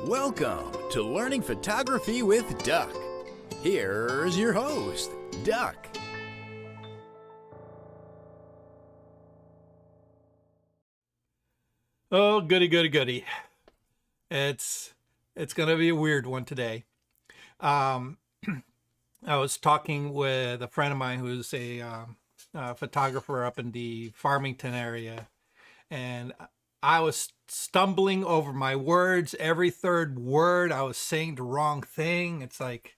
Welcome to Learning Photography with Duck. Here's your host, Duck. Oh, goody. It's going to be a weird one today. I was talking with a friend of mine who's a photographer up in the Farmington area, and I was stumbling over my words. Every third word, I was saying the wrong thing. It's like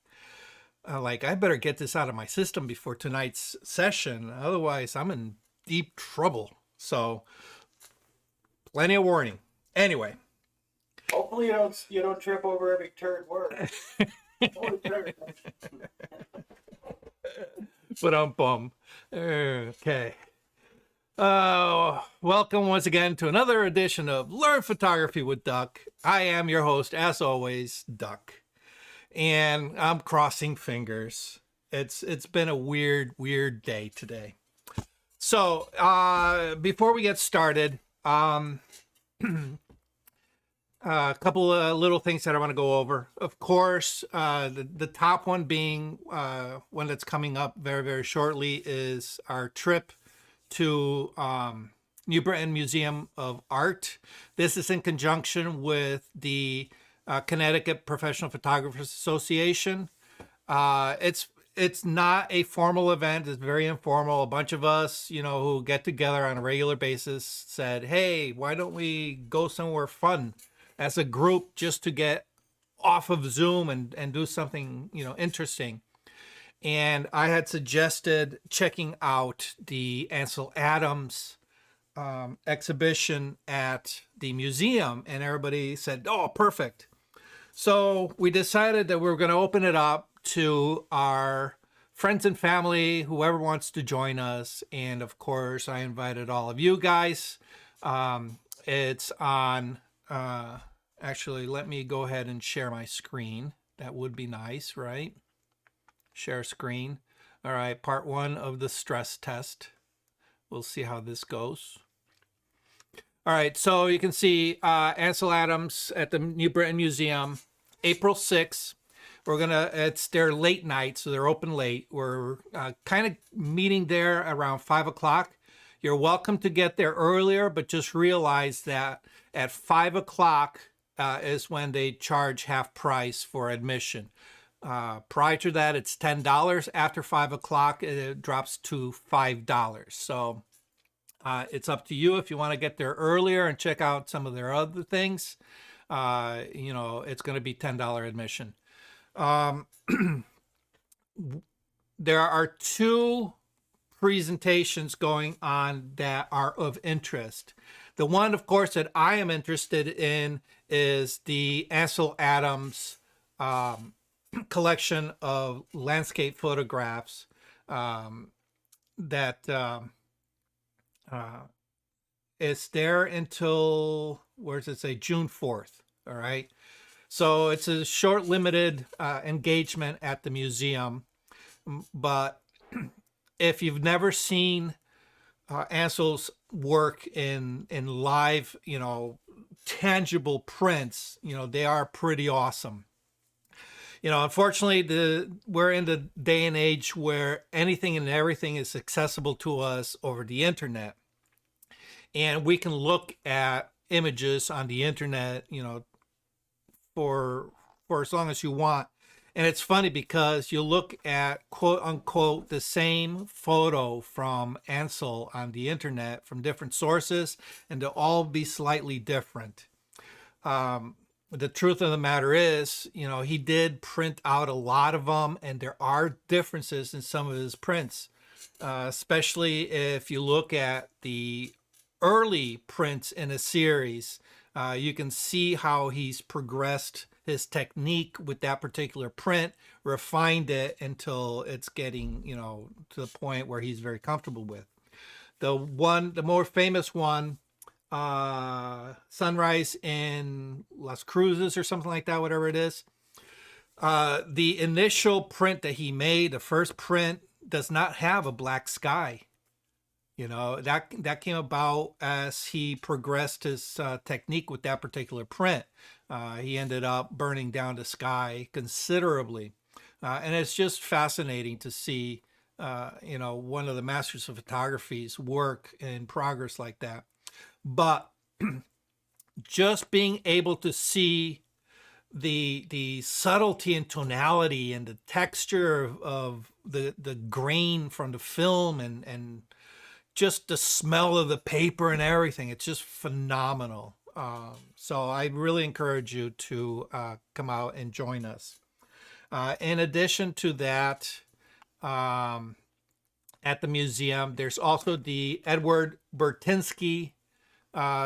I better get this out of my system before tonight's session. Otherwise, I'm in deep trouble. So, plenty of warning. Anyway. Hopefully you don't trip over every third word. Only third. But okay. Welcome once again to another edition of Learn Photography with Duck. I am your host, as always, Duck. And I'm crossing fingers. It's been a weird day today. So, before we get started, a couple of little things that I want to go over. Of course, the top one being one that's coming up very shortly is our trip to New Britain Museum of Art. This is in conjunction with the Connecticut Professional Photographers Association. It's not a formal event. It's very informal. A bunch of us, who get together on a regular basis said, hey, why don't we go somewhere fun as a group just to get off of Zoom and do something, interesting. And I had suggested checking out the Ansel Adams exhibition at the museum, and everybody said, oh, perfect. So we decided that we were going to open it up to our friends and family, whoever wants to join us. And of course, I invited all of you guys. It's on, actually, let me go ahead and share my screen. That would be nice, right? Share screen. All right, part one of the stress test. We'll see how this goes. All right, so you can see Ansel Adams at the New Britain Museum, April 6th. It's their late night, so they're open late. We're kind of meeting there around 5 o'clock. You're welcome to get there earlier, but just realize that at 5 o'clock is when they charge half price for admission. Prior to that, it's $10. After 5 o'clock, it drops to $5. So it's up to you if you want to get there earlier and check out some of their other things. It's going to be $10 admission. There are two presentations going on that are of interest. The one, of course, that I am interested in is the Ansel Adams collection of landscape photographs that is there until, where does it say, June 4th. All right. So it's a short limited engagement at the museum. But if you've never seen Ansel's work in live, tangible prints, they are pretty awesome. Unfortunately, we're in the day and age where anything and everything is accessible to us over the internet. And we can look at images on the internet, for as long as you want. And it's funny because you look at, quote unquote, the same photo from Ansel on the internet from different sources, and they'll all be slightly different. The truth of the matter is, he did print out a lot of them, and there are differences in some of his prints, especially if you look at the early prints in a series. You can see how he's progressed his technique with that particular print, refined it until it's getting, to the point where he's very comfortable with. The more famous one, Sunrise in Las Cruces or something like that, whatever it is. The initial print that he made, the first print, does not have a black sky. That came about as he progressed his technique with that particular print. He ended up burning down the sky considerably. And it's just fascinating to see, one of the masters of photography's work in progress like that. But just being able to see the subtlety and tonality and the texture of the grain from the film and just the smell of the paper and everything, it's just phenomenal. So I really encourage you to come out and join us. In addition to that, at the museum, there's also the Edward Bertinsky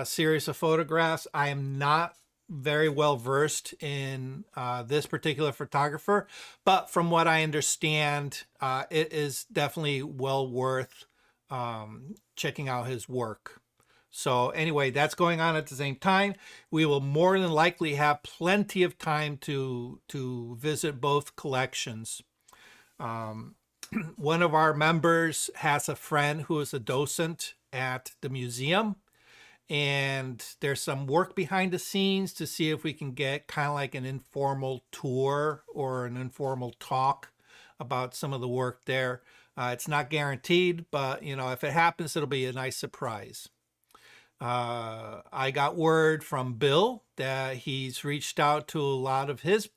series of photographs. I am not very well versed in this particular photographer, but from what I understand, it is definitely well worth checking out his work. So anyway, that's going on at the same time. We will more than likely have plenty of time to visit both collections. One of our members has a friend who is a docent at the museum, and there's some work behind the scenes to see if we can get kind of like an informal tour or an informal talk about some of the work there. It's not guaranteed, but if it happens, it'll be a nice surprise. I got word from Bill that he's reached out to a lot of his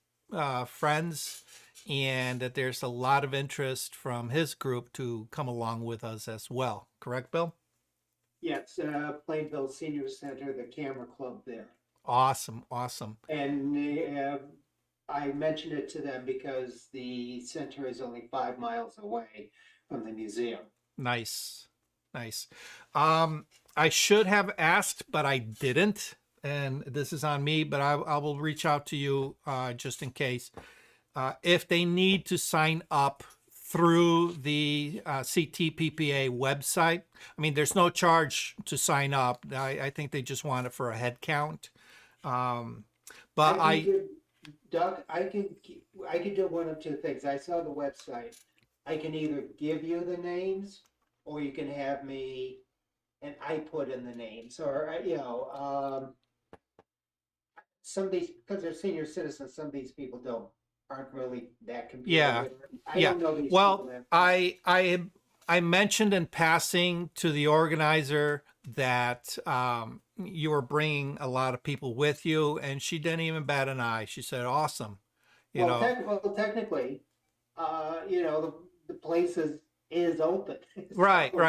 friends, and that there's a lot of interest from his group to come along with us as well. Correct, Bill? Yes, Plainville Senior Center, the camera club there. Awesome, awesome. And I mentioned it to them because the center is only 5 miles away from the museum. Nice, nice. I should have asked, but I didn't, and this is on me, but I will reach out to you just in case. If they need to sign up through the CTPPA website, I mean, there's no charge to sign up. I think they just want it for a head count. But Doug, I can do one of two things. I saw the website. I can either give you the names, or you can have me, and I put in the names, or some of these, because they're senior citizens, some of these people aren't really that computer literate. I don't know these people that I mentioned in passing to the organizer that you were bringing a lot of people with you, and she didn't even bat an eye. She said, "Awesome." Technically, the place is open. Right. Yeah.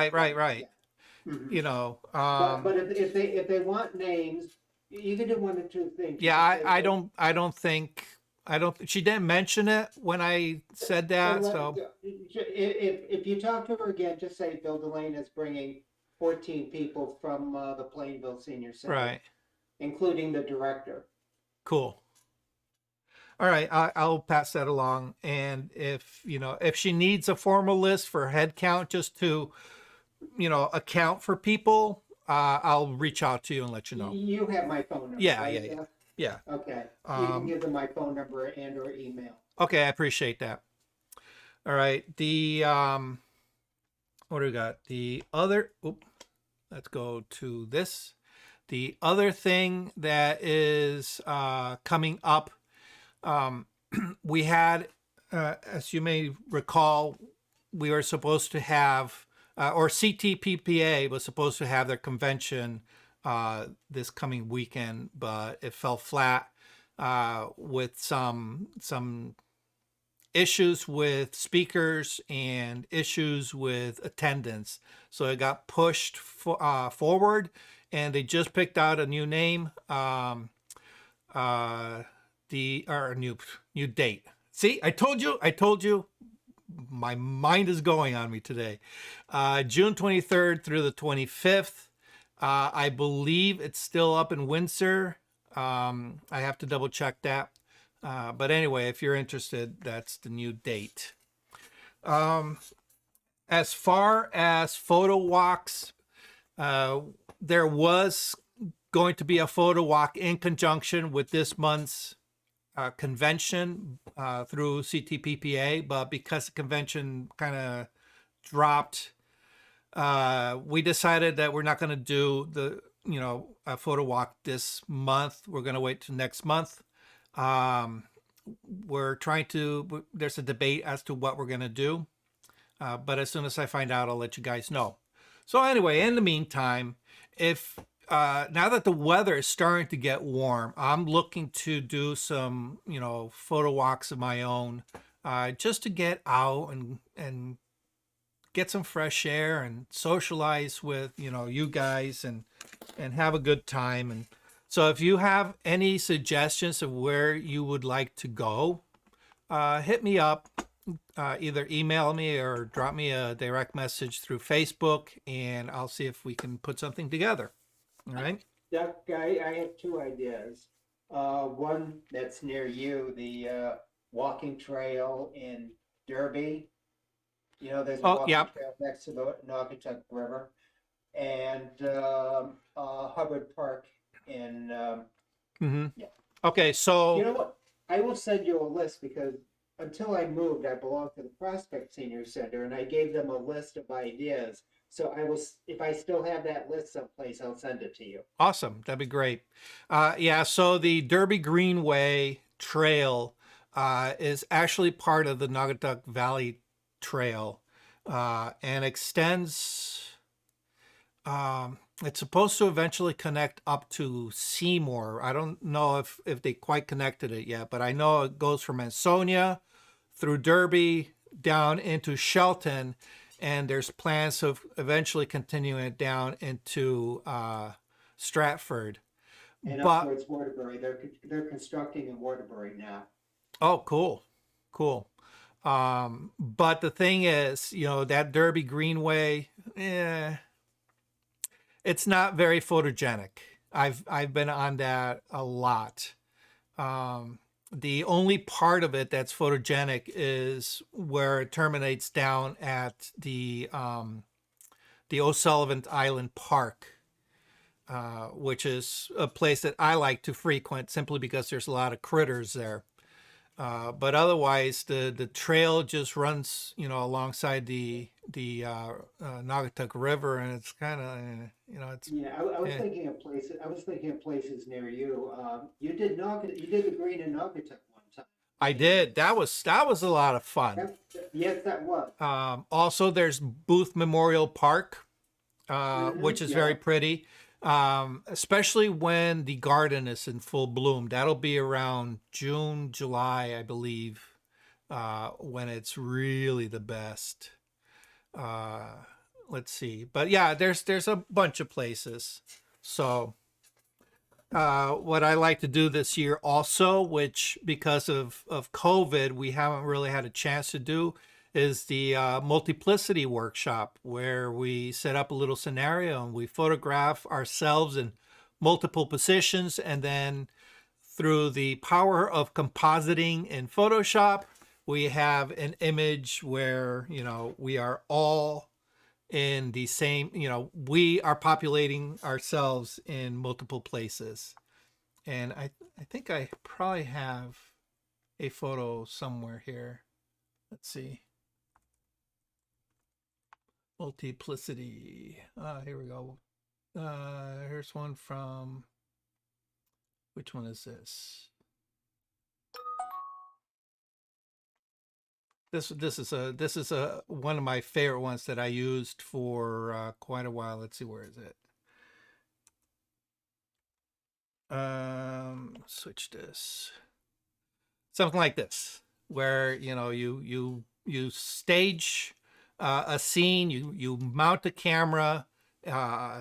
Mm-hmm. But if they want names, you can do one of two things. Yeah, I don't think she didn't mention it when I said that. So if you talk to her again, just say Bill Delane is bringing 14 people from the Plainville Senior Center, right, including the director. Cool. All right, I'll pass that along. And if she needs a formal list for head count, just to account for people, I'll reach out to you and let you know. You have my phone number. Yeah, right? Yeah. Okay. You can give them my phone number and or email. Okay, I appreciate that. All right. The what do we got? The other let's go to this. The other thing that is coming up, we had, as you may recall, we were supposed to have, or CTPPA was supposed to have their convention this coming weekend, but it fell flat with some issues with speakers and issues with attendance. So it got pushed forward, and they just picked out a new name, new date. See, I told you. My mind is going on me today. June 23rd through the 25th. I believe it's still up in Windsor. I have to double check that. But anyway, if you're interested, that's the new date. As far as photo walks, there was going to be a photo walk in conjunction with this month's convention through CTPPA, but because the convention kind of dropped, we decided that we're not going to do a photo walk this month. We're going to wait till next month. Um, there's a debate as to what we're going to do. But as soon as I find out, I'll let you guys know. So anyway, in the meantime, if now that the weather is starting to get warm, I'm looking to do some, photo walks of my own, just to get out and get some fresh air and socialize with, you guys and have a good time. And so if you have any suggestions of where you would like to go, hit me up. Either email me or drop me a direct message through Facebook, and I'll see if we can put something together. All right. Doug, I have two ideas. One that's near you, the walking trail in Derby. There's a walking trail next to the Naugatuck River, and Hubbard Park in. Yeah. Okay, so you know what? I will send you a list because until I moved, I belonged to the Prospect Senior Center, and I gave them a list of ideas. So if I still have that list someplace, I'll send it to you. Awesome, that'd be great. So the Derby Greenway Trail is actually part of the Naugatuck Valley Trail and extends. It's supposed to eventually connect up to Seymour. I don't know if they quite connected it yet, but I know it goes from Ansonia through Derby down into Shelton, and there's plans of eventually continuing it down into Stratford. And up towards Waterbury. They're constructing in Waterbury now. Oh, cool. But the thing is, that Derby Greenway, it's not very photogenic. I've been on that a lot. The only part of it that's photogenic is where it terminates down at the O'Sullivan Island Park, which is a place that I like to frequent simply because there's a lot of critters there. But otherwise, the trail just runs, alongside the Naugatuck River, and it's kind of, it's. Yeah, I was thinking of places. I was thinking of places near you. You did the green in Naugatuck one time. I did. That was a lot of fun. Yes, that was. Also, there's Booth Memorial Park, which is very pretty. Especially when the garden is in full bloom. That'll be around June, July, I believe, when it's really the best. Let's see. But yeah, there's a bunch of places. So what I like to do this year also, which because of COVID, we haven't really had a chance to do, is the multiplicity workshop, where we set up a little scenario and we photograph ourselves in multiple positions, and then through the power of compositing in Photoshop, we have an image where we are all in the same, we are populating ourselves in multiple places. And I think I probably have a photo somewhere here. Let's see. Multiplicity. Here we go. Here's one from, which one is this? This is a one of my favorite ones that I used for quite a while. Let's see, where is it? Switch this. Something like this, where you stage a scene, you mount a camera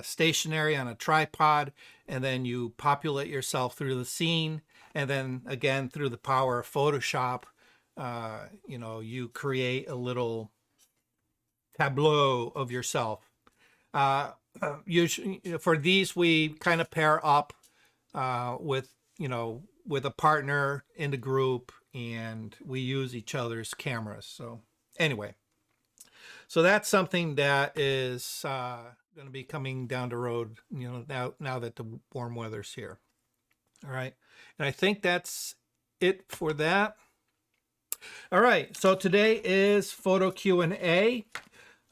stationary on a tripod, and then you populate yourself through the scene, and then again through the power of Photoshop, you create a little tableau of yourself. Usually for these, we kind of pair up with a partner in the group, and we use each other's cameras. So anyway, so that's something that is going to be coming down the road, now that the warm weather's here. All right. And I think that's it for that. All right. So today is photo Q&A.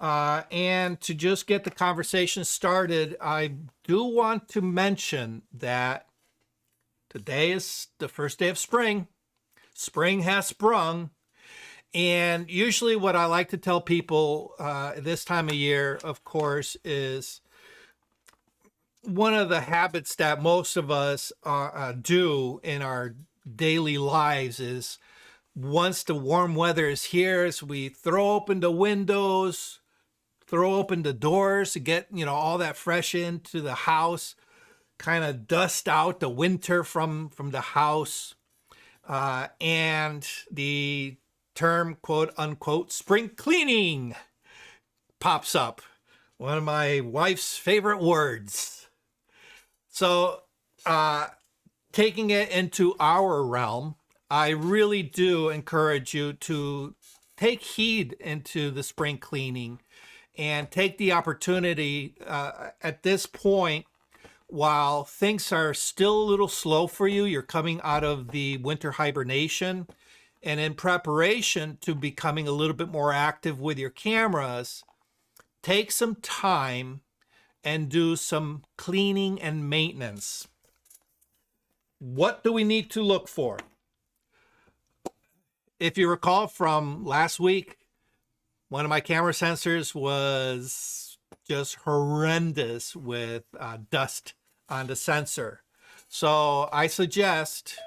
And to just get the conversation started, I do want to mention that today is the first day of spring. Spring has sprung. And usually what I like to tell people this time of year, of course, is one of the habits that most of us do in our daily lives is once the warm weather is here, is we throw open the windows, throw open the doors to get, all that fresh into the house, kind of dust out the winter from the house. And the term, quote unquote, spring cleaning pops up. One of my wife's favorite words. So, taking it into our realm, I really do encourage you to take heed into the spring cleaning and take the opportunity at this point, while things are still a little slow for you, you're coming out of the winter hibernation and in preparation to becoming a little bit more active with your cameras, take some time and do some cleaning and maintenance. What do we need to look for? If you recall from last week, one of my camera sensors was just horrendous with dust on the sensor. So I suggest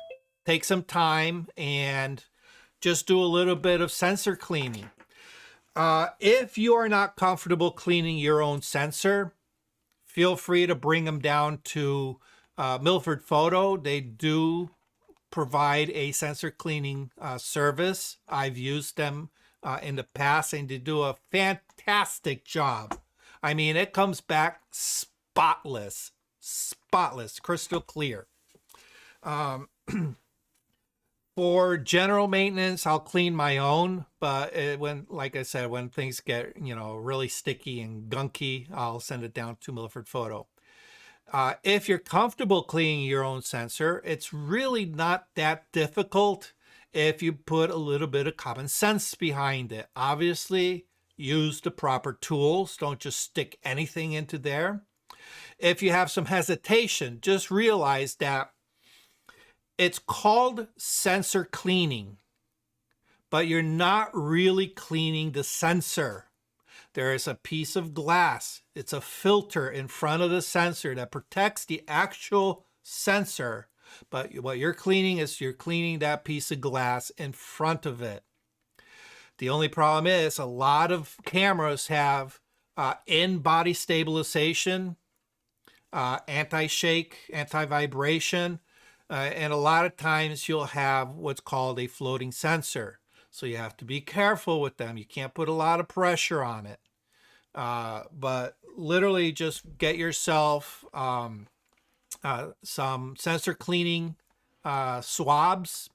take some time and just do a little bit of sensor cleaning. If you are not comfortable cleaning your own sensor, feel free to bring them down to Milford Photo. They do provide a sensor cleaning service. I've used them in the past, and they do a fantastic job. I mean, it comes back spotless, crystal clear. For general maintenance, I'll clean my own, but like I said, when things get, really sticky and gunky, I'll send it down to Milford Photo. If you're comfortable cleaning your own sensor, it's really not that difficult if you put a little bit of common sense behind it. Obviously, use the proper tools. Don't just stick anything into there. If you have some hesitation, just realize that it's called sensor cleaning, but you're not really cleaning the sensor. There is a piece of glass. It's a filter in front of the sensor that protects the actual sensor. But what you're cleaning is you're cleaning that piece of glass in front of it. The only problem is a lot of cameras have in-body stabilization, anti-shake, anti-vibration, and a lot of times you'll have what's called a floating sensor. So you have to be careful with them. You can't put a lot of pressure on it. But literally just get yourself some sensor cleaning swabs.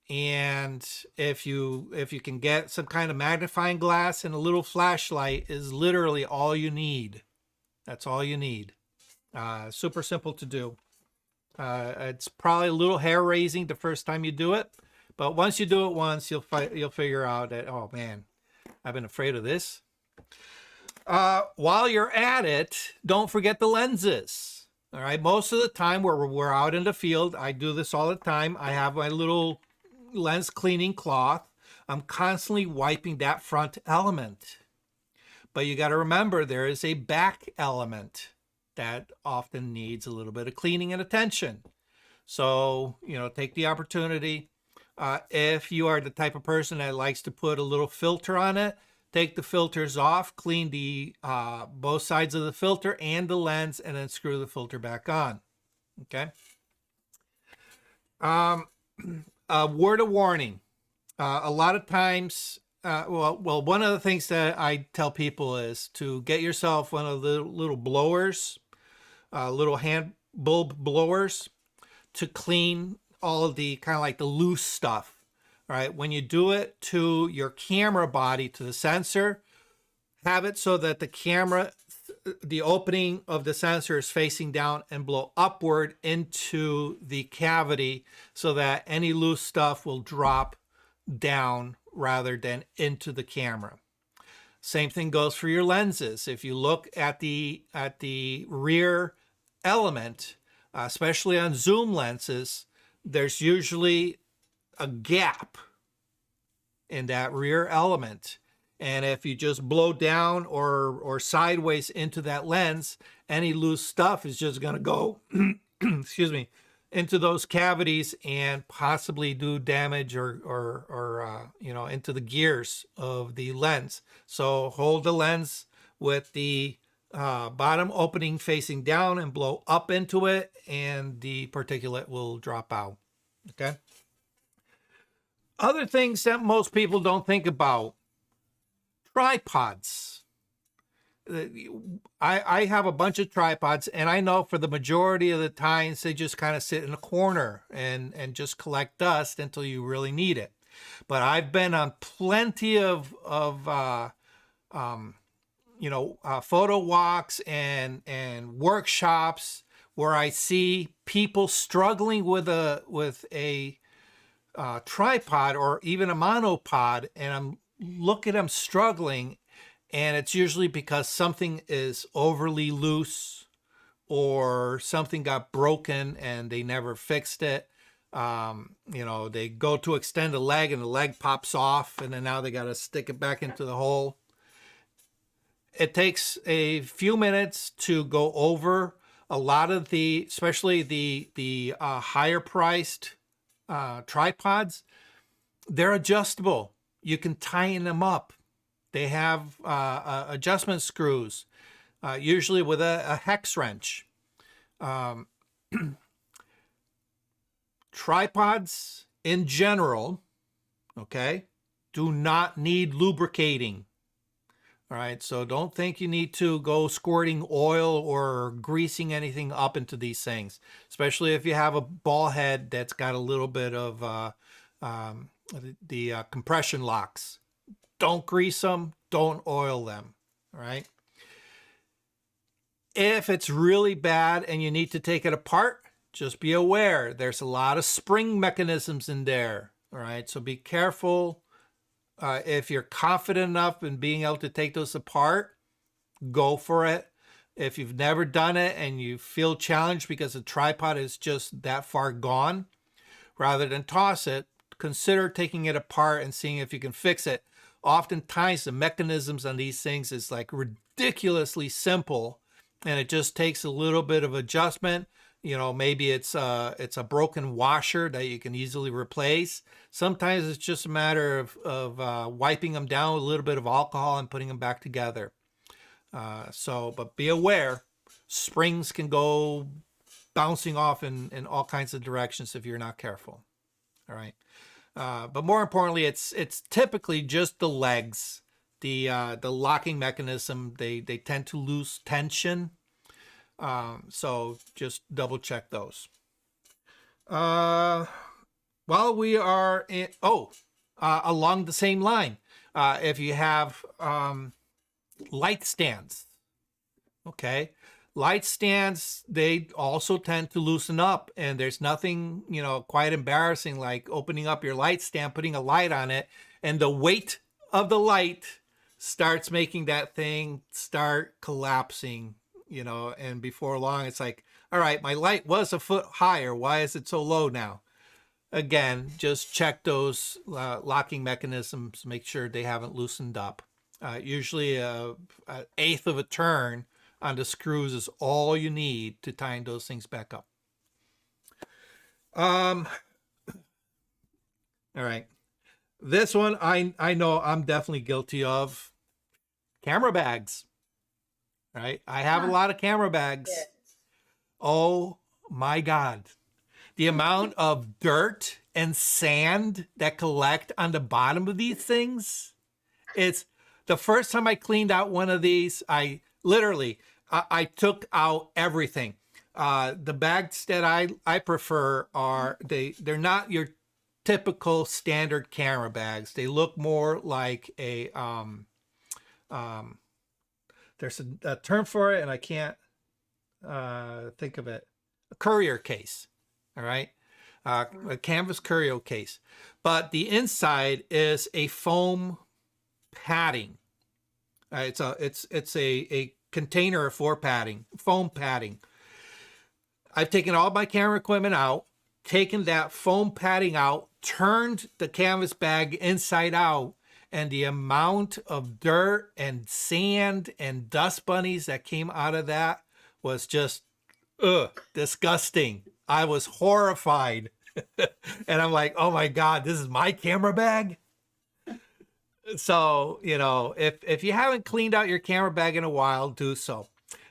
And if you can get some kind of magnifying glass and a little flashlight is literally all you need. That's all you need. Super simple to do. It's probably a little hair raising the first time you do it, but once you do it once, you'll figure out that, oh man, I've been afraid of this. While you're at it, don't forget the lenses. All right. Most of the time we're out in the field, I do this all the time. I have my little lens cleaning cloth. I'm constantly wiping that front element. But you got to remember there is a back element that often needs a little bit of cleaning and attention. So, take the opportunity. If you are the type of person that likes to put a little filter on it, take the filters off, clean the both sides of the filter and the lens, and then screw the filter back on. Okay. A word of warning. A lot of times, one of the things that I tell people is to get yourself one of the little blowers, little hand bulb blowers, to clean all of the kind of like the loose stuff. All right. When you do it to your camera body, to the sensor, have it so that the opening of the sensor is facing down and blow upward into the cavity so that any loose stuff will drop down rather than into the camera. Same thing goes for your lenses. If you look at the rear element, especially on zoom lenses, there's usually a gap in that rear element. And if you just blow down or sideways into that lens, any loose stuff is just going to go, excuse me, into those cavities and possibly do damage or you know, into the gears of the lens. So hold the lens with the bottom opening facing down and blow up into it, and the particulate will drop out. Okay. Other things that most people don't think about: tripods. I have a bunch of tripods, and I know for the majority of the times they just kind of sit in a corner and just collect dust until you really need it. But I've been on plenty of you know, photo walks and workshops where I see people struggling with a tripod or even a monopod, and I'm looking at them struggling. And it's usually because something is overly loose or something got broken and they never fixed it. You know, they go to extend a leg and the leg pops off, and then now they got to stick it back into the hole. It takes a few minutes to go over a lot of the, especially the higher priced tripods. They're adjustable. You can tighten them up. They have adjustment screws, usually with a hex wrench. Tripods in general, okay, do not need lubricating. All right, so don't think you need to go squirting oil or greasing anything up into these things, especially if you have a ball head that's got a little bit of the compression locks. Don't grease them, don't oil them, all right? If it's really bad and you need to take it apart, just be aware there's a lot of spring mechanisms in there, all right? So be careful. If you're confident enough in being able to take those apart, go for it. If you've never done it and you feel challenged because the tripod is just that far gone, rather than toss it, consider taking it apart and seeing if you can fix it. Oftentimes the mechanisms on these things is like ridiculously simple, and it just takes a little bit of adjustment. You know, maybe it's a broken washer that you can easily replace. Sometimes it's just a matter of wiping them down with a little bit of alcohol and putting them back together. But be aware, springs can go bouncing off in all kinds of directions if you're not careful. All right. But more importantly, it's typically just the legs, the locking mechanism. They tend to lose tension. So just double check those. While we are along the same line, if you have light stands, okay, light stands, they also tend to loosen up, and there's nothing, you know, quite embarrassing like opening up your light stand, putting a light on it, and the weight of the light starts making that thing start collapsing, you know, and before long it's like, all right, my light was a foot higher. Why is it so low now? Again, just check those locking mechanisms, make sure they haven't loosened up. Usually an eighth of a turn on the screws is all you need to tighten those things back up. All right. This one I know I'm definitely guilty of. Camera bags. All right. I have a lot of camera bags. Yes. Oh my God. The amount of dirt and sand that collect on the bottom of these things. It's the first time I cleaned out one of these, I took out everything. The bags that I prefer are, they're not your typical standard camera bags. They look more like a there's a term for it and I can't think of it. A courier case. All right. A canvas courier case. But the inside is a foam padding. It's a container of foam padding. I've taken all my camera equipment out, taken that foam padding out, turned the canvas bag inside out, and the amount of dirt and sand and dust bunnies that came out of that was just disgusting. I was horrified. And I'm like, oh my God, this is my camera bag? So, if you haven't cleaned out your camera bag in a while, do so.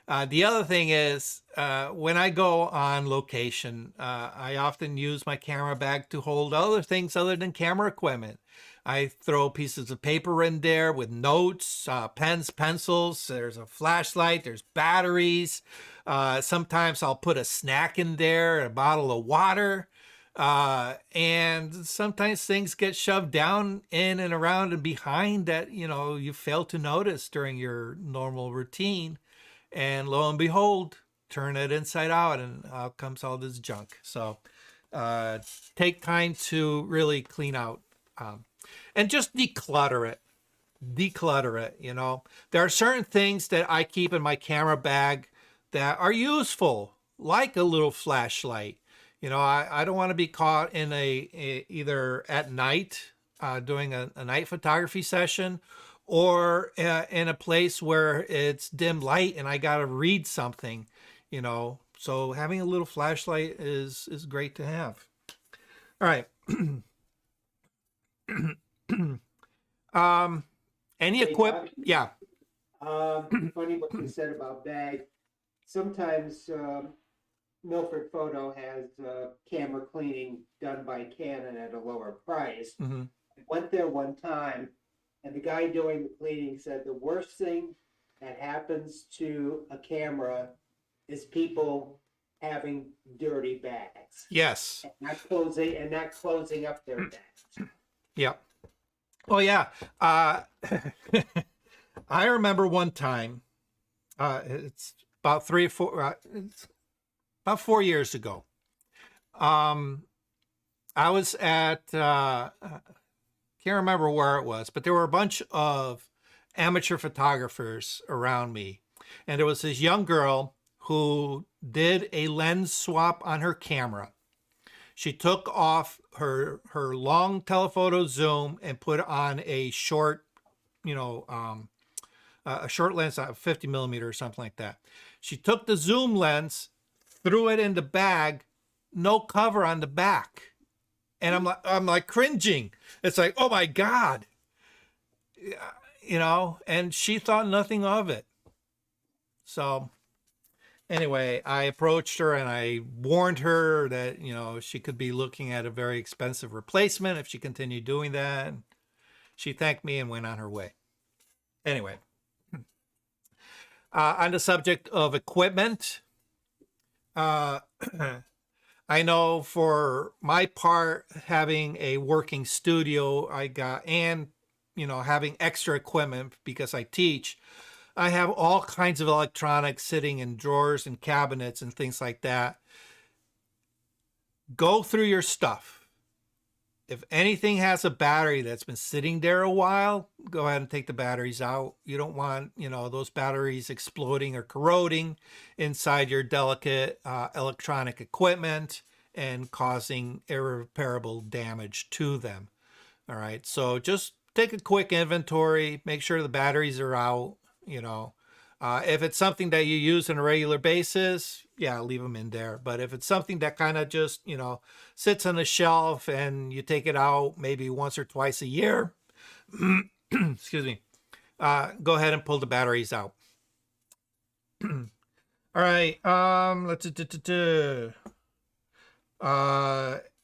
The other thing is, when I go on location, I often use my camera bag to hold other things other than camera equipment. I throw pieces of paper in there with notes, pens, pencils. There's a flashlight. There's batteries. Sometimes I'll put a snack in there, a bottle of water. And sometimes things get shoved down in and around and behind that, you fail to notice during your normal routine. And lo and behold, turn it inside out and out comes all this junk. So take time to really clean out and just declutter it. There are certain things that I keep in my camera bag that are useful, like a little flashlight. I don't want to be caught in either at night doing a night photography session, or in a place where it's dim light and I got to read something, so having a little flashlight is great to have. All right. Any Hey, equipment? Doc. Yeah. Funny what you said about bag. Sometimes Milford Photo has camera cleaning done by Canon at a lower price. Mm-hmm. I went there one time, and the guy doing the cleaning said the worst thing that happens to a camera is people having dirty bags. Yes. And not closing up their bags. Yeah. Oh yeah. I remember one time. It's about 4 years ago. I was at can't remember where it was, but there were a bunch of amateur photographers around me, and there was this young girl who did a lens swap on her camera. She took off her long telephoto zoom and put on a short, a short lens, 50 millimeter or something like that. She took the zoom lens, threw it in the bag, no cover on the back. And I'm like cringing. It's like, oh my God, and she thought nothing of it. So anyway, I approached her and I warned her that, she could be looking at a very expensive replacement if she continued doing that. She thanked me and went on her way. Anyway, on the subject of equipment, I know for my part, having a working studio, having extra equipment because I teach, I have all kinds of electronics sitting in drawers and cabinets and things like that. Go through your stuff. If anything has a battery that's been sitting there a while, go ahead and take the batteries out. You don't want, those batteries exploding or corroding inside your delicate electronic equipment and causing irreparable damage to them. All right. So just take a quick inventory, make sure the batteries are out, if it's something that you use on a regular basis, yeah, leave them in there. But if it's something that kind of just, sits on the shelf and you take it out maybe once or twice a year, excuse me, go ahead and pull the batteries out. All right.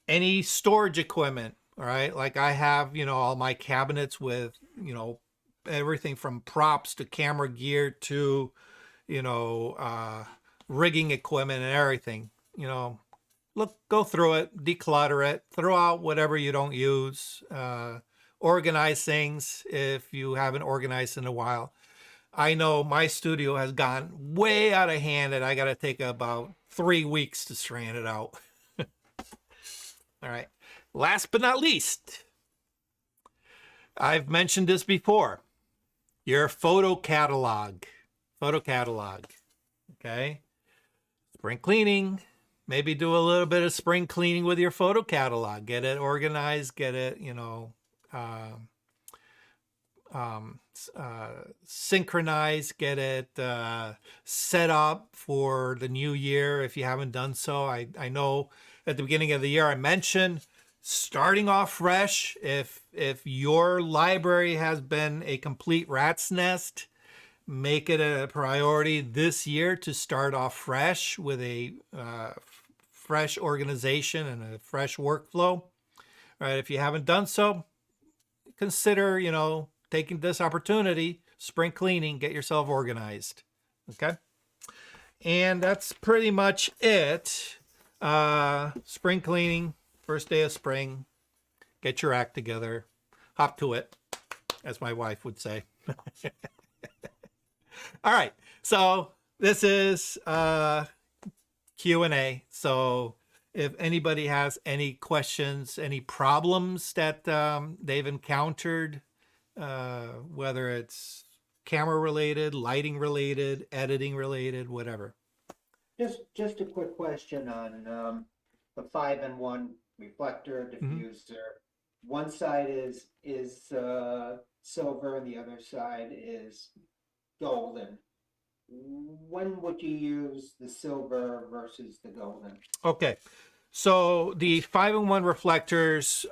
Any storage equipment. All right. Like I have, all my cabinets with, everything from props to camera gear to, rigging equipment and everything, go through it, declutter it, throw out whatever you don't use, organize things if you haven't organized in a while. I know my studio has gone way out of hand and I got to take about 3 weeks to straighten it out. All right. Last but not least, I've mentioned this before. your photo catalog. Okay. Spring cleaning. Maybe do a little bit of spring cleaning with your photo catalog. Get it organized, get it, synchronized, get it set up for the new year if you haven't done so. I know at the beginning of the year I mentioned starting off fresh. If your library has been a complete rat's nest, make it a priority this year to start off fresh with a fresh organization and a fresh workflow. All right, if you haven't done so, consider, taking this opportunity, spring cleaning, get yourself organized. Okay. And that's pretty much it. Spring cleaning, first day of spring, get your act together, hop to it, as my wife would say. All right. So this is Q&A. So if anybody has any questions, any problems that they've encountered, whether it's camera related, lighting related, editing related, whatever. Just a quick question on the 5-in-1 reflector diffuser. One side is silver and the other side is golden. When would you use the silver versus the golden? Okay, so the 5-in-1 reflectors,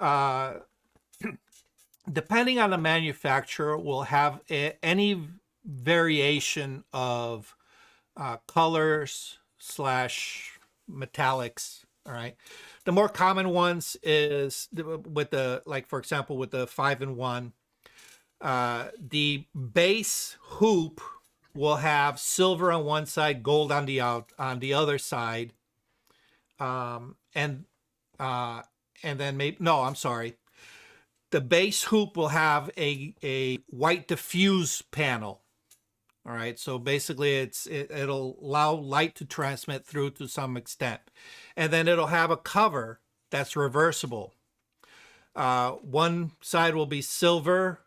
depending on the manufacturer, will have any variation of colors / metallics. All right, the more common ones is with the, like for example, with the 5-in-1, the base hoop will have silver on one side, gold on the other side, and then maybe, no, I'm sorry. The base hoop will have a white diffuse panel. All right, so basically it'll allow light to transmit through to some extent. And then it'll have a cover that's reversible. One side will be silver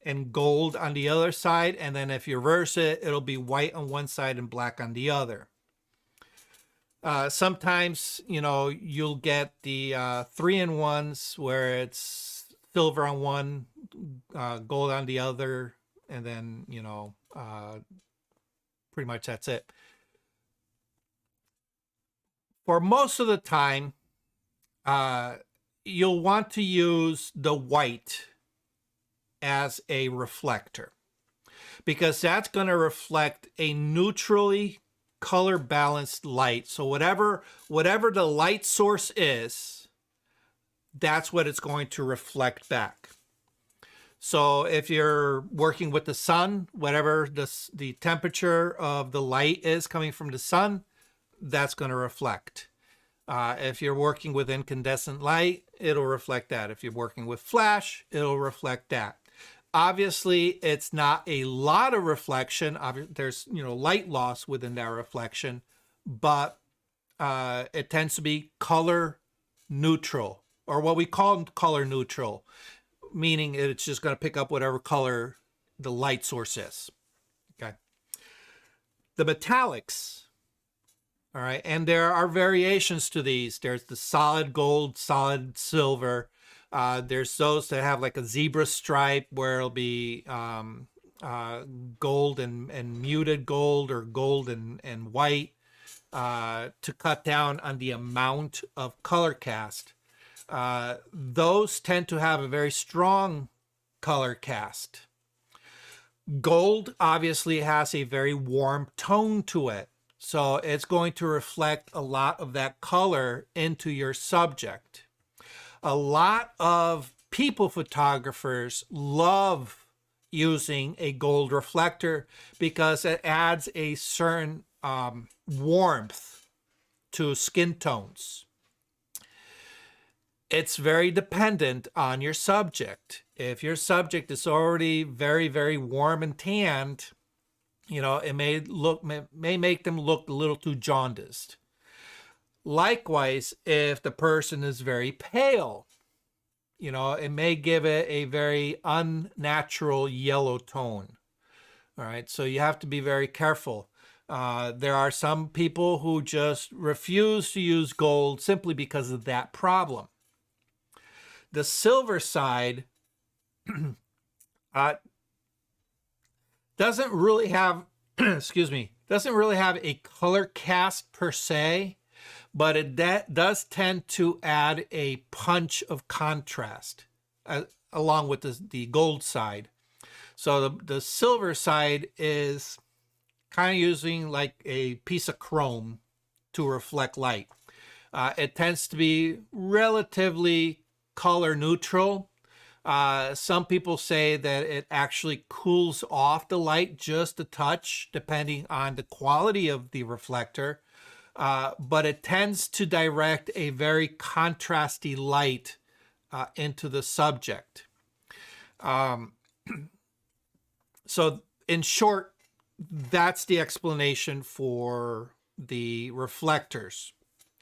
and gold on the other side, and then if you reverse it, it'll be white on one side and black on the other. Sometimes, you'll get the 3-in-1s where it's silver on one, gold on the other, and then, pretty much that's it. For most of the time, you'll want to use the white as a reflector, because that's going to reflect a neutrally color balanced light. So whatever the light source is, that's what it's going to reflect back. So if you're working with the sun, whatever the temperature of the light is coming from the sun, that's going to reflect. If you're working with incandescent light, it'll reflect that. If you're working with flash, it'll reflect that. Obviously, it's not a lot of reflection. There's, light loss within that reflection, but it tends to be color neutral, or what we call color neutral, meaning it's just going to pick up whatever color the light source is. Okay. The metallics. All right. And there are variations to these. There's the solid gold, solid silver. There's those that have like a zebra stripe where it'll be gold and muted gold, or gold and white, to cut down on the amount of color cast. Those tend to have a very strong color cast. Gold obviously has a very warm tone to it, so it's going to reflect a lot of that color into your subject. A lot of people photographers love using a gold reflector because it adds a certain warmth to skin tones. It's very dependent on your subject. If your subject is already very, very warm and tanned, it may make them look a little too jaundiced. Likewise, if the person is very pale, it may give it a very unnatural yellow tone. All right, so you have to be very careful. There are some people who just refuse to use gold simply because of that problem. The silver side doesn't really have, excuse me, doesn't really have a color cast per se, but it does tend to add a punch of contrast along with the gold side. So the silver side is kind of using like a piece of chrome to reflect light. It tends to be relatively color neutral. Some people say that it actually cools off the light just a touch, depending on the quality of the reflector. But it tends to direct a very contrasty light into the subject. So in short, that's the explanation for the reflectors.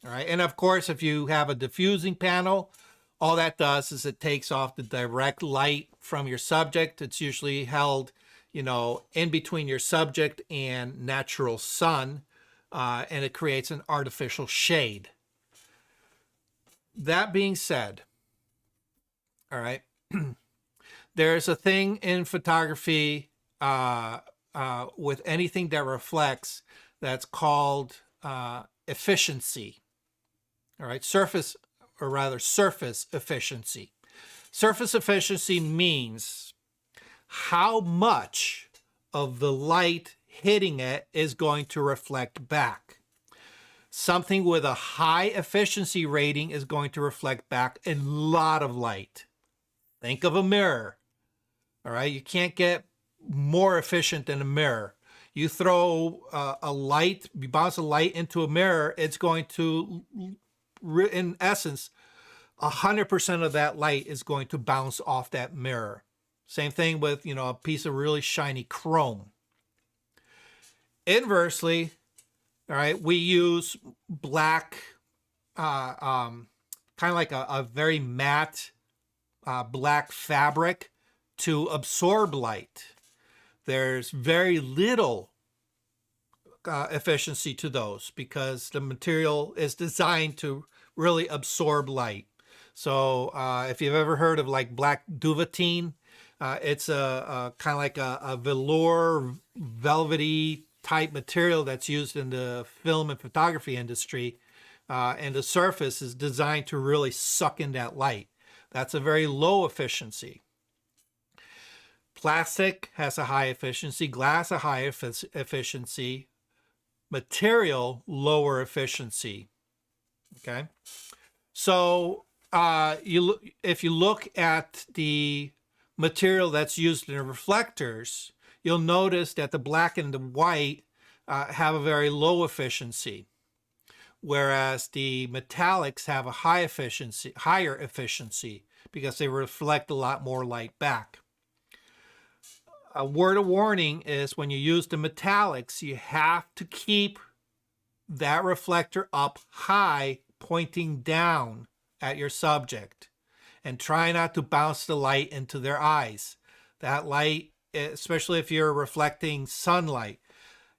All right. And of course, if you have a diffusing panel, all that does is it takes off the direct light from your subject. It's usually held, in between your subject and natural sun, and it creates an artificial shade. That being said, all right, there's a thing in photography with anything that reflects that's called efficiency. All right, surface efficiency. Surface efficiency means how much of the light hitting it is going to reflect back. Something with a high efficiency rating is going to reflect back a lot of light. Think of a mirror. All right, you can't get more efficient than a mirror. You throw you bounce a light into a mirror, it's going to, in essence, 100% of that light is going to bounce off that mirror. Same thing with, a piece of really shiny chrome. Inversely, all right, we use black, kind of like a very matte black fabric to absorb light. There's very little efficiency to those because the material is designed to really absorb light. So if you've ever heard of like black duvetine, it's a kind of like a velour, velvety type material that's used in the film and photography industry. And the surface is designed to really suck in that light. That's a very low efficiency. Plastic has a high efficiency, glass a high efficiency, material lower efficiency. Okay, so if you look at the material that's used in the reflectors, you'll notice that the black and the white have a very low efficiency, whereas the metallics have a higher efficiency because they reflect a lot more light back. A word of warning is when you use the metallics, you have to keep that reflector up high, pointing down at your subject, and try not to bounce the light into their eyes. That light, especially if you're reflecting sunlight,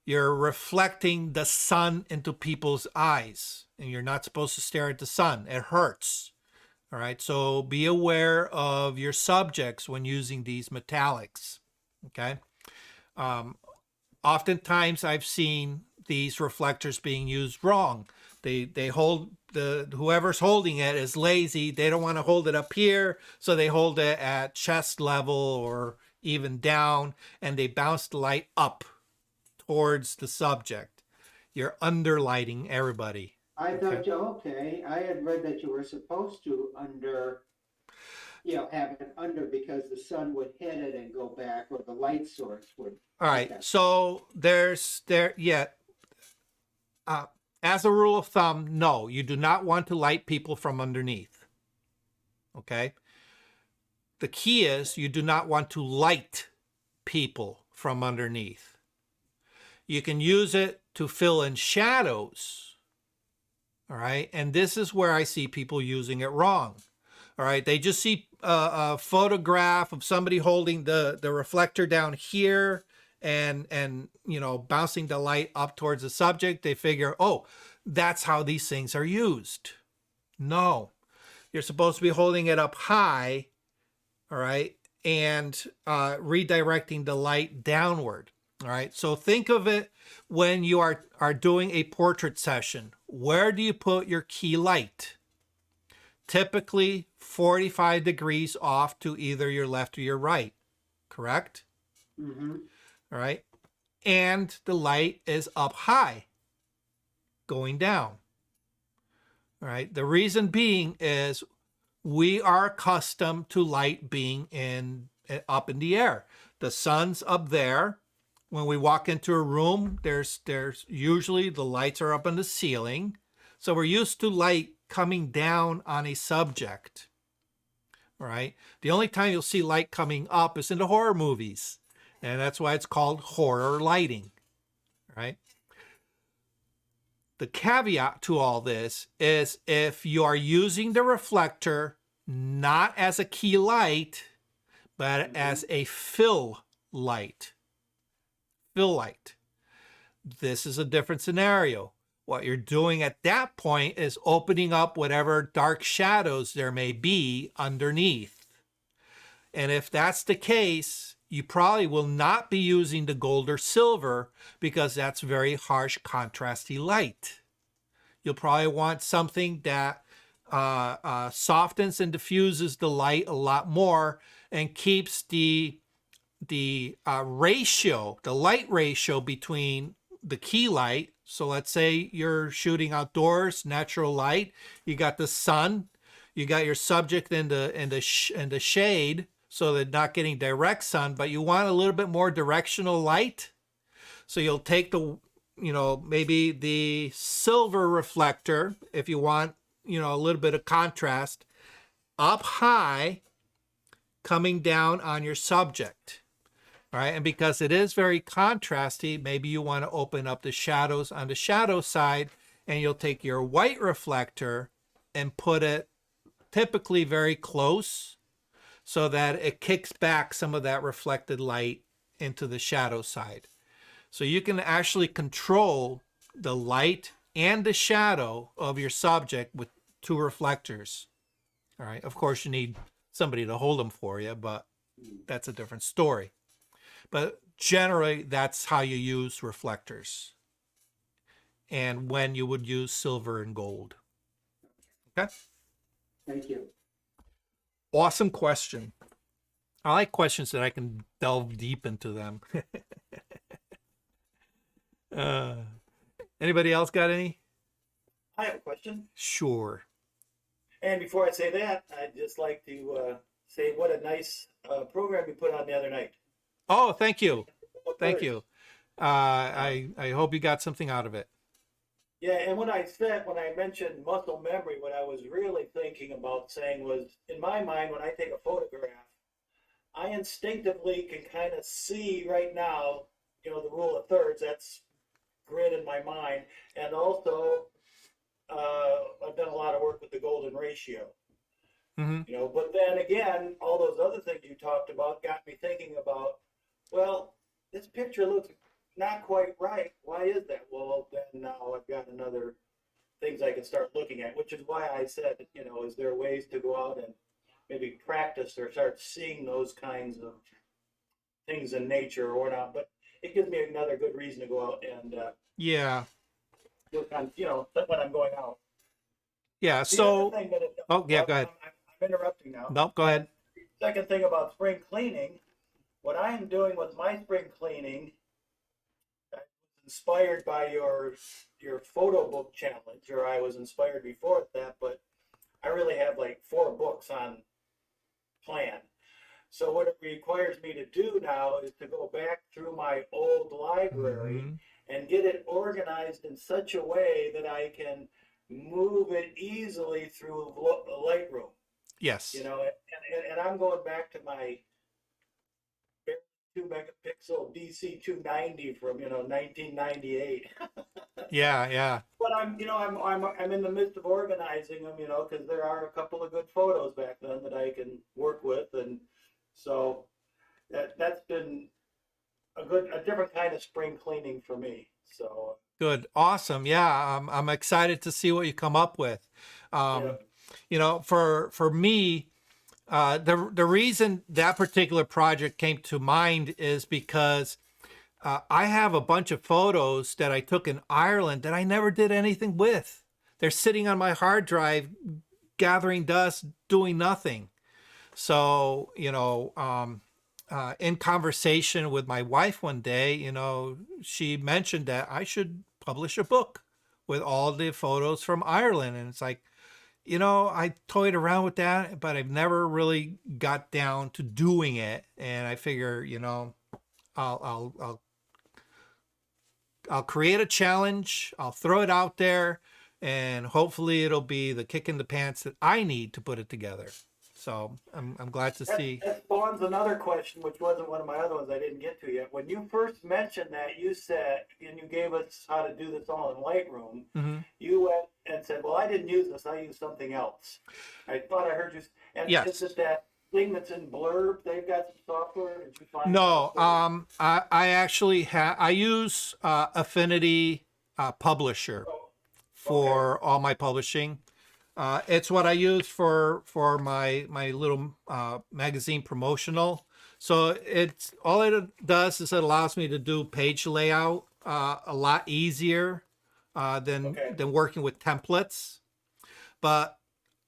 you're reflecting the sun into people's eyes, and you're not supposed to stare at the sun. It hurts. All right, so be aware of your subjects when using these metallics. Okay. Oftentimes I've seen these reflectors being used wrong. They hold whoever's holding it is lazy. They don't want to hold it up here, so they hold it at chest level or even down, and they bounce the light up towards the subject. You're underlighting everybody. I thought, I had read that you were supposed to have it under because the sun would hit it and go back, or the light source would. All right. So as a rule of thumb, no, you do not want to light people from underneath. Okay. The key is you do not want to light people from underneath. You can use it to fill in shadows. All right. And this is where I see people using it wrong. All right. They just see a photograph of somebody holding the reflector down here, and you know, bouncing the light up towards the subject, they figure, oh, that's how these things are used. No, you're supposed to be holding it up high, all right, and redirecting the light downward. All right, so think of it when you are doing a portrait session. Where do you put your key light? Typically 45 degrees off to either your left or your right, correct? Mm-hmm. All right, and the light is up high, going down. All right, the reason being is we are accustomed to light being up in the air. The sun's up there. When we walk into a room, there's usually the lights are up on the ceiling. So we're used to light coming down on a subject. All right. The only time you'll see light coming up is in the horror movies. And that's why it's called horror lighting. Right? The caveat to all this is if you are using the reflector not as a key light, but as a fill light. Fill light. This is a different scenario. What you're doing at that point is opening up whatever dark shadows there may be underneath. And if that's the case, you probably will not be using the gold or silver because that's very harsh, contrasty light. You'll probably want something that softens and diffuses the light a lot more and keeps the ratio, the light ratio between the key light. So let's say you're shooting outdoors, natural light. You got the sun, you got your subject in the shade, so they're not getting direct sun, but you want a little bit more directional light. So you'll take the, you know, maybe the silver reflector if you want, you know, a little bit of contrast, up high, coming down on your subject. All right, and because it is very contrasty, maybe you want to open up the shadows on the shadow side, and you'll take your white reflector and put it typically very close so that it kicks back some of that reflected light into the shadow side. So you can actually control the light and the shadow of your subject with two reflectors. All right, of course you need somebody to hold them for you, but that's a different story. But generally, that's how you use reflectors and when you would use silver and gold. Okay? Thank you. Awesome question. I like questions that I can delve deep into them. Anybody else got any? I have a question. Sure. And before I say that, I'd just like to say what a nice program you put on the other night. Oh, thank you. Thank you. I hope you got something out of it. Yeah, and when I mentioned muscle memory, what I was really thinking about saying was, in my mind, when I take a photograph, I instinctively can kind of see right now, you know, the rule of thirds, that's grid in my mind. And also, I've done a lot of work with the golden ratio. Mm-hmm. You know, but then again, all those other things you talked about got me thinking about, well, this picture looks not quite right. Why is that? Well, then now I've got another things I can start looking at, which is why I said, you know, is there ways to go out and maybe practice or start seeing those kinds of things in nature or not? But it gives me another good reason to go out and Yeah. work on, you know, when I'm going out. Yeah. The So, other thing that oh, yeah, go ahead. I'm interrupting now. No, go ahead. Second thing about spring cleaning, what I am doing with my spring cleaning, I was inspired by your photo book challenge, or I was inspired before that, but I really have like 4 books on plan. So what it requires me to do now is to go back through my old library and get it organized in such a way that I can move it easily through Lightroom. Yes. You know, and I'm going back to my 2 megapixel DC 290 from, you know, 1998. Yeah, yeah. But I'm in the midst of organizing them, you know, because there are a couple of good photos back then that I can work with, and so that's been a different kind of spring cleaning for me. So Good. Awesome. Yeah. I'm excited to see what you come up with. yeah, You know, for me, the reason that particular project came to mind is because I have a bunch of photos that I took in Ireland that I never did anything with. They're sitting on my hard drive, gathering dust, doing nothing. So, in conversation with my wife one day, she mentioned that I should publish a book with all the photos from Ireland. And it's like, I toyed around with that, but I've never really got down to doing it. And I figure, I'll I'll create a challenge, I'll throw it out there, and hopefully it'll be the kick in the pants that I need to put it together. So I'm glad to see. that spawns another question, which wasn't one of my other ones I didn't get to yet. When you first mentioned that, you said, and you gave us how to do this all in Lightroom, you went and said, well, I didn't use this, I used something else. I thought I heard you, and Yes. is it that thing that's in Blurb? They've got some software. Did you find No, that? I actually I use Affinity Publisher for all my publishing. It's what I use for my little magazine promotional. So it's all it does is it allows me to do page layout a lot easier than working with templates. But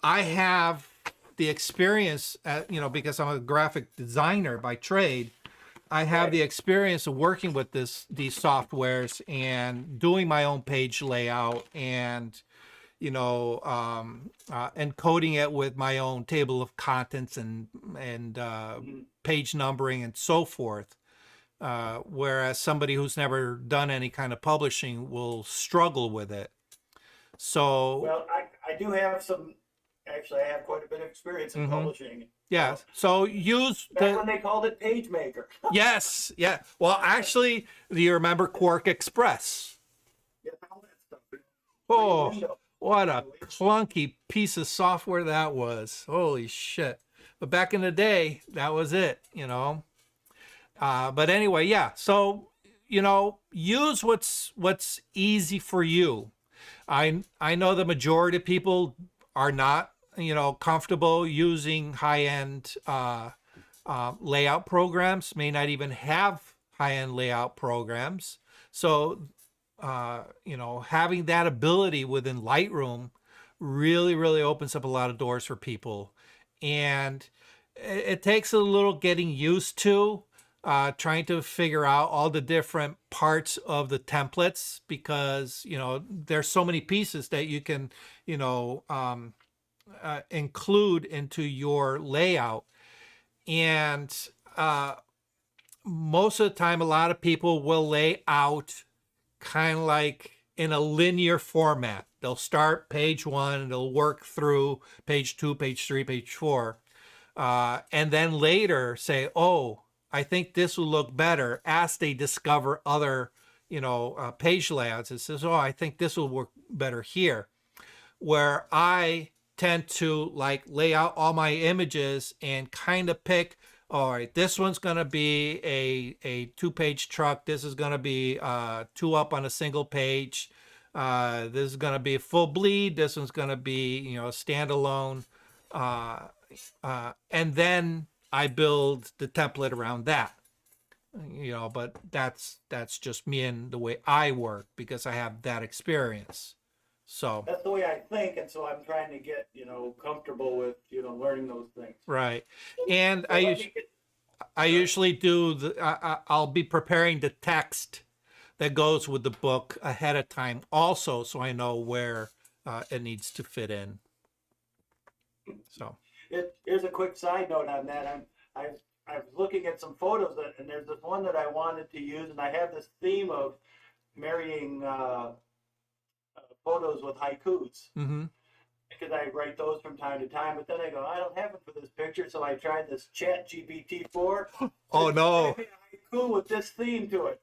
I have the experience, because I'm a graphic designer by trade. I have the experience of working with these softwares and doing my own page layout and encoding it with my own table of contents and page numbering and so forth. Whereas somebody who's never done any kind of publishing will struggle with it. So, Well, I do have some. Actually, I have quite a bit of experience in publishing. yeah. So use Back when they called it PageMaker. Yes, yeah. Well, actually, do you remember Quark Express? Yeah, all that stuff. Oh, Window. what a clunky piece of software that was. Holy shit. But back in the day, that was it, But anyway, yeah. So, use what's easy for you. I know the majority of people are not, comfortable using high-end layout programs, may not even have high-end layout programs. So, having that ability within Lightroom really, really opens up a lot of doors for people. And it takes a little getting used to trying to figure out all the different parts of the templates because, there's so many pieces that you can, include into your layout. And most of the time, a lot of people will lay out kind of like in a linear format. They'll start page 1 and they'll work through page 2, page 3, page 4. And then later say, oh, I think this will look better as they discover other, page layouts. It says, oh, I think this will work better here. Where I tend to like lay out all my images and kind of pick, all right, this one's going to be a 2-page truck. This is going to be 2 up on a single page. This is going to be a full bleed. This one's going to be, standalone. And then I build the template around that. But that's just me and the way I work because I have that experience. So that's the way I think, and so I'm trying to get comfortable with learning those things. Right, and So I usually do I'll be preparing the text that goes with the book ahead of time, also, so I know where it needs to fit in. So here's a quick side note on that. I was looking at some photos, and there's this one that I wanted to use, and I have this theme of marrying photos with haikus. Because I write those from time to time, but then I go, I don't have it for this picture, so I tried this Chat GPT-4. Oh no! Maybe a haiku with this theme to it.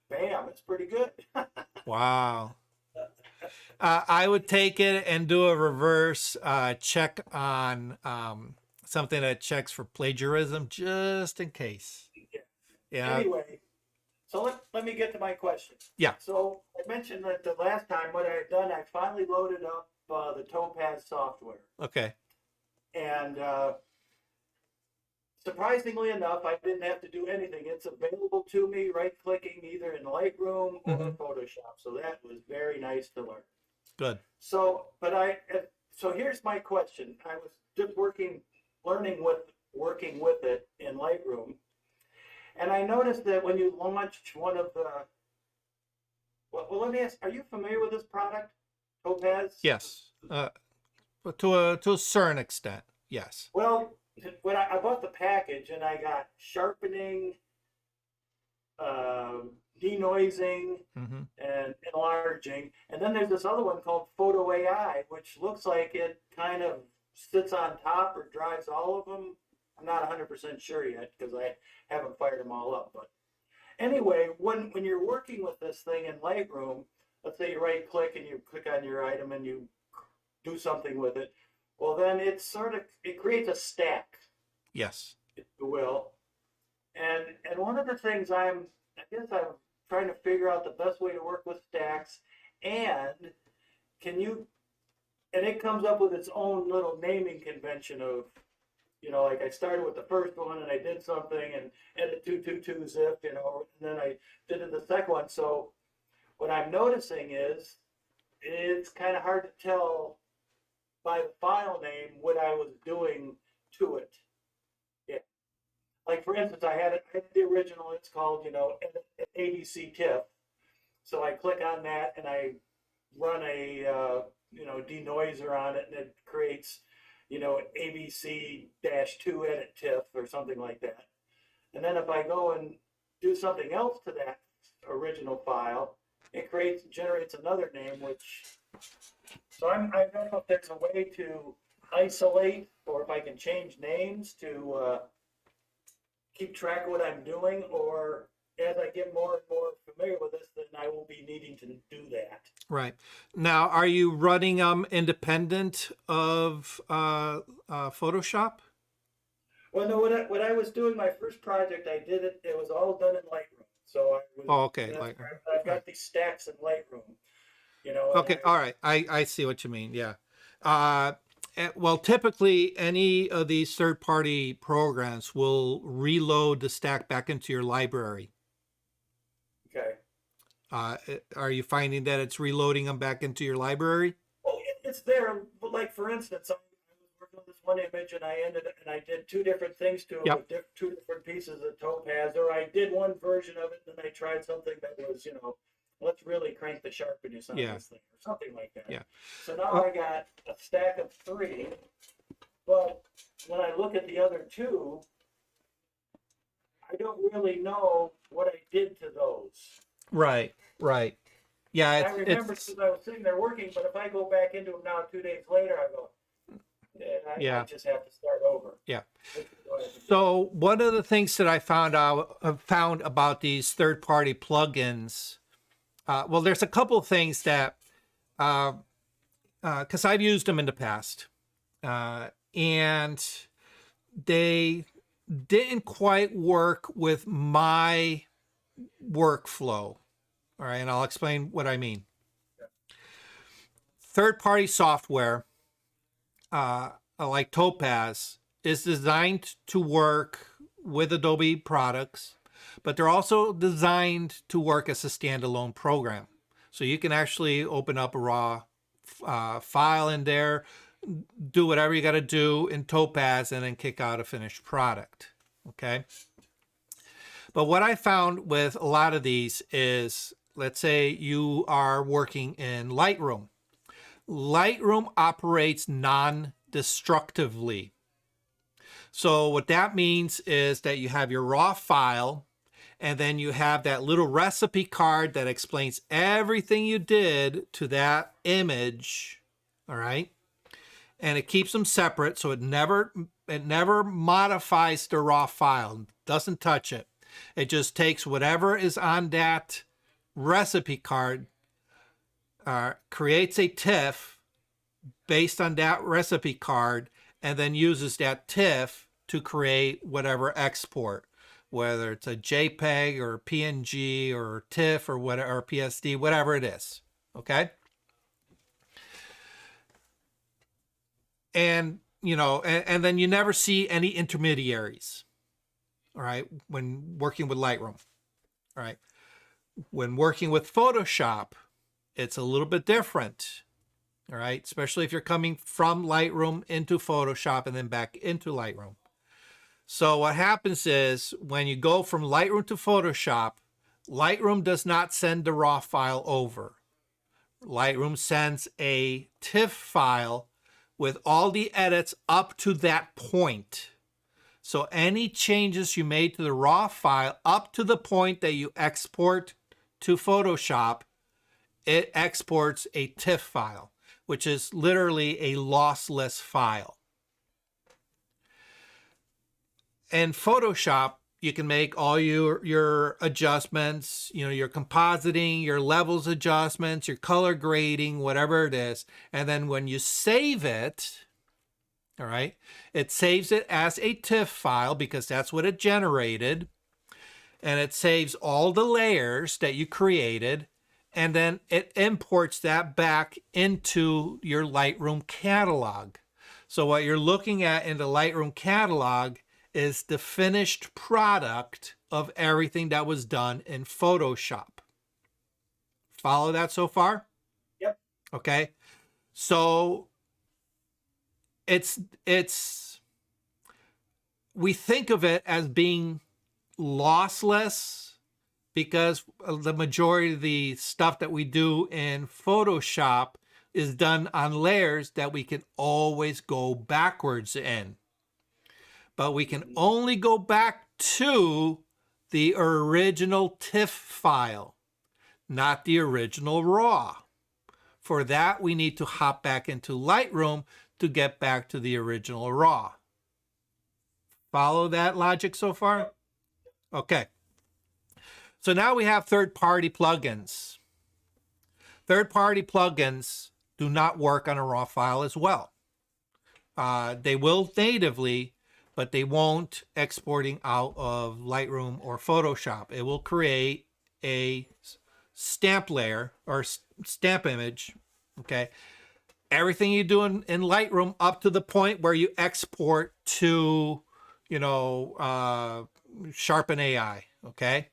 Bam! It's pretty good. Wow. I would take it and do a reverse check on something that checks for plagiarism, just in case. Yeah. Anyway, So let me get to my question. Yeah. So I mentioned that the last time what I had done, I finally loaded up the Topaz software. Okay. And surprisingly enough, I didn't have to do anything. It's available to me, right-clicking either in Lightroom or Photoshop. So that was very nice to learn. Good. So, so here's my question. I was just working with it in Lightroom, and I noticed that when you launched one of the, well, let me ask, are you familiar with this product, Topaz? Yes. To a certain extent, yes. Well, when I bought the package and I got sharpening, denoising, and enlarging, and then there's this other one called Photo AI, which looks like it kind of sits on top or drives all of them. I'm not 100% sure yet because I haven't fired them all up. But anyway, when you're working with this thing in Lightroom, let's say you right click and you click on your item and you do something with it, well then it creates a stack, Yes. if you will. And one of the things I'm trying to figure out the best way to work with stacks, and it comes up with its own little naming convention of, like I started with the first one and I did something and edit 222 zip, and then I did it the second one. So what I'm noticing is it's kind of hard to tell by the file name what I was doing to it. Yeah. Like for instance, I had the original, it's called, ABC TIFF. So I click on that and I run a, denoiser on it and it creates, ABC-2 edit TIFF or something like that. And then if I go and do something else to that original file, it generates another name, so I don't know if there's a way to isolate or if I can change names to keep track of what I'm doing, or as I get more and more familiar with this, then I will be needing to do that. Right. Now, are you running independent of Photoshop? Well, no, what I was doing, my first project, it was all done in Lightroom. So Okay. I've got these stacks in Lightroom, Okay. All right. I see what you mean. Yeah. Well, typically any of these third-party programs will reload the stack back into your library. Okay. Are you finding that it's reloading them back into your library? Well, it's there, but like for instance, I was working on this one image and I did two different things to it with two different pieces of Topaz, or I did one version of it and then I tried something that was, let's really crank the sharpness on this thing or something like that. Yeah. So now I got a stack of 3, but when I look at the other 2, I don't really know what I did to those. Right. Yeah. I remember because I was sitting there working, but if I go back into them now 2 days later, I go, I just have to start over. Yeah. So one of the things that I found about these third-party plugins, well, there's a couple of things that, because I've used them in the past, and they didn't quite work with my workflow. All right, and I'll explain what I mean. Third-party software, like Topaz, is designed to work with Adobe products, but they're also designed to work as a standalone program. So you can actually open up a raw file in there, do whatever you got to do in Topaz, and then kick out a finished product. Okay. But what I found with a lot of these is, let's say you are working in Lightroom. Lightroom operates non-destructively. So what that means is that you have your raw file, and then you have that little recipe card that explains everything you did to that image, all right? And it keeps them separate, so it never modifies the raw file, doesn't touch it. It just takes whatever is on that recipe card, creates a TIFF based on that recipe card, and then uses that TIFF to create whatever export, whether it's a JPEG or PNG or TIFF or whatever, or PSD, whatever it is. Okay. And, you know, and then you never see any intermediaries. All right. When working with Lightroom. All right. When working with Photoshop, it's a little bit different. All right. Especially if you're coming from Lightroom into Photoshop and then back into Lightroom. So what happens is when you go from Lightroom to Photoshop, Lightroom does not send the raw file over. Lightroom sends a TIFF file with all the edits up to that point. So any changes you made to the raw file up to the point that you export to Photoshop, it exports a TIFF file, which is literally a lossless file. In Photoshop, you can make all your adjustments, you know, your compositing, your levels adjustments, your color grading, whatever it is. And then when you save it, all right, it saves it as a TIFF file because that's what it generated. And it saves all the layers that you created. And then it imports that back into your Lightroom catalog. So what you're looking at in the Lightroom catalog is the finished product of everything that was done in Photoshop. Follow that so far? Yep. Okay. So it's we think of it as being lossless because the majority of the stuff that we do in Photoshop is done on layers that we can always go backwards in. But we can only go back to the original TIFF file, not the original RAW. For that, we need to hop back into Lightroom to get back to the original RAW. Follow that logic so far? Okay. So now we have third-party plugins. Third-party plugins do not work on a RAW file as well. They will natively, but they won't exporting out of Lightroom or Photoshop. It will create a stamp layer or stamp image, okay? Everything you do in Lightroom up to the point where you export to, you know, Sharpen AI, okay?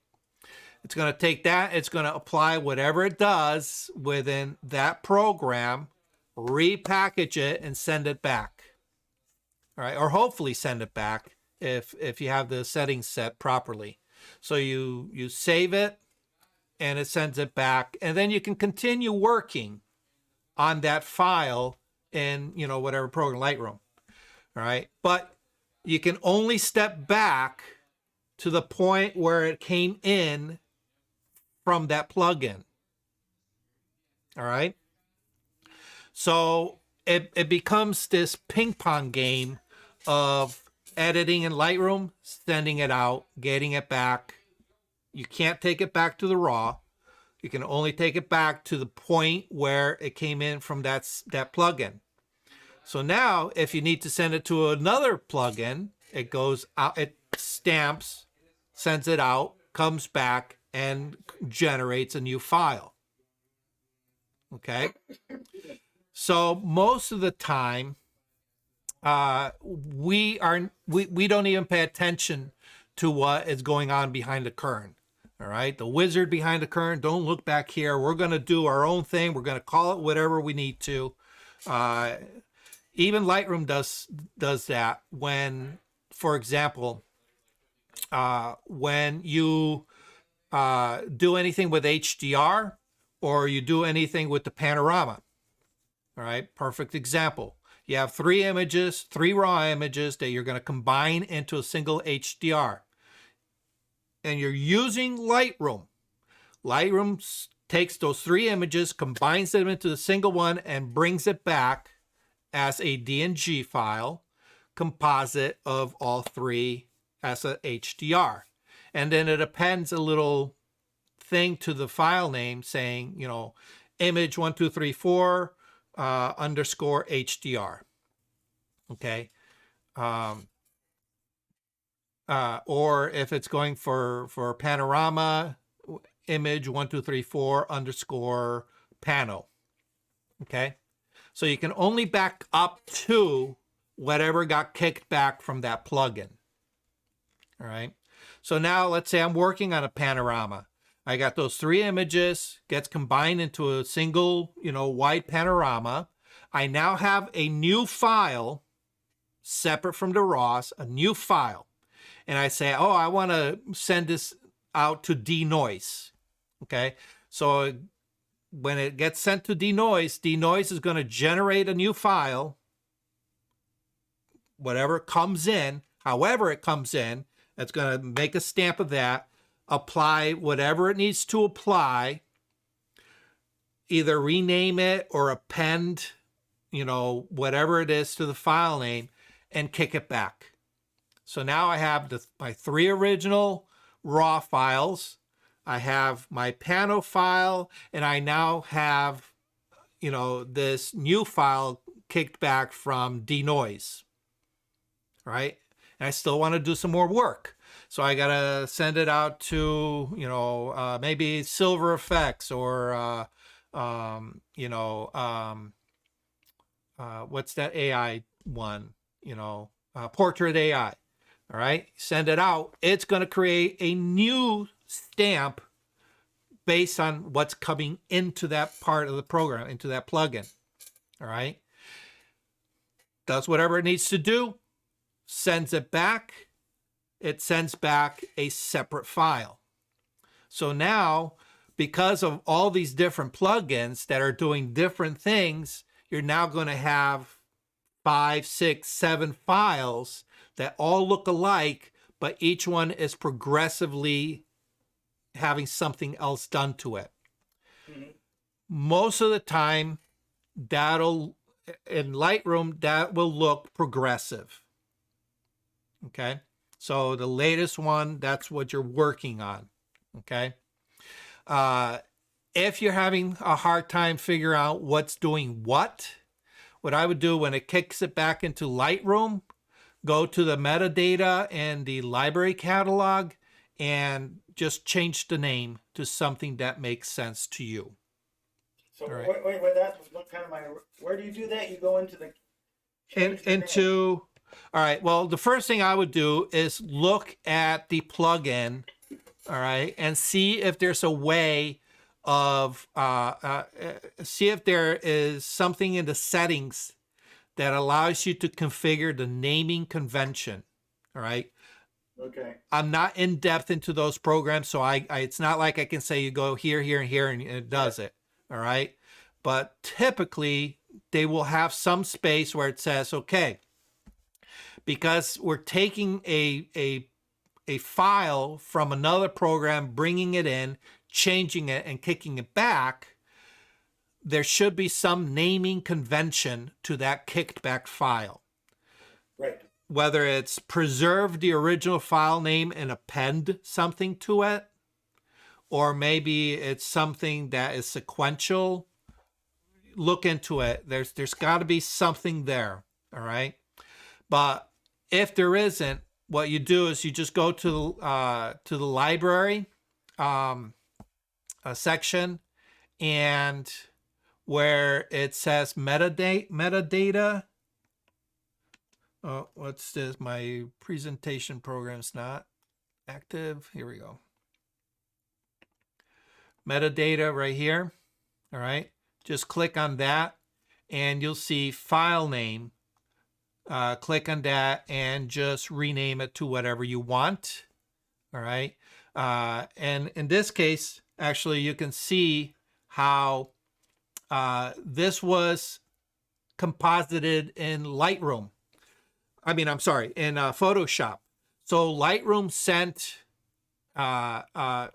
It's going to take that, it's going to apply whatever it does within that program, repackage it, and send it back. All right, or hopefully send it back if you have the settings set properly. So you save it and it sends it back, and then you can continue working on that file in, you know, whatever program, Lightroom. All right, but you can only step back to the point where it came in from that plugin. All right, so it becomes this ping pong game of editing in Lightroom, sending it out, getting it back. You can't take it back to the RAW. You can only take it back to the point where it came in from that plugin. So now if you need to send it to another plugin, it goes out, it stamps, sends it out, comes back, and generates a new file. Okay? So most of the time, we don't even pay attention to what is going on behind the curtain. All right, the wizard behind the curtain, don't look back here. We're going to do our own thing. We're going to call it whatever we need to. Even Lightroom does that when, for example, when you do anything with HDR or you do anything with the panorama. All right, perfect example. You have three raw images that you're going to combine into a single HDR. And you're using Lightroom. Lightroom takes those three images, combines them into a single one, and brings it back as a DNG file, composite of all three as a HDR. And then it appends a little thing to the file name saying, you know, image 1234 underscore HDR. Okay. or if it's going for panorama image 1234 underscore pano. Okay. So you can only back up to whatever got kicked back from that plugin. All right. So now let's say I'm working on a panorama. I got those 3 images, gets combined into a single, wide panorama. I now have a new file separate from the RAWs, a new file. And I say, oh, I want to send this out to denoise. Okay. So when it gets sent to denoise is going to generate a new file. Whatever comes in, however it comes in, it's going to make a stamp of that, apply whatever it needs to apply, either rename it or append, whatever it is to the file name, and kick it back. So now I have my 3 original raw files. I have my pano file, and I now have, this new file kicked back from denoise, right? And I still want to do some more work. So I got to send it out to, maybe Silver Effects or, what's that AI one? Portrait AI. All right. Send it out. It's going to create a new stamp based on what's coming into that part of the program, into that plugin. All right. Does whatever it needs to do, sends it back. It sends back a separate file. So now, because of all these different plugins that are doing different things, you're now going to have 5, 6, 7 files that all look alike, but each one is progressively having something else done to it. Mm-hmm. Most of the time, in Lightroom, that will look progressive. Okay. So the latest one, that's what you're working on. Okay. If you're having a hard time figuring out what's doing what I would do when it kicks it back into Lightroom, go to the metadata and the library catalog and just change the name to something that makes sense to you. So right. wait, that's what kind of where do you do that? You go into the all right. Well, the first thing I would do is look at the plugin, all right, and see if there's a way of see if there is something in the settings that allows you to configure the naming convention. All right. Okay. I'm not in depth into those programs, so it's not like I can say you go here, here, and here, and it does it. All right. But typically they will have some space where it says, okay, because we're taking a file from another program, bringing it in, changing it, and kicking it back, there should be some naming convention to that kicked back file. Right. Whether it's preserve the original file name and append something to it, or maybe it's something that is sequential. Look into it. There's got to be something there. All right. But if there isn't, what you do is you just go to the library section, and where it says metadata. Oh, what's this? My presentation program's not active. Here we go. Metadata right here. All right. Just click on that and you'll see file name. Click on that and just rename it to whatever you want. All right. And in this case, actually, you can see how this was composited in Lightroom. I mean, I'm sorry, in Photoshop. So Lightroom sent, 1,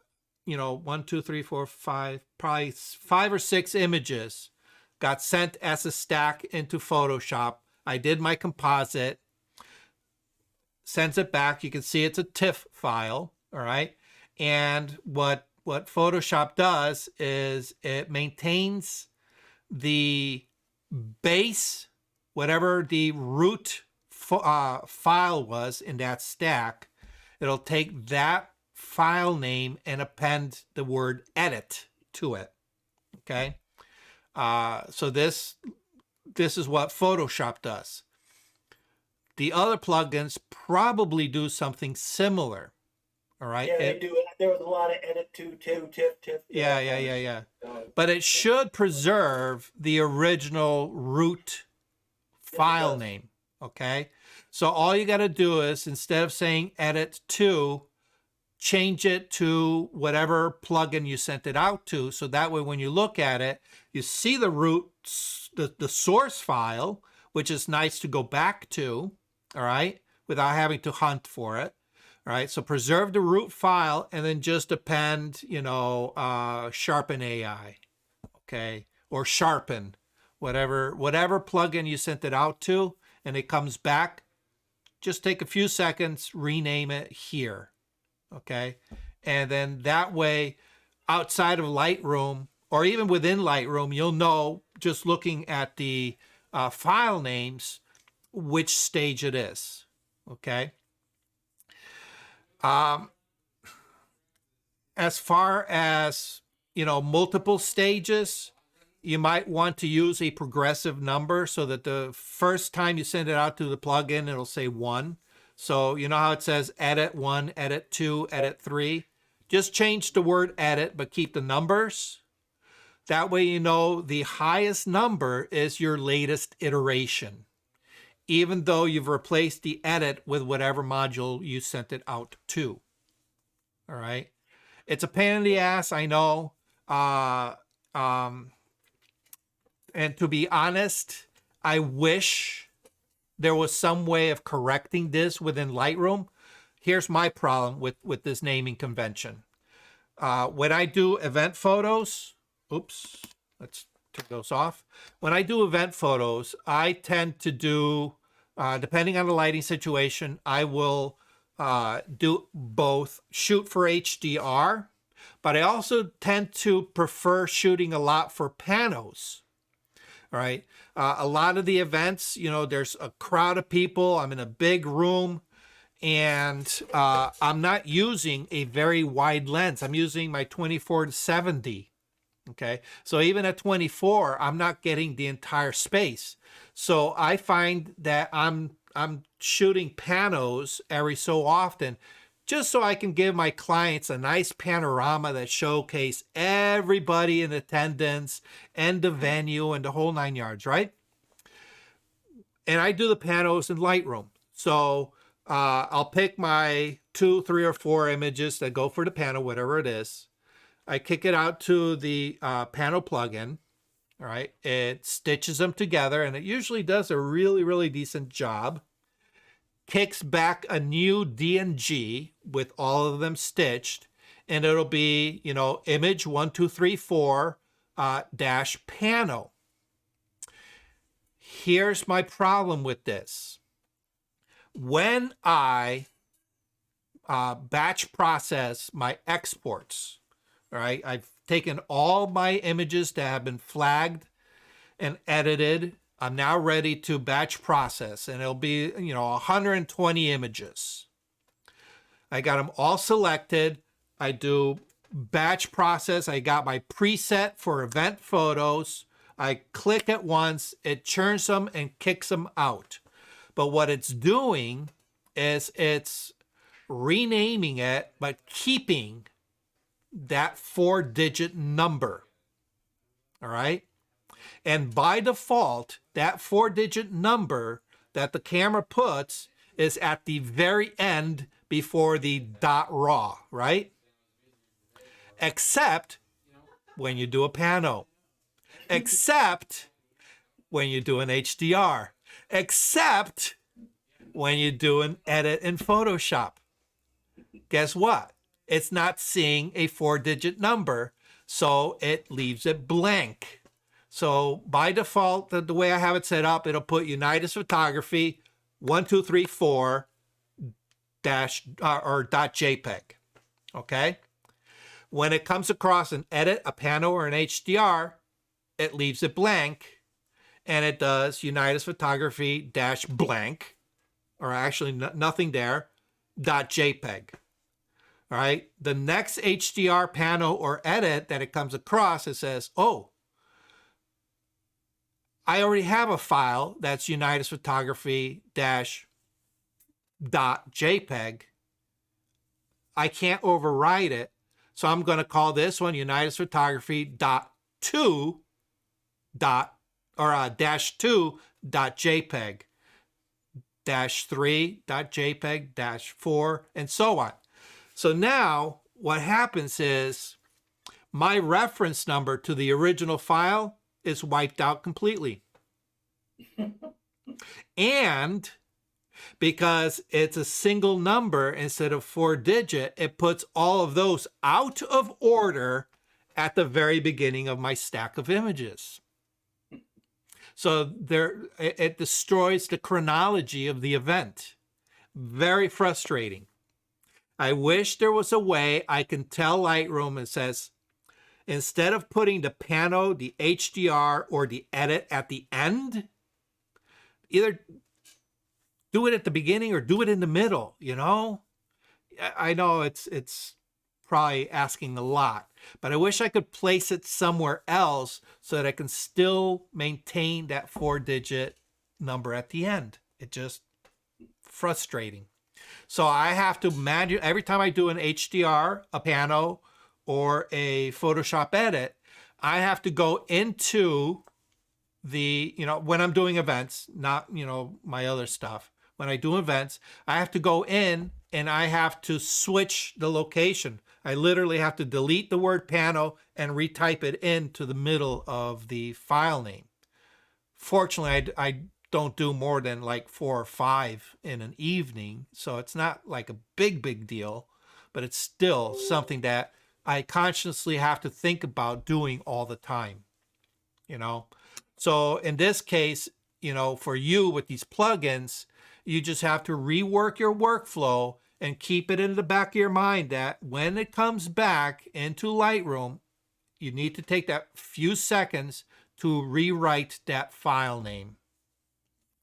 2, 3, 4, 5, probably 5 or 6 images got sent as a stack into Photoshop. I did my composite, sends it back. You can see it's a TIFF file, all right? And what Photoshop does is it maintains the base, whatever the root file was in that stack, it'll take that file name and append the word edit to it. Okay. So this is what Photoshop does. The other plugins probably do something similar. All right. Yeah, they do. There was a lot of edit to, tiff. Yeah. But it should preserve the original root file name. Okay. So all you got to do is, instead of saying edit to, change it to whatever plugin you sent it out to. So that way, when you look at it, you see the root, the source file, which is nice to go back to, all right, without having to hunt for it. All right, so preserve the root file and then just append, sharpen AI, okay, or sharpen, whatever plugin you sent it out to, and it comes back. Just take a few seconds, rename it here, okay, and then that way, outside of Lightroom or even within Lightroom, you'll know just looking at the file names which stage it is, okay. As far as, multiple stages, you might want to use a progressive number so that the first time you send it out to the plugin, it'll say 1. So you know how it says edit 1, edit 2, edit 3? Just change the word edit, but keep the numbers. That way you know the highest number is your latest iteration, even though you've replaced the edit with whatever module you sent it out to. All right. It's a pain in the ass, I know. And to be honest, I wish there was some way of correcting this within Lightroom. Here's my problem with this naming convention. When I do event photos, oops, let's turn those off. When I do event photos, I tend to do, depending on the lighting situation, I will do both shoot for HDR, but I also tend to prefer shooting a lot for panos. All right. A lot of the events, there's a crowd of people. I'm in a big room, and I'm not using a very wide lens. I'm using my 24-70. Okay. So even at 24, I'm not getting the entire space. So I find that I'm shooting panos every so often, just so I can give my clients a nice panorama that showcase everybody in attendance and the venue and the whole 9 yards, right? And I do the panos in Lightroom. So I'll pick my 2, 3, or 4 images that go for the pano, whatever it is. I kick it out to the pano plugin. All right. It stitches them together, and it usually does a really, really decent job. Kicks back a new DNG with all of them stitched, and it'll be, image 1, 2, 3, 4 dash pano. Here's my problem with this. When I batch process my exports, all right, I've taken all my images that have been flagged and edited. I'm now ready to batch process, and it'll be, 120 images. I got them all selected. I do batch process. I got my preset for event photos. I click it once, it churns them and kicks them out. But what it's doing is it's renaming it, but keeping that 4-digit number. All right. And by default, that 4-digit number that the camera puts is at the very end before the .raw, right? Except when you do a pano. Except when you do an HDR. Except when you do an edit in Photoshop. Guess what? It's not seeing a 4-digit number, so it leaves it blank. So by default, the way I have it set up, it'll put Unitas Photography 1234 dash or .jpeg. Okay. When it comes across an edit, a pano, or an HDR, it leaves it blank, and it does Unitas Photography dash blank, or actually nothing there, .jpeg. All right. The next HDR panel or edit that it comes across, it says, oh, I already have a file that's Unitas Photography .jpeg. I can't override it. So I'm going to call this one Unitas Photography .2 -2.jpeg, -3.jpeg, -4, and so on. So now what happens is my reference number to the original file is wiped out completely. And because it's a single number instead of 4-digit, it puts all of those out of order at the very beginning of my stack of images. So it destroys the chronology of the event. Very frustrating. I wish there was a way I can tell Lightroom and says, instead of putting the pano, the HDR, or the edit at the end, either do it at the beginning or do it in the middle, you know? I know it's probably asking a lot, but I wish I could place it somewhere else so that I can still maintain that 4-digit number at the end. It just frustrating. So I have to manually, every time I do an HDR, a pano, or a Photoshop edit, I have to go into the, when I'm doing events, not, my other stuff. When I do events, I have to go in and I have to switch the location. I literally have to delete the word pano and retype it into the middle of the file name. Fortunately, I don't do more than like 4 or 5 in an evening, so it's not like a big deal, but it's still something that I consciously have to think about doing all the time, So in this case, for you with these plugins, you just have to rework your workflow and keep it in the back of your mind that when it comes back into Lightroom, you need to take that few seconds to rewrite that file name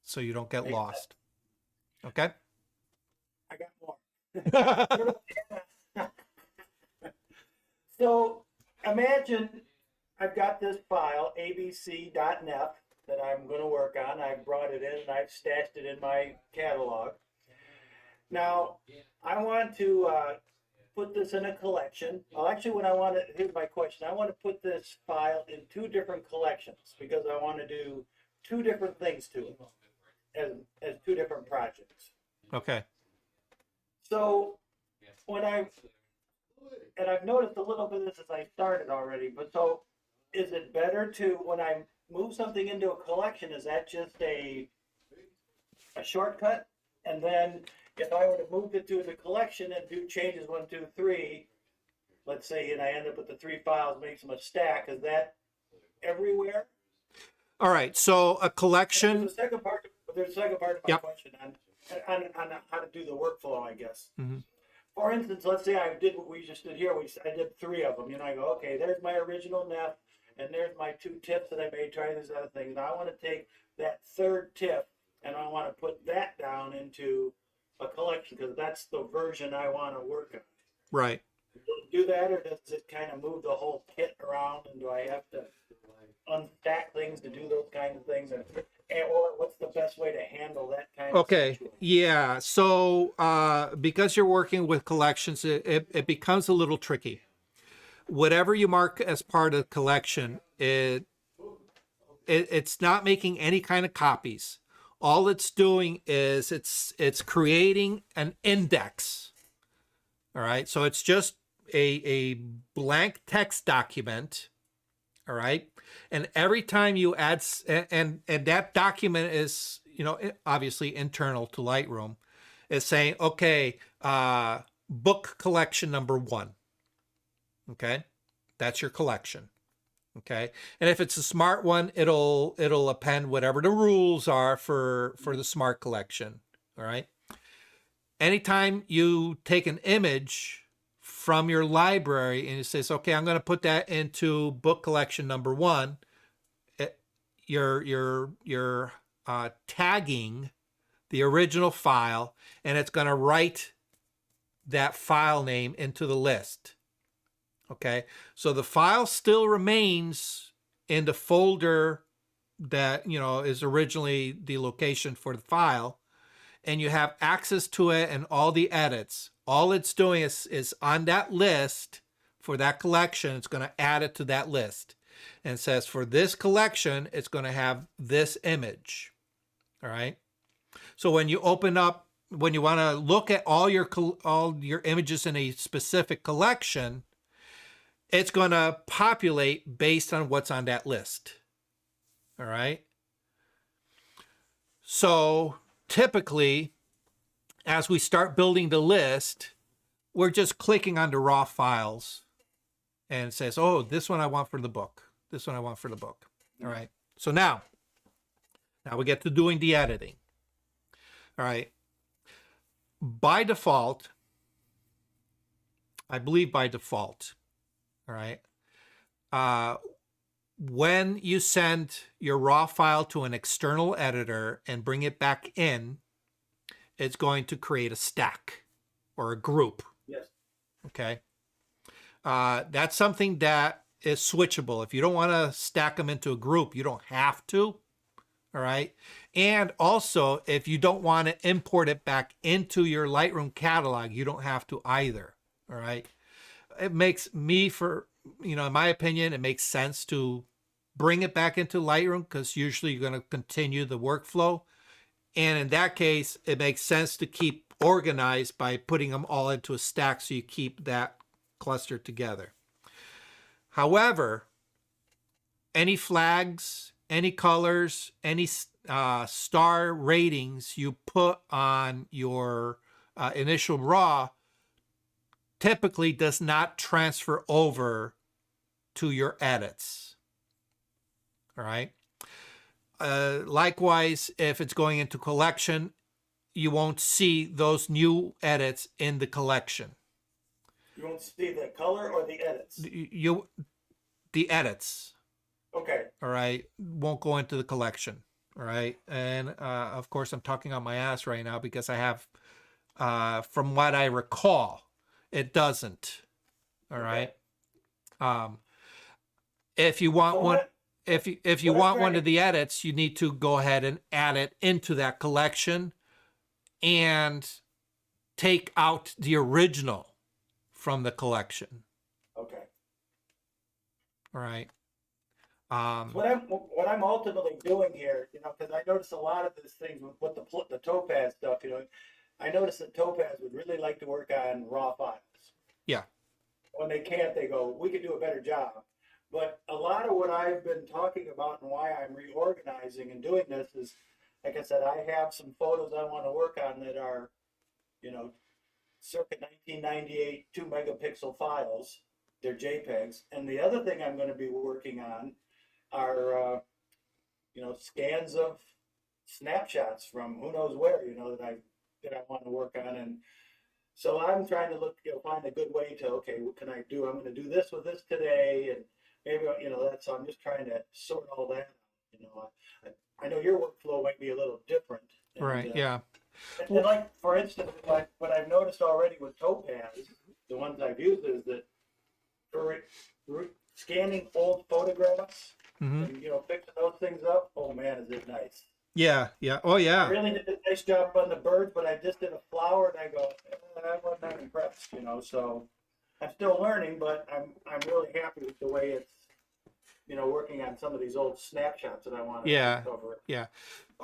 so you don't get lost. Okay? I got more. So imagine I've got this file, abc.net, that I'm going to work on. I've brought it in and I've stashed it in my catalog. Now, I want to put this in a collection. Well, actually, here's my question. I want to put this file in 2 different collections because I want to do 2 different things to it as 2 different projects. Okay. So I've noticed a little bit of this as I started already, but so is it better to, when I move something into a collection, is that just a shortcut? And then if I were to move it to the collection and do changes 1, 2, 3, let's say, and I end up with the 3 files, makes them a stack, is that everywhere? All right. So a collection. There's a second part of my question on how to do the workflow, I guess. Mm-hmm. For instance, let's say I did what we just did here. I did 3 of them. I go, okay, there's my original NEF, and there's my 2 tips that I made trying these other things. Now I want to take that 3rd tip, and I want to put that down into a collection because that's the version I want to work on. Right. Do that, or does it kind of move the whole kit around, and do I have to unstack things to do those kinds of things? Or what's the best way to handle that kind of situation? Yeah. So because you're working with collections, it becomes a little tricky. Whatever you mark as part of the collection, it's not making any kind of copies. All it's doing is it's creating an index. All right. So it's just a blank text document. All right. And every time you add, and that document is, obviously internal to Lightroom, is saying, okay, book collection number 1. Okay. That's your collection. Okay. And if it's a smart one, it'll append whatever the rules are for the smart collection. All right. Anytime you take an image from your library and it says, okay, I'm going to put that into book collection number 1, you're tagging the original file, and it's going to write that file name into the list. Okay, so the file still remains in the folder that, you know, is originally the location for the file, and you have access to it and all the edits. All it's doing is on that list for that collection, it's going to add it to that list. And it says for this collection, it's going to have this image. All right. So when you open up, when you want to look at all your images in a specific collection, it's going to populate based on what's on that list. All right. So typically, as we start building the list, we're just clicking on the raw files and it says, oh, this one I want for the book. This one I want for the book. All right. So now we get to doing the editing. All right. By default, I believe by default, all right, when you send your raw file to an external editor and bring it back in, it's going to create a stack or a group. Yes. Okay. That's something that is switchable. If you don't want to stack them into a group, you don't have to. All right. And also, if you don't want to import it back into your Lightroom catalog, you don't have to either. All right. It makes me, in my opinion, it makes sense to bring it back into Lightroom because usually you're going to continue the workflow. And in that case, it makes sense to keep organized by putting them all into a stack so you keep that cluster together. However, any flags, any colors, any star ratings you put on your initial raw typically does not transfer over to your edits. All right. Likewise, if it's going into collection, you won't see those new edits in the collection. You won't see the color or the edits? The edits. Okay. All right. Won't go into the collection. All right. And of course, I'm talking on my ass right now because I have, from what I recall, it doesn't. All right. If you want one, if you want one of the edits, you need to go ahead and add it into that collection and take out the original from the collection. Okay. All right. What I'm ultimately doing here, because I notice a lot of these things with the Topaz stuff, I notice that Topaz would really like to work on raw files. Yeah. When they can't, they go, we could do a better job. But a lot of what I've been talking about and why I'm reorganizing and doing this is, like I said, I have some photos I want to work on that are, circa 1998 2-megapixel files. They're JPEGs. And the other thing I'm going to be working on are, scans of snapshots from who knows where, that I want to work on. And so I'm trying to find a good way to, okay, what can I do? I'm going to do this with this today. And maybe, so I'm just trying to sort all that out. I know your workflow might be a little different. And, Right. Yeah. And like, for instance, like what I've noticed already with Topaz, the ones I've used is that for scanning old photographs, Mm-hmm. and, fixing those things up, oh man, is it nice. Yeah. Yeah. Oh, yeah. I really did a nice job on the birds, but I just did a flower and I go, I wasn't that impressed, so I'm still learning, but I'm really happy with the way it's, working on some of these old snapshots that I want to cover. Yeah.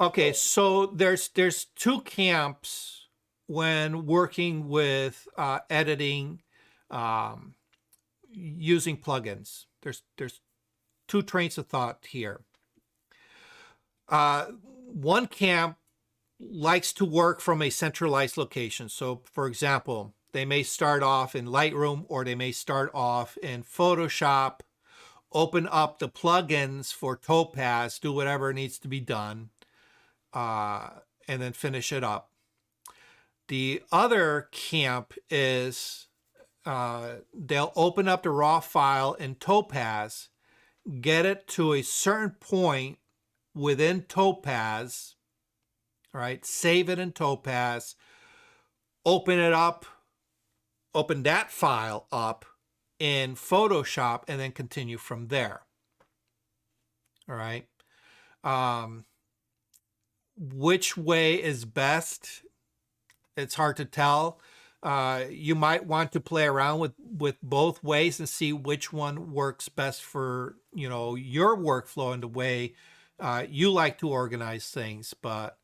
Okay. So there's two camps when working with editing using plugins. There's two trains of thought here. One camp likes to work from a centralized location. So, for example, they may start off in Lightroom or they may start off in Photoshop, open up the plugins for Topaz, do whatever needs to be done, and then finish it up. The other camp is they'll open up the raw file in Topaz, get it to a certain point within Topaz, all right, save it in Topaz, open it up open that file up in Photoshop and then continue from there. All right. Which way is best? It's hard to tell. You might want to play around with both ways and see which one works best for, you know, your workflow and the way you like to organize things. But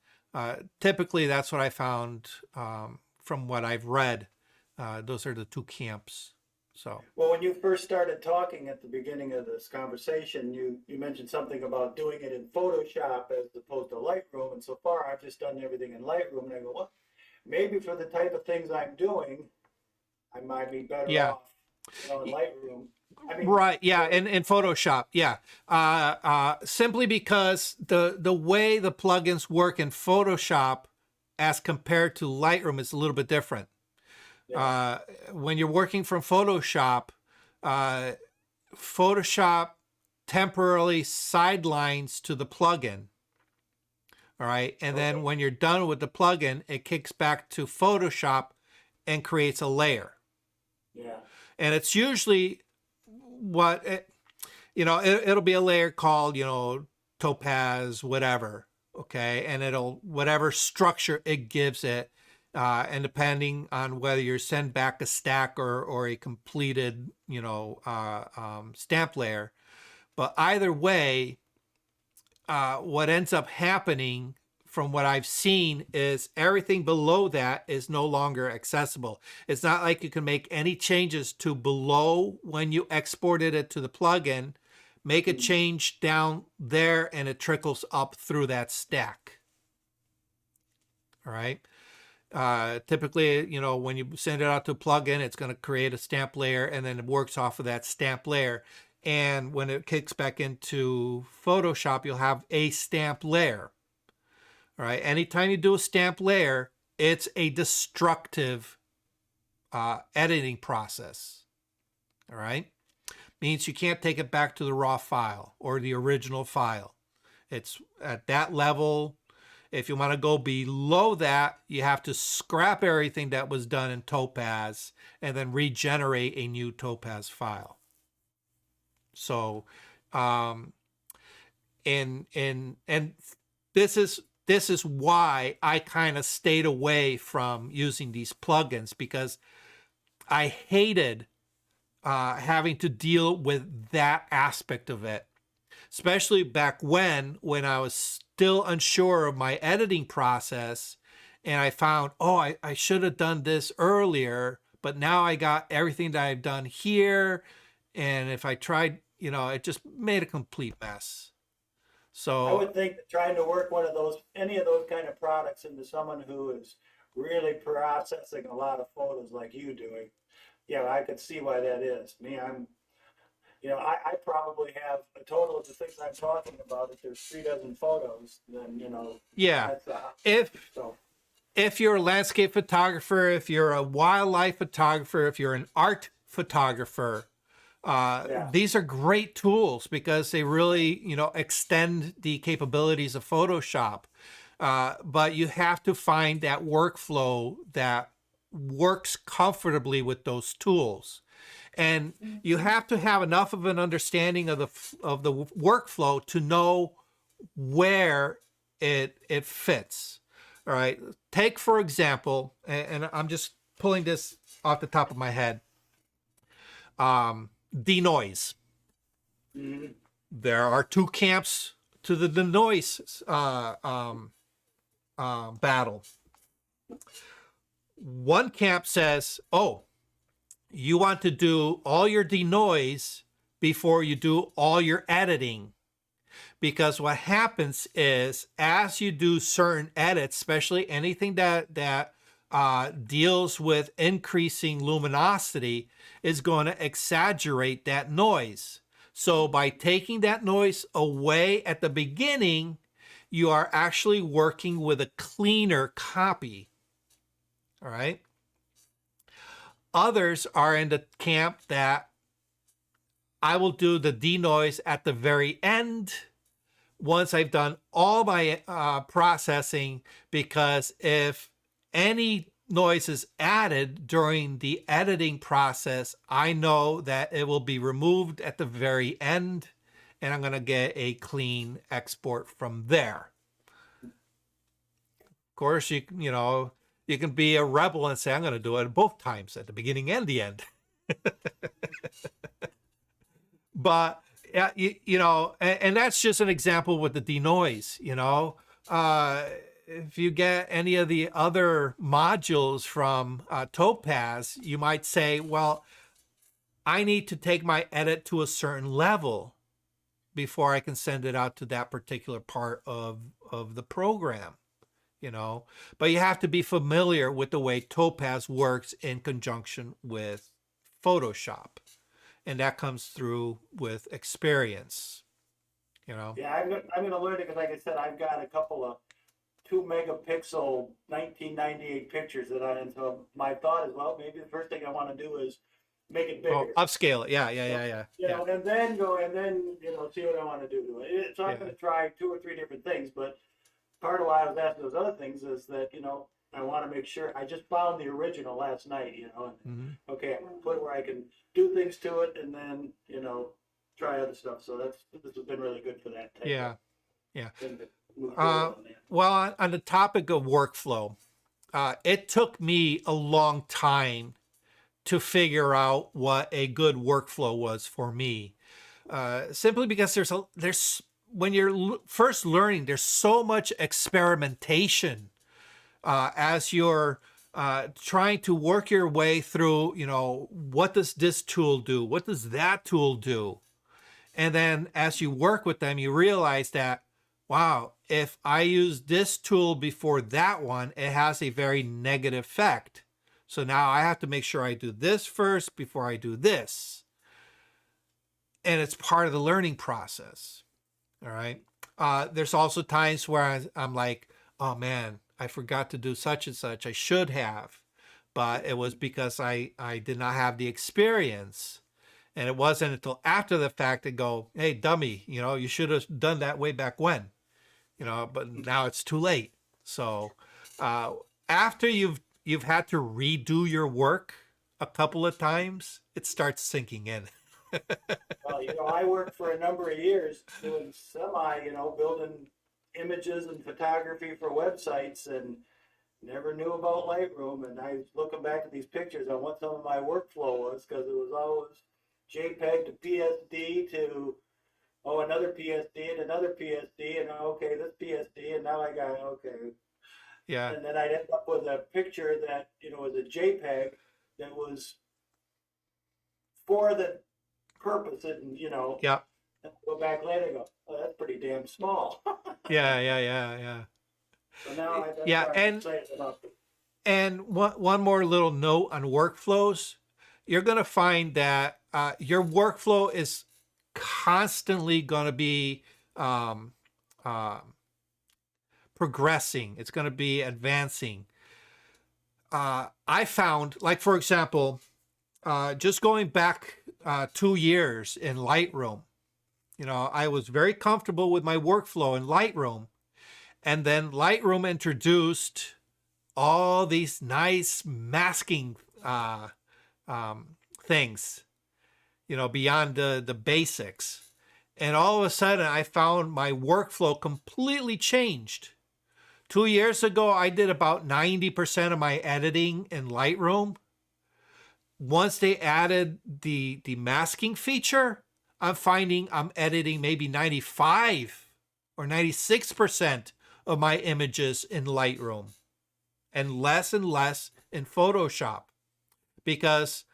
typically that's what I found from what I've read. Those are the two camps. So, Well, when you first started talking at the beginning of this conversation, you mentioned something about doing it in Photoshop as opposed to Lightroom. And so far, I've just done everything in Lightroom. And I go, well, maybe for the type of things I'm doing, I might be better Yeah. off, you know, in Lightroom. I mean, right, yeah, in Photoshop, yeah. Simply because the way the plugins work in Photoshop as compared to Lightroom is a little bit different. Yeah. When you're working from Photoshop, Photoshop temporarily sidelines to the plugin. All right. And then when you're done with the plugin, it kicks back to Photoshop and creates a layer. Yeah. And it's usually it'll be a layer called, you know, topaz, whatever. Okay. And it'll, whatever structure it gives it. And depending on whether you're send back a stack or a completed, you know, stamp layer. But either way, what ends up happening from what I've seen is everything below that is no longer accessible. It's not like you can make any changes to below when you exported it to the plugin, make a change down there and it trickles up through that stack. All right. Typically, you know, when you send it out to a plugin, it's going to create a stamp layer and then it works off of that stamp layer. And when it kicks back into Photoshop, you'll have a stamp layer. All right. Anytime you do a stamp layer, it's a destructive editing process. All right. Means you can't take it back to the raw file or the original file. It's at that level. If you want to go below that, you have to scrap everything that was done in Topaz and then regenerate a new Topaz file. So, and this is why I kind of stayed away from using these plugins, because I hated having to deal with that aspect of it, especially back when I was still unsure of my editing process and I found, oh, I should have done this earlier, but now I got everything that I've done here. And if I tried, you know, it just made a complete mess. So I would think that trying to work any of those kind of products into someone who is really processing a lot of photos like you doing, yeah, I could see why that is. Me, I probably have a total of the things I'm talking about. If there's 3 dozen photos, then, you know, yeah, that's, if you're a landscape photographer, if you're a wildlife photographer, if you're an art photographer, these are great tools because they really, you know, extend the capabilities of Photoshop. But you have to find that workflow that works comfortably with those tools. And you have to have enough of an understanding of the workflow to know where it fits. All right. Take, for example, and I'm just pulling this off the top of my head, denoise. mm-hmm. There are 2 camps to the denoise battle. One camp says, oh, you want to do all your denoise before you do all your editing. Because what happens is, as you do certain edits, especially anything that deals with increasing luminosity, is going to exaggerate that noise. So by taking that noise away at the beginning, you are actually working with a cleaner copy. All right. Others are in the camp that I will do the denoise at the very end once I've done all my processing, because if any noise is added during the editing process, I know that it will be removed at the very end, and I'm going to get a clean export from there. Of course, you can be a rebel and say, I'm going to do it both times, at the beginning and the end. But yeah, and that's just an example with the denoise. If you get any of the other modules from Topaz, you might say, well, I need to take my edit to a certain level before I can send it out to that particular part of the program. But you have to be familiar with the way Topaz works in conjunction with Photoshop. And that comes through with experience, Yeah, I'm going to learn it because, like I said, I've got a couple of 2 megapixel 1998 pictures and so my thought is, well, maybe the first thing I want to do is make it bigger. Oh, upscale it. Yeah. And then go and then see what I want to do to it. So I'm going to try 2 or 3 different things, but part of why I was asking those other things is that I want to make sure. I just found the original last night, and okay, I'm going to put it where I can do things to it, and then try other stuff. So this has been really good for that. Yeah. On Well, on the topic of workflow, it took me a long time to figure out what a good workflow was for me. Simply because there's when you're first learning, there's so much experimentation as you're trying to work your way through, what does this tool do? What does that tool do? And then as you work with them, you realize that, wow, if I use this tool before that one, it has a very negative effect. So now I have to make sure I do this first before I do this. And it's part of the learning process. All right. There's also times where I'm like, oh man, I forgot to do such and such. I should have, but it was because I did not have the experience. And it wasn't until after the fact to go, hey, dummy, you should have done that way back when, but now it's too late. So after you've had to redo your work a couple of times, it starts sinking in. Well, I worked for a number of years doing building images and photography for websites, and never knew about Lightroom. And I was looking back at these pictures on what some of my workflow was, because it was always JPEG to PSD to another PSD and another PSD, and okay, this PSD, and now I got Yeah. And then I'd end up with a picture that was a JPEG that was for the purpose, and Yeah. and go back later and go, oh, that's pretty damn small. Yeah. So now that's Yeah, why I'm excited about it. And one more little note on workflows. You're going to find that your workflow is constantly going to be progressing. It's going to be advancing. I found, like, for example, just going back 2 years in Lightroom, I was very comfortable with my workflow in Lightroom. And then Lightroom introduced all these nice masking things, beyond the basics. And all of a sudden, I found my workflow completely changed. 2 years ago, I did about 90% of my editing in Lightroom. Once they added the masking feature, I'm finding I'm editing maybe 95 or 96% of my images in Lightroom, and less in Photoshop, because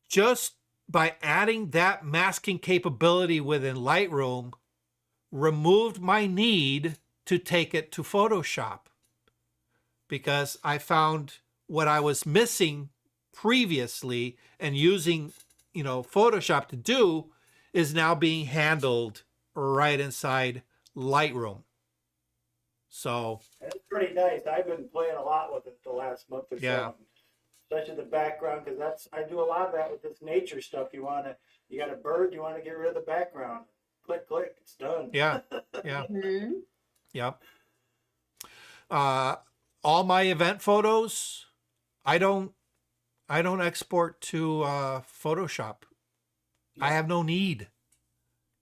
just by adding that masking capability within Lightroom removed my need to take it to Photoshop, because I found what I was missing previously and using Photoshop to do is now being handled right inside Lightroom. So it's pretty nice. I've been playing a lot with it the last month or so. Yeah. Especially the background, because I do a lot of that with this nature stuff. You got a bird, you want to get rid of the background. Click, click, it's done. Yeah. Mhm. Yep. all my event photos, I don't export to Photoshop. I have no need.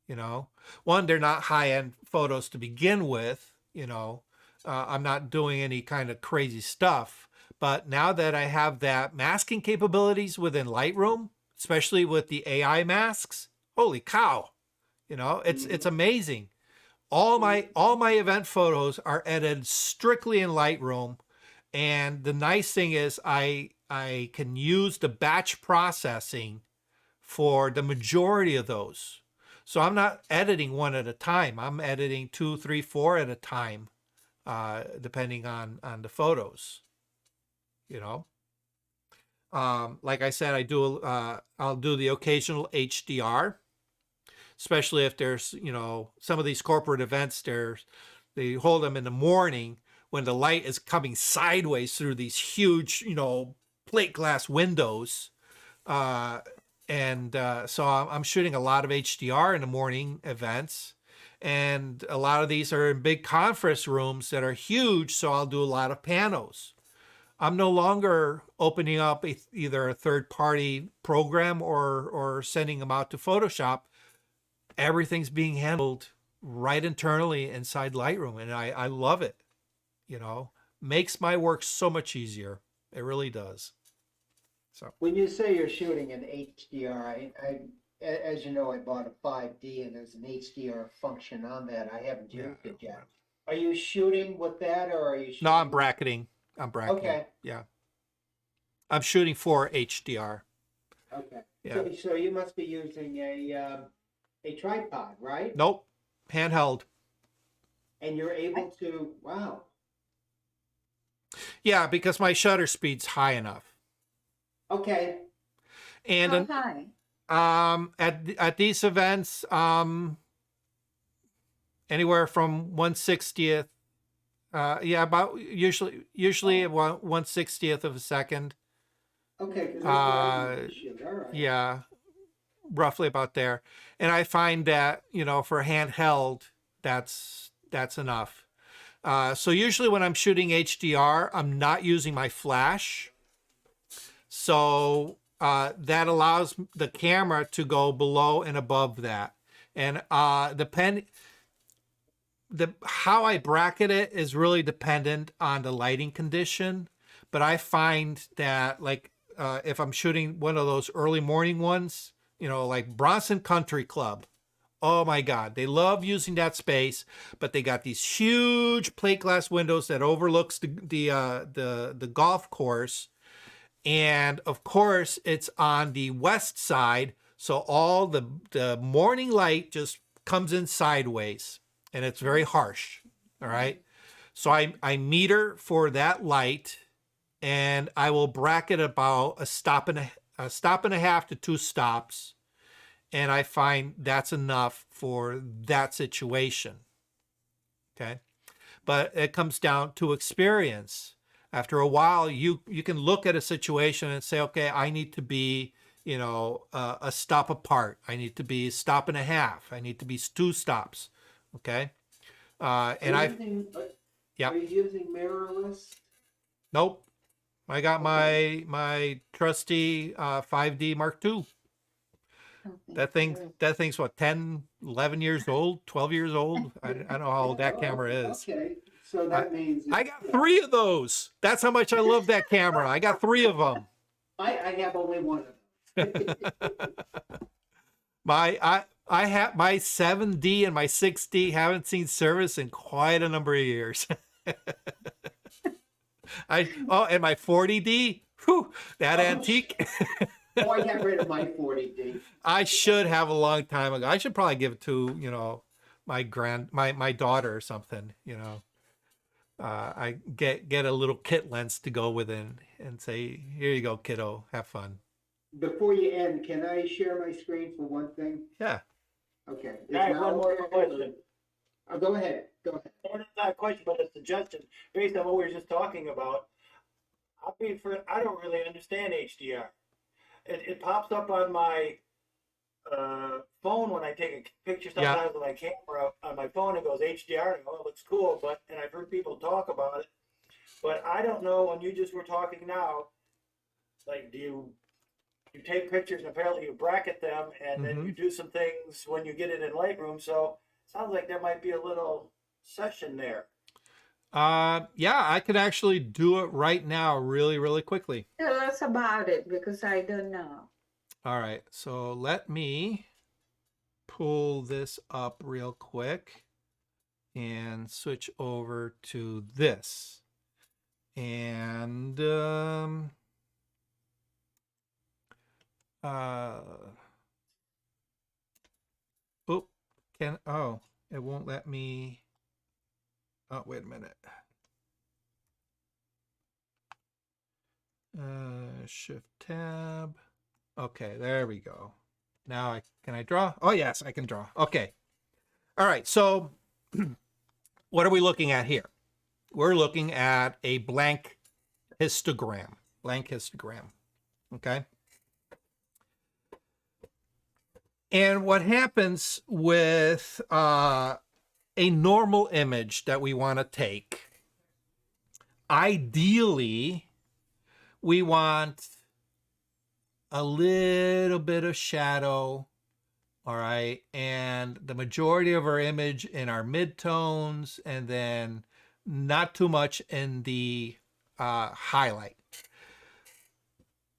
You know, one, they're not high-end photos to begin with. You know, I'm not doing any kind of crazy stuff. But now that I have that masking capabilities within Lightroom, especially with the AI masks, holy cow! You know, it's amazing. All my event photos are edited strictly in Lightroom, and the nice thing is I can use the batch processing for the majority of those. So I'm not editing one at a time. I'm editing 2, 3, 4 at a time, depending on the photos. You know, like I said, I'll do the occasional HDR, especially if there's, you know, some of these corporate events. They hold them in the morning when the light is coming sideways through these huge, you know, plate glass windows. So I'm shooting a lot of HDR in the morning events, and a lot of these are in big conference rooms that are huge. So I'll do a lot of panos. I'm no longer opening up either a third-party program or sending them out to Photoshop. Everything's being handled right internally inside Lightroom, and I love it. You know, makes my work so much easier. It really does. So When you say you're shooting in HDR, as you know, I bought a 5D and there's an HDR function on that. I haven't used it yet. Are you shooting with that, or are you shooting? No, I'm bracketing. Okay. Yeah. I'm shooting for HDR. Okay. Yeah. So you must be using a tripod, right? Nope. Handheld. And you're able to, wow. Yeah, because my shutter speed's high enough. Okay. And Hi. at these events, anywhere from 1/60th, about usually about 1/60th of a second. Okay. 'Cause that's what I usually shoot. All right. Yeah, roughly about there. And I find that, you know, for handheld, that's enough. So usually when I'm shooting HDR, I'm not using my flash. So that allows the camera to go below and above that. And how I bracket it is really dependent on the lighting condition. But I find that, like, if I'm shooting one of those early morning ones, you know, like Bronson Country Club, oh my God, they love using that space, but they got these huge plate glass windows that overlooks the golf course. And of course, it's on the west side, so all the morning light just comes in sideways, and it's very harsh. All right, so I meter for that light, and I will bracket about a stop and a half to 2 stops, and I find that's enough for that situation. Okay, but it comes down to experience. After a while, you can look at a situation and say, okay, I need to be, you know, a stop apart. I need to be a stop and a half. I need to be 2 stops. Okay. And yeah. Are you using mirrorless? Nope. I got my trusty 5D Mark II. That thing's what, 10, 11 years old, 12 years old. I don't know how old that camera is. Okay. So that means I got 3 of those. That's how much I love that camera. I got 3 of them. I have only one of them. I have my 7D and my 6D haven't seen service in quite a number of years. And my 40D, whew, that antique. Oh, I got rid of my 40D. I should have a long time ago. I should probably give it to, you know, my daughter or something, you know. I get a little kit lens to go with it and say, here you go, kiddo, have fun. Before you end, can I share my screen for one thing? Yeah. Okay. I have one more question. Oh, go ahead. Go ahead. It's not a question, but a suggestion based on what we were just talking about. I don't really understand HDR. It pops up on my phone when I take a picture sometimes with my camera on my phone. It goes HDR, and it looks cool. And I've heard people talk about it, but I don't know, when you just were talking now, like, do you take pictures and apparently you bracket them and then you do some things when you get it in Lightroom. So sounds like there might be a little session there. Yeah, I could actually do it right now really, really quickly. Tell us about it because I don't know. All right, so let me pull this up real quick and switch over to this. And it won't let me. Oh, wait a minute. Shift tab. Okay, there we go. Now can I draw? Oh yes, I can draw. Okay. All right, so what are we looking at here? We're looking at a blank histogram. Blank histogram. Okay. And what happens with a normal image that we want to take, ideally, we want a little bit of shadow, all right, and the majority of our image in our midtones, and then not too much in the highlight.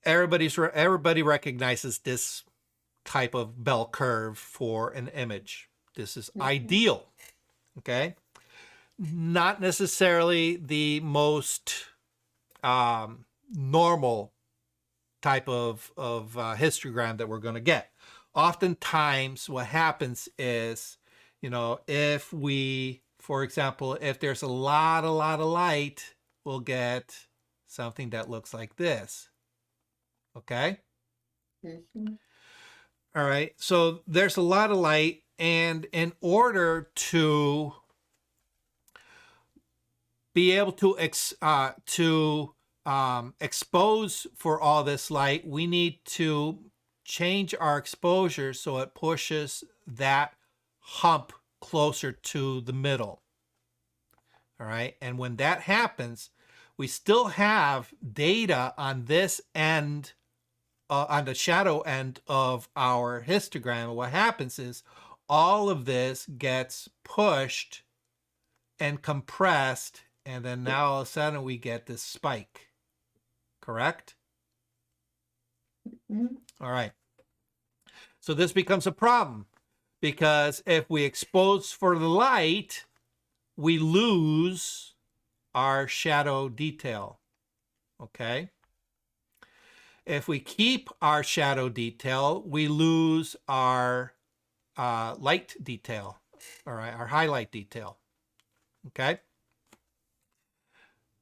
Everybody recognizes this type of bell curve for an image. This is ideal, okay? Not necessarily the most normal type of histogram that we're going to get. Oftentimes what happens is, you know, if we, for example, if there's a lot of light, we'll get something that looks like this. Okay? All right, so there's a lot of light, and in order to be able to expose for all this light, we need to change our exposure so it pushes that hump closer to the middle. All right, and when that happens, we still have data on this end, on the shadow end of our histogram. What happens is all of this gets pushed and compressed, and then now all of a sudden we get this spike. Correct? All right. So this becomes a problem because if we expose for the light, we lose our shadow detail. Okay? If we keep our shadow detail, we lose our light detail, all right, our highlight detail. Okay?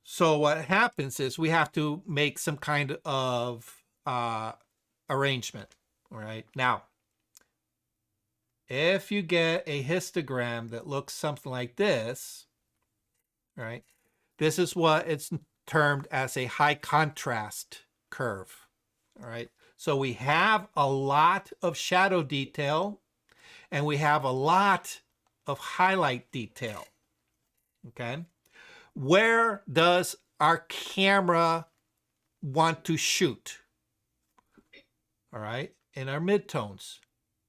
So what happens is we have to make some kind of arrangement. All right. Now, if you get a histogram that looks something like this, right, this is what it's termed as a high contrast curve. All right. So we have a lot of shadow detail and we have a lot of highlight detail. Okay. Where does our camera want to shoot? All right, in our midtones.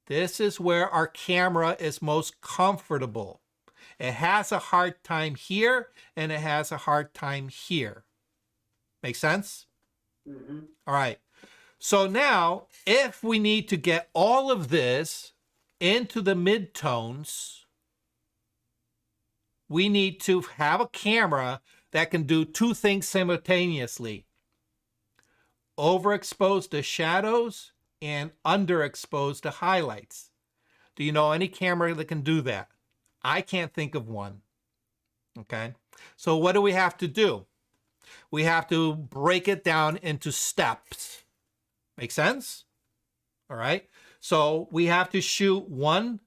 This is where our camera is most comfortable. It has a hard time here and it has a hard time here. Make sense? All right. So now, if we need to get all of this into the midtones, we need to have a camera that can do two things simultaneously. Overexpose the shadows and underexpose the highlights. Do you know any camera that can do that? I can't think of one. Okay. So what do we have to do? We have to break it down into steps. Make sense? All right. So we have to shoot one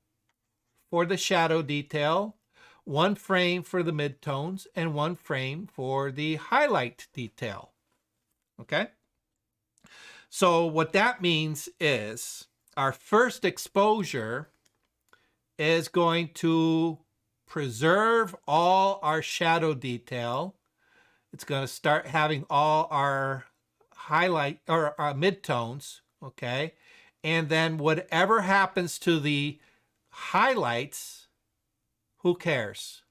for the shadow detail, one frame for the midtones, and one frame for the highlight detail. Okay. So what that means is our first exposure is going to preserve all our shadow detail It's going to start having all our highlight or our midtones, okay? And then whatever happens to the highlights, who cares?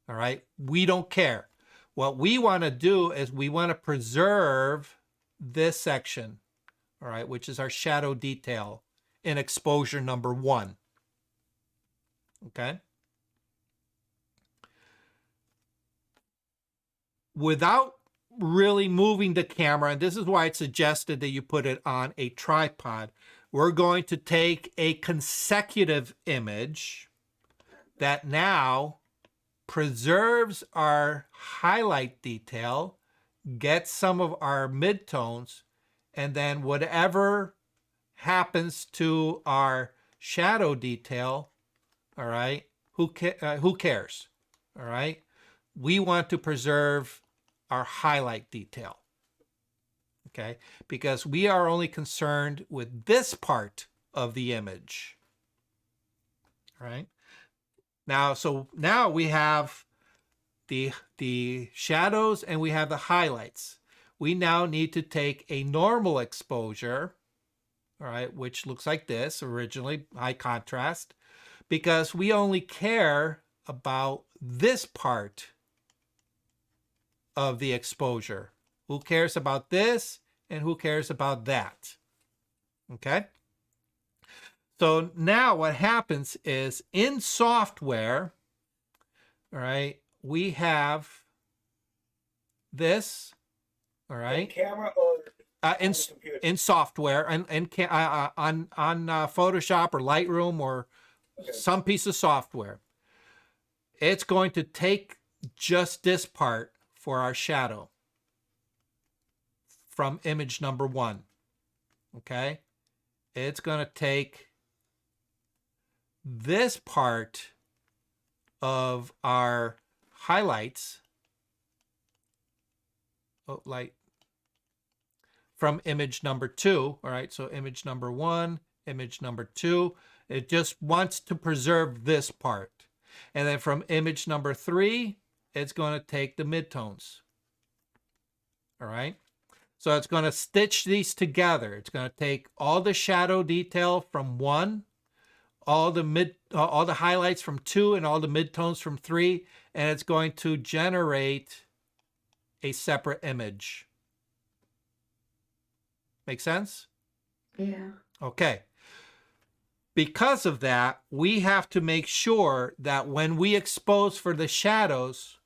All right? We don't care. What we want to do is we want to preserve this section, all right, which is our shadow detail in exposure number 1. Okay? Without really moving the camera, and this is why it's suggested that you put it on a tripod, we're going to take a consecutive image that now preserves our highlight detail, gets some of our midtones, and then whatever happens to our shadow detail, all right, who cares? All right, we want to preserve our highlight detail, okay, because we are only concerned with this part of the image. All right, now we have the shadows and we have the highlights. We now need to take a normal exposure, all right, which looks like this originally, high contrast, because we only care about this part of the exposure. Who cares about this and who cares about that? Okay. So now what happens is in software, all right, we have this, all In right, camera or on in the computer? in software and on Photoshop or Lightroom or Okay. some piece of software. It's going to take just this part for our shadow from image number 1. Okay, it's going to take this part of our highlights, from image number 2. All right, so image number 1, image number 2. It just wants to preserve this part. And then from image number 3, it's going to take the midtones. All right, so it's going to stitch these together. It's going to take all the shadow detail from 1, all the highlights from 2, and all the midtones from 3, and it's going to generate a separate image. Make sense? Yeah. Okay. Because of that, we have to make sure that when we expose for the shadows,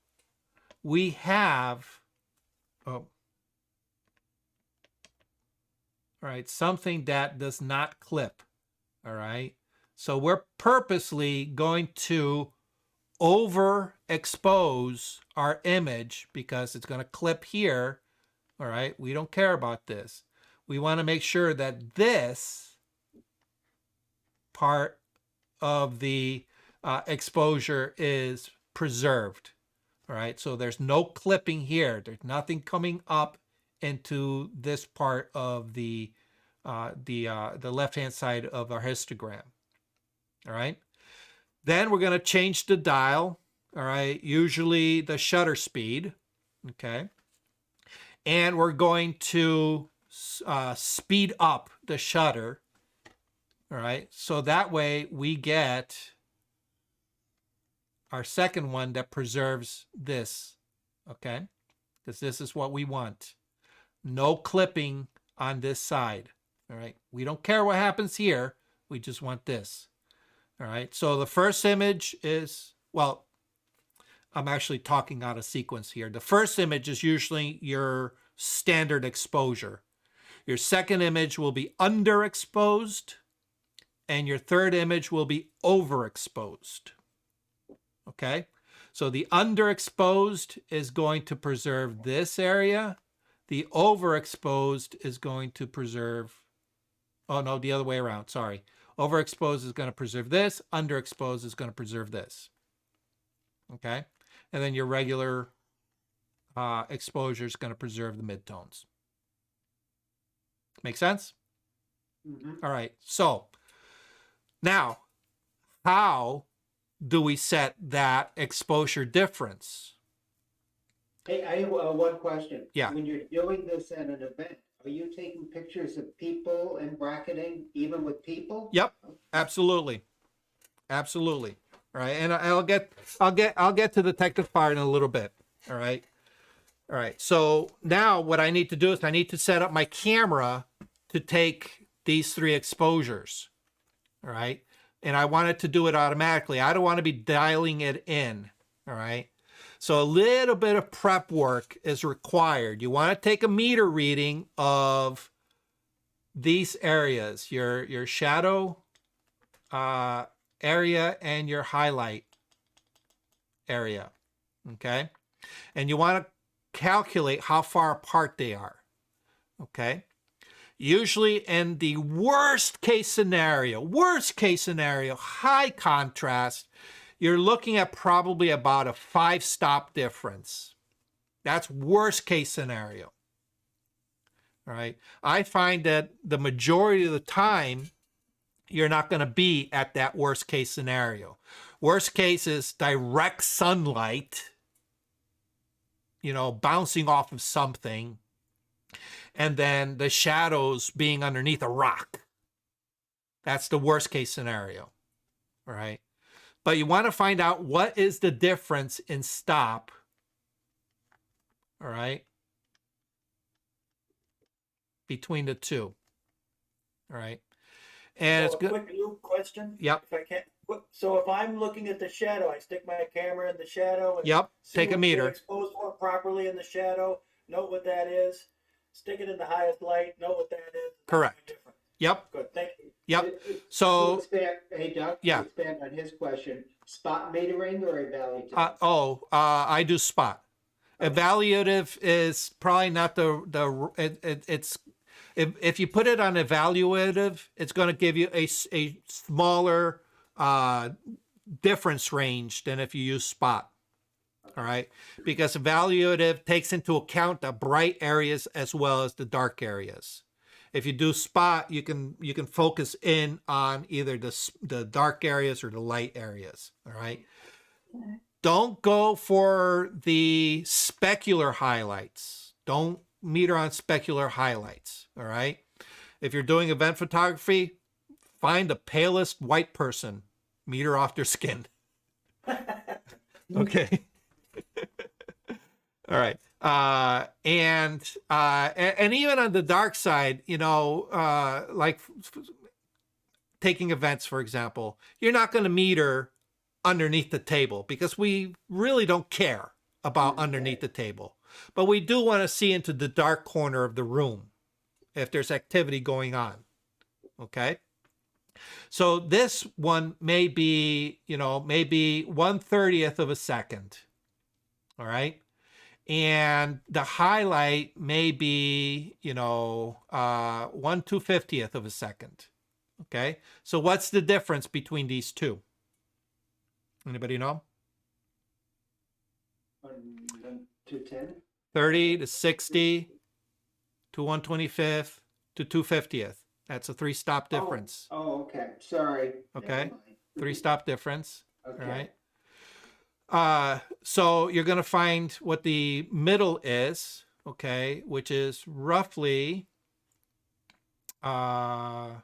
we have all right, something that does not clip. All right. So we're purposely going to overexpose our image because it's going to clip here. All right. We don't care about this. We want to make sure that this part of the exposure is preserved. All right. So there's no clipping here. There's nothing coming up into this part of the left-hand side of our histogram. All right. Then we're going to change the dial. All right. Usually the shutter speed. Okay. And we're going to speed up the shutter. All right. So that way we get our second one that preserves this. Okay. Because this is what we want. No clipping on this side. All right. We don't care what happens here. We just want this. All right. So the first image is, well, I'm actually talking out of sequence here. The first image is usually your standard exposure. Your second image will be underexposed, and your third image will be overexposed. Okay. So the underexposed is going to preserve this area. The overexposed is going to preserve, oh no, the other way around, sorry. Overexposed is going to preserve this, underexposed is going to preserve this. Okay? And then your regular exposure is going to preserve the midtones. Make sense? Mhm. All right, so now, how do we set that exposure difference? Hey, I have one question. Yeah. When you're doing this at an event, are you taking pictures of people and bracketing even with people? Yep, absolutely. Absolutely. All right. And I'll get to the technical part in a little bit. All right. All right. So now what I need to do is I need to set up my camera to take these 3 exposures. All right. And I want it to do it automatically. I don't want to be dialing it in. All right. So a little bit of prep work is required. You want to take a meter reading of these areas, your shadow area and your highlight area. Okay. And you want to calculate how far apart they are. Okay. Usually in the worst case scenario, high contrast, you're looking at probably about a 5-stop difference. That's worst case scenario. All right. I find that the majority of the time, you're not going to be at that worst case scenario. Worst case is direct sunlight, bouncing off of something, and then the shadows being underneath a rock. That's the worst case scenario. All right. But you want to find out what is the difference in stop. All right. Between the two. All right. And So it's good. quick loop question. Yep. If I can't. So if I'm looking at the shadow, I stick my camera in the shadow. And Yep. see Take a what's meter. exposed more properly in the shadow. Note what that is. Stick it in the highest light. Note what that is. Correct. Yep. Good. Thank you. Yep. To So, expand, hey, Doc, to yeah. expand on his question, spot metering or evaluative? I do spot. Evaluative is probably not it's if you put it on evaluative, it's going to give you a smaller difference range than if you use spot. All right, because evaluative takes into account the bright areas as well as the dark areas. If you do spot, you can focus in on either the dark areas or the light areas. All right. Don't go for the specular highlights. Don't meter on specular highlights. All right. If you're doing event photography, find the palest white person, meter off their skin. Okay. All right. And even on the dark side, like taking events, for example, you're not going to meter underneath the table because we really don't care about underneath the table. But we do want to see into the dark corner of the room if there's activity going on. Okay. So this one may be, maybe 1/30th of a second. All right. And the highlight may be, 1/250th of a second. Okay. So what's the difference between these two? Anybody know? 1 to 10? 30 to 60 to 1/25th to 2/50th. That's a 3-stop difference. Oh, okay. Sorry. Okay. Never mind. 3-stop difference. Okay. All right. So you're going to find what the middle is, okay, which is roughly about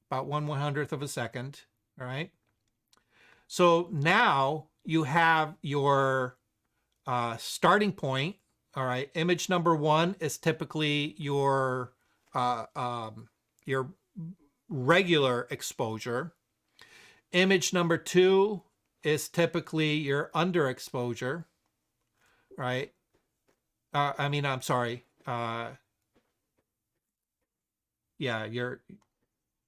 1/100th of a second. All right. So now you have your starting point. All right. Image number 1 is typically your regular exposure. Image number 2 is typically your underexposure, right? I'm sorry. Your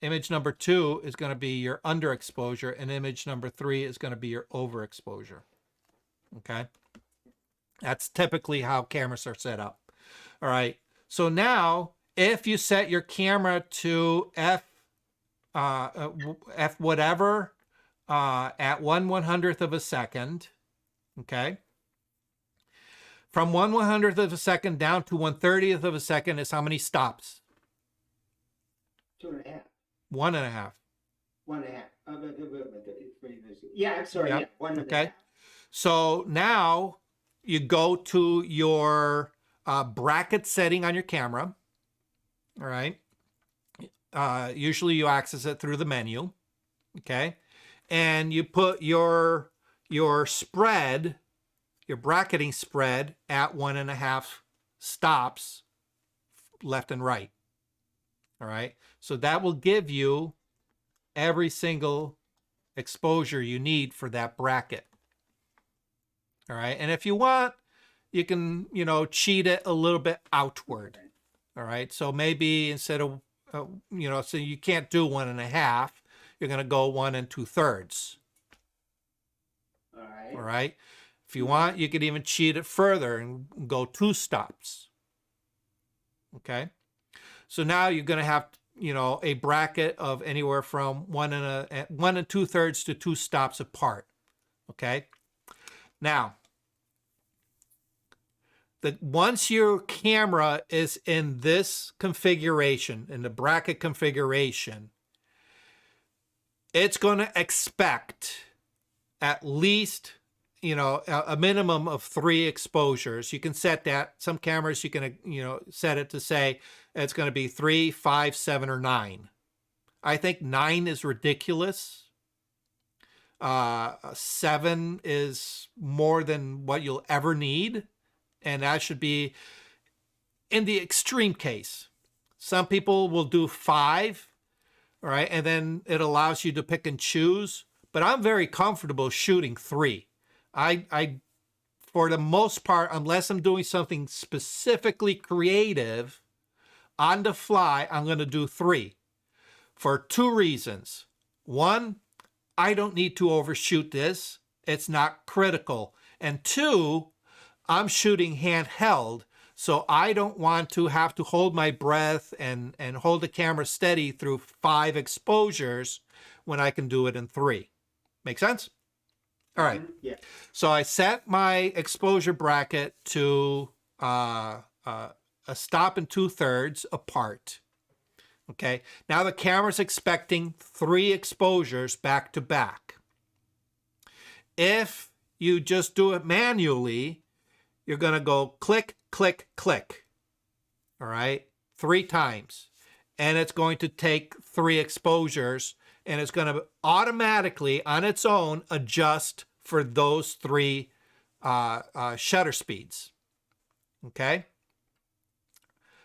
image number 2 is going to be your underexposure, and image number 3 is going to be your overexposure. Okay. That's typically how cameras are set up. All right. So now, if you set your camera to F whatever at 1/100th of a second, okay. From 1/100th of a second down to 1/30th of a second is how many stops? 2.5. 1.5. 1.5. Yeah, I'm sorry. Yep. Yeah, 1.5. Okay. So now you go to your bracket setting on your camera. All right. Usually you access it through the menu. Okay. And you put your spread, your bracketing spread at 1.5 stops left and right. All right. So that will give you every single exposure you need for that bracket. All right. And if you want, you can, cheat it a little bit outward. All right. So maybe instead of, so you can't do 1.5, you're going to go 1 2/3. All right. All right. If you want, you could even cheat it further and go 2 stops. Okay. So now you're going to have, a bracket of anywhere from 1 2/3 to 2 stops apart. Okay. Now, once your camera is in this configuration, in the bracket configuration, it's going to expect at least, a minimum of 3 exposures. You can set that. Some cameras you can, set it to say it's going to be 3, 5, 7, or 9. I think 9 is ridiculous. 7 is more than what you'll ever need. And that should be in the extreme case. Some people will do 5, all right, and then it allows you to pick and choose. But I'm very comfortable shooting 3. I for the most part, unless I'm doing something specifically creative on the fly, I'm going to do 3 for 2 reasons. One, I don't need to overshoot this. It's not critical. And 2, I'm shooting handheld, so I don't want to have to hold my breath and hold the camera steady through 5 exposures when I can do it in 3. Make sense? All right. Yeah. So I set my exposure bracket to a stop and 2/3 apart. Okay. Now the camera's expecting 3 exposures back to back. If you just do it manually, you're going to go click, click, click. All right. 3 times. And it's going to take 3 exposures, and it's going to automatically on its own adjust for those 3 shutter speeds. Okay.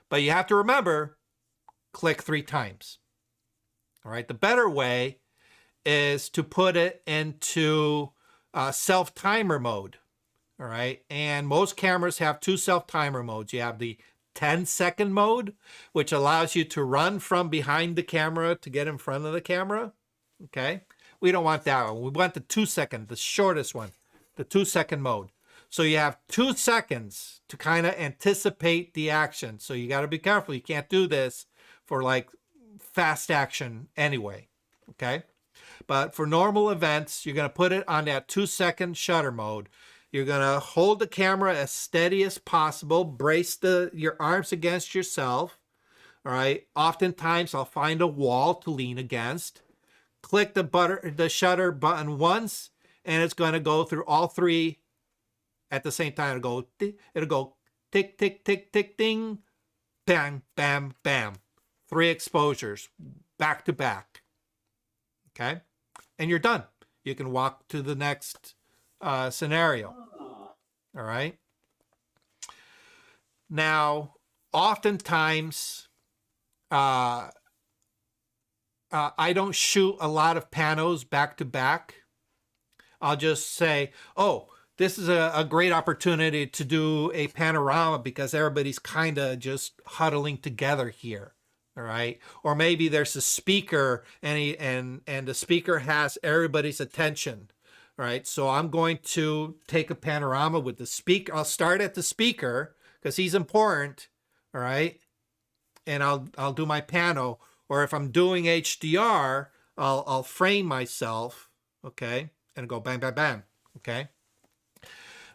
But you have to remember, click 3 times. All right. The better way is to put it into self-timer mode. All right. And most cameras have 2 self-timer modes. You have the 10-second mode, which allows you to run from behind the camera to get in front of the camera. Okay. We don't want that one. We want the 2-second, the shortest one, the 2-second mode. So you have 2 seconds to kind of anticipate the action. So you got to be careful. You can't do this for like fast action anyway. Okay. But for normal events, you're going to put it on that 2-second shutter mode. You're going to hold the camera as steady as possible. Brace your arms against yourself. All right. Oftentimes, I'll find a wall to lean against. Click the shutter button once, and it's going to go through all 3 at the same time. It'll go tick, tick, tick, tick, ding, bang, bam, bam. 3 exposures back to back. Okay. And you're done. You can walk to the next scenario. All right. Now, oftentimes, I don't shoot a lot of panos back to back. I'll just say, oh, this is a great opportunity to do a panorama because everybody's kind of just huddling together here. All right. Or maybe there's a speaker and the speaker has everybody's attention. All right. So I'm going to take a panorama with the speaker. I'll start at the speaker because he's important. All right. And I'll do my pano. Or if I'm doing HDR, I'll frame myself. Okay. And go bang, bang, bang. Okay.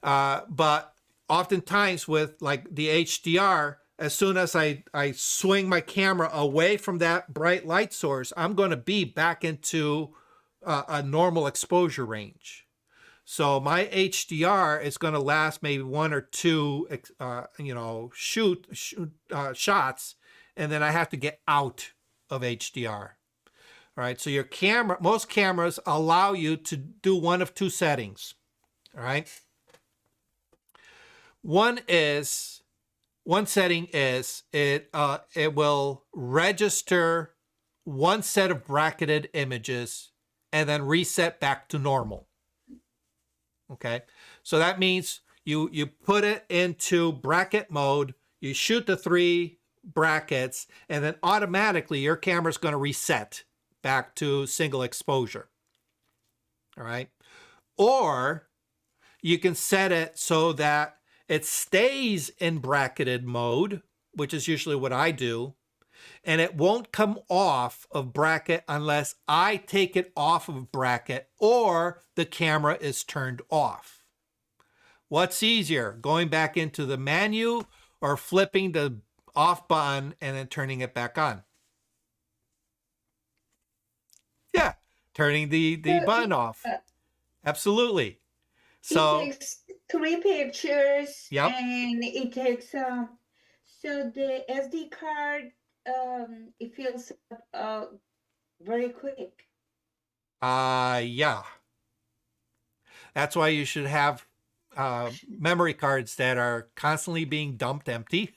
But oftentimes with like the HDR, as soon as I swing my camera away from that bright light source, I'm going to be back into a normal exposure range. So my HDR is going to last maybe one or two, shots, and then I have to get out of HDR. All right. So your camera, most cameras allow you to do one of two settings. All right. One setting is it will register one set of bracketed images and then reset back to normal. Okay. So that means you put it into bracket mode, you shoot the 3 brackets, and then automatically your camera is going to reset back to single exposure. All right. Or you can set it so that it stays in bracketed mode, which is usually what I do, and it won't come off of bracket unless I take it off of bracket or the camera is turned off. What's easier, going back into the menu or flipping the off button and then turning it back on? Yeah, turning the button off. Absolutely. So it takes 3 pictures, yep. and it takes so the SD card it fills up very quick. Yeah. That's why you should have memory cards that are constantly being dumped empty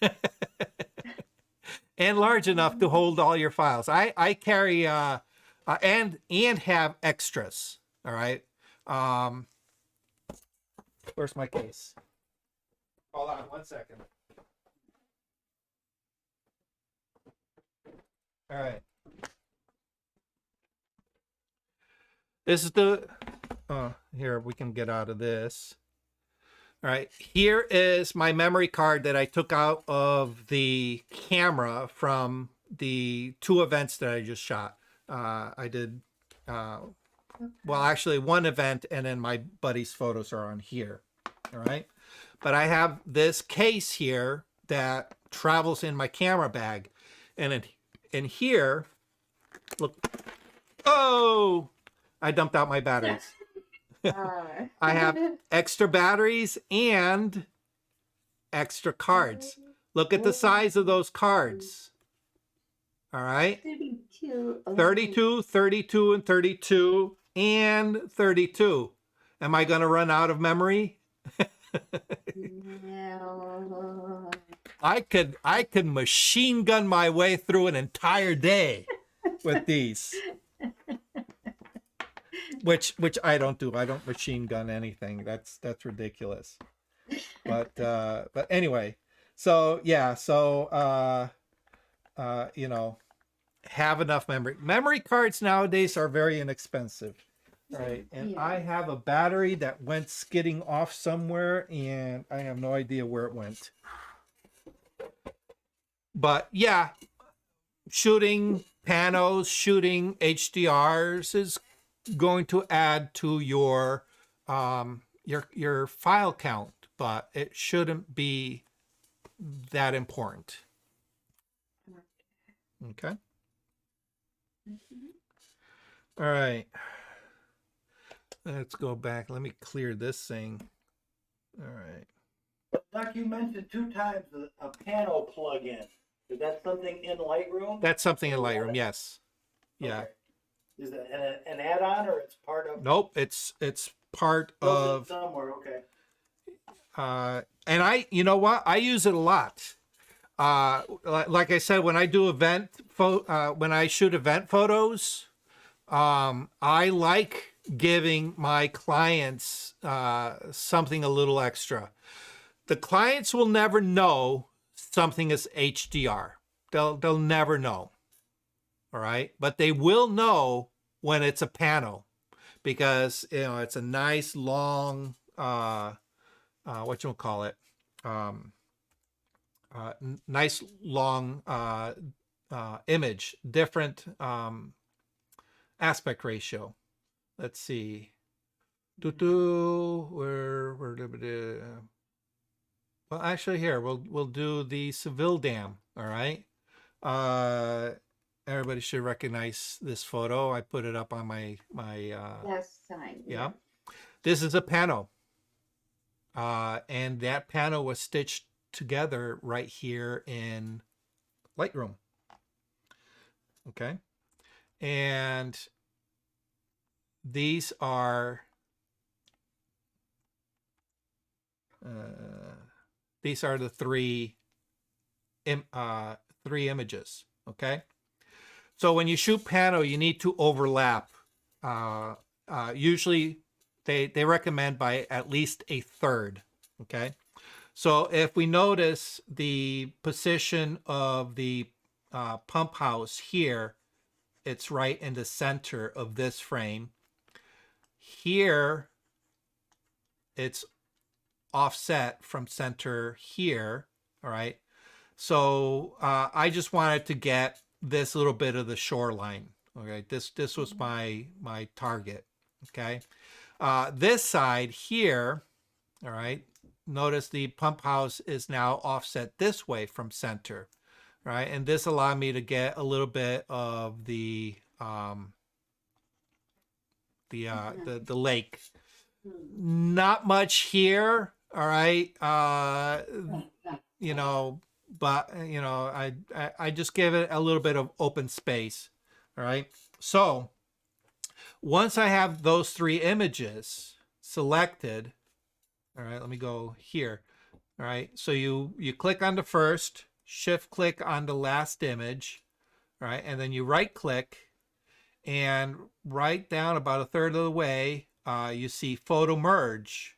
and large enough to hold all your files. I carry and have extras. All right. Where's my case? Hold on 1 second. All right. This is the, here we can get out of this. All right, here is my memory card that I took out of the camera from the 2 events that I just shot. I did, well, actually 1 event, and then my buddy's photos are on here. All right, but I have this case here that travels in my camera bag, and in here, look, oh, I dumped out my batteries. I have extra batteries and extra cards. Look at the size of those cards. All right. 32. 32, 32, and 32, and 32. Am I going to run out of memory? No. I could machine gun my way through an entire day with these. Which I don't do. I don't machine gun anything. That's ridiculous. But anyway, so yeah, so have enough memory. Memory cards nowadays are very inexpensive. Right. And Yeah. I have a battery that went skidding off somewhere, and I have no idea where it went. But yeah, shooting panos, shooting HDRs is going to add to your file count, but it shouldn't be that important. Okay. All right. Let's go back. Let me clear this thing. All right. Doc, you mentioned 2 times a panel plug-in. Is that something in Lightroom? That's something in Lightroom, yes. Yeah. Okay. Is that an add-on, or it's part of? Nope, it's part Built in of. somewhere. Okay. And you know what? I use it a lot. Like I said, when I do when I shoot event photos, I like giving my clients something a little extra. The clients will never know something is HDR. They'll never know. All right, but they will know when it's a pano, because it's a nice long whatchamacallit, nice long image, different aspect ratio. Let's see. Well, actually, here we'll do the Seville Dam. All right. Everybody should recognize this photo. I put it up on my Last time. yeah. This is a pano. And that pano was stitched together right here in Lightroom. Okay. And these are the three images. Okay. So when you shoot pano, you need to overlap. Usually they recommend by at least a third. Okay. So if we notice the position of the pump house here, it's right in the center of this frame. Here, it's offset from center here. All right. So I just wanted to get this little bit of the shoreline. Okay. This was my target. Okay. This side here, all right. Notice the pump house is now offset this way from center, right? And this allowed me to get a little bit of the lake. Not much here, all right. You know, but you know, I just gave it a little bit of open space, all right. So once I have those three images selected. All right, let me go here. All right, so you click on the first, shift click on the last image, all right, and then you right click, and right down about a third of the way, you see photo merge,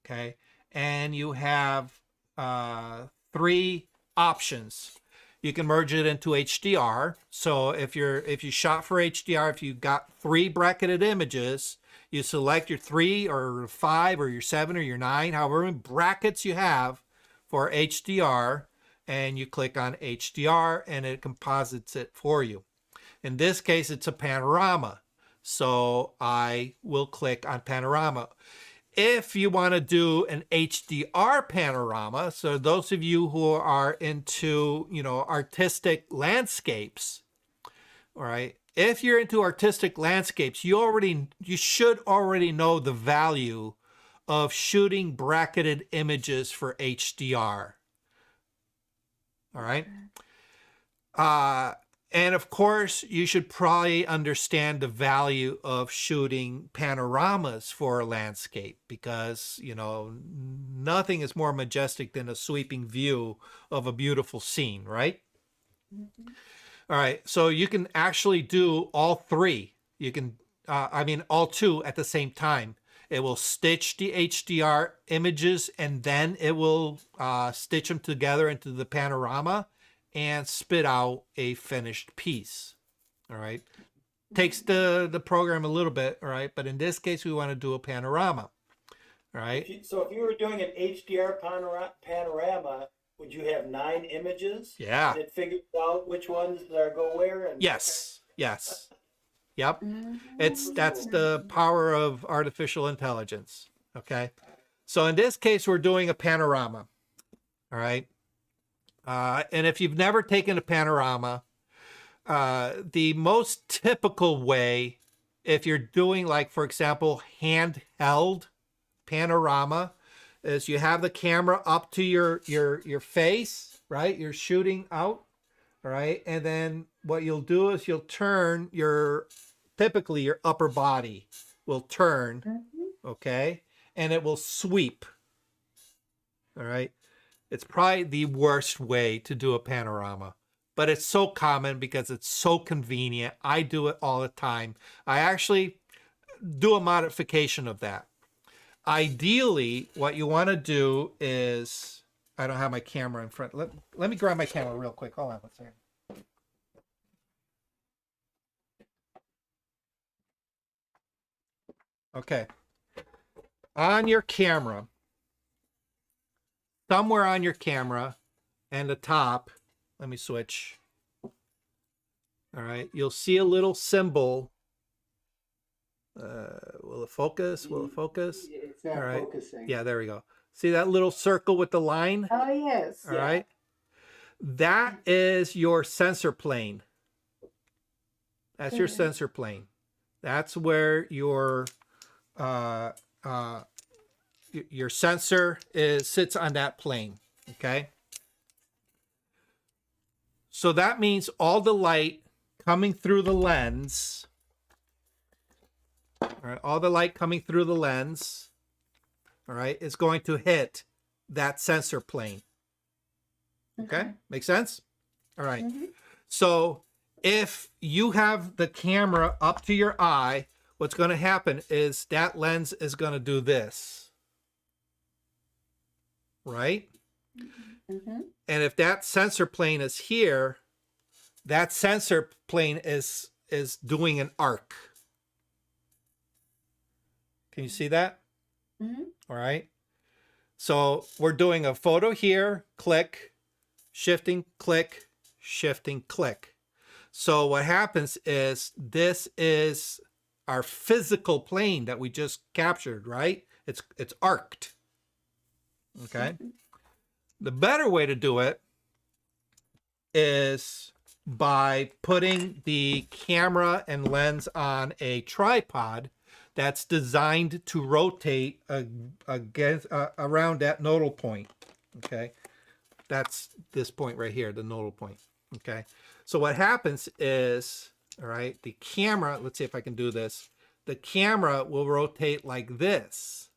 okay, and you have three options. You can merge it into HDR. So if you shot for HDR, if you got three bracketed images, you select your 3 or 5 or your 7 or your 9, however many brackets you have for HDR, and you click on HDR and it composites it for you. In this case, it's a panorama. So I will click on panorama. If you want to do an HDR panorama, so those of you who are into, you know, artistic landscapes, all right, if you're into artistic landscapes, you should already know the value of shooting bracketed images for HDR. All right. And of course, you should probably understand the value of shooting panoramas for a landscape because, you know, nothing is more majestic than a sweeping view of a beautiful scene, right? Mm-hmm. All right, so you can actually do all three. You can, all two at the same time. It will stitch the HDR images and then it will stitch them together into the panorama and spit out a finished piece. All right, takes the program a little bit, all right, but in this case we want to do a panorama. All right. So if you were doing an HDR panorama, would you have 9 images? Yeah. And it figures out which ones are go where? And yes. Okay. Yes. Yep. That's the power of artificial intelligence. Okay. So in this case, we're doing a panorama. All right. And if you've never taken a panorama, the most typical way, if you're doing like, for example, handheld panorama, is you have the camera up to your face, right? You're shooting out, all right? And then what you'll do is you'll turn typically your upper body will turn, okay? And it will sweep, all right? It's probably the worst way to do a panorama, but it's so common because it's so convenient. I do it all the time. I actually do a modification of that. Ideally, what you want to do is, I don't have my camera in front. Let me grab my camera real quick. Hold on one second. Okay. On your camera, somewhere on your camera and the top, let me switch. All right. You'll see a little symbol. Will it focus? Will it focus? It's not all right. focusing. Yeah, there we go. See that little circle with the line? Oh, yes. All right. That is your sensor plane. That's your sensor plane. That's where your your sensor sits on that plane, okay? So that means all the light coming through the lens, all right, all the light coming through the lens, all right, is going to hit that sensor plane. Okay? Make sense? All right. So if you have the camera up to your eye, what's going to happen is that lens is going to do this. Right? And if that sensor plane is here, that sensor plane is doing an arc. Can you see that? All right. So we're doing a photo here, click, shifting, click, shifting, click. So what happens is this is our physical plane that we just captured, right? It's arced. Okay. The better way to do it is by putting the camera and lens on a tripod that's designed to rotate against around that nodal point. Okay, that's this point right here, the nodal point. Okay, so what happens is, all right, the camera, let's see if I can do this. The camera will rotate like this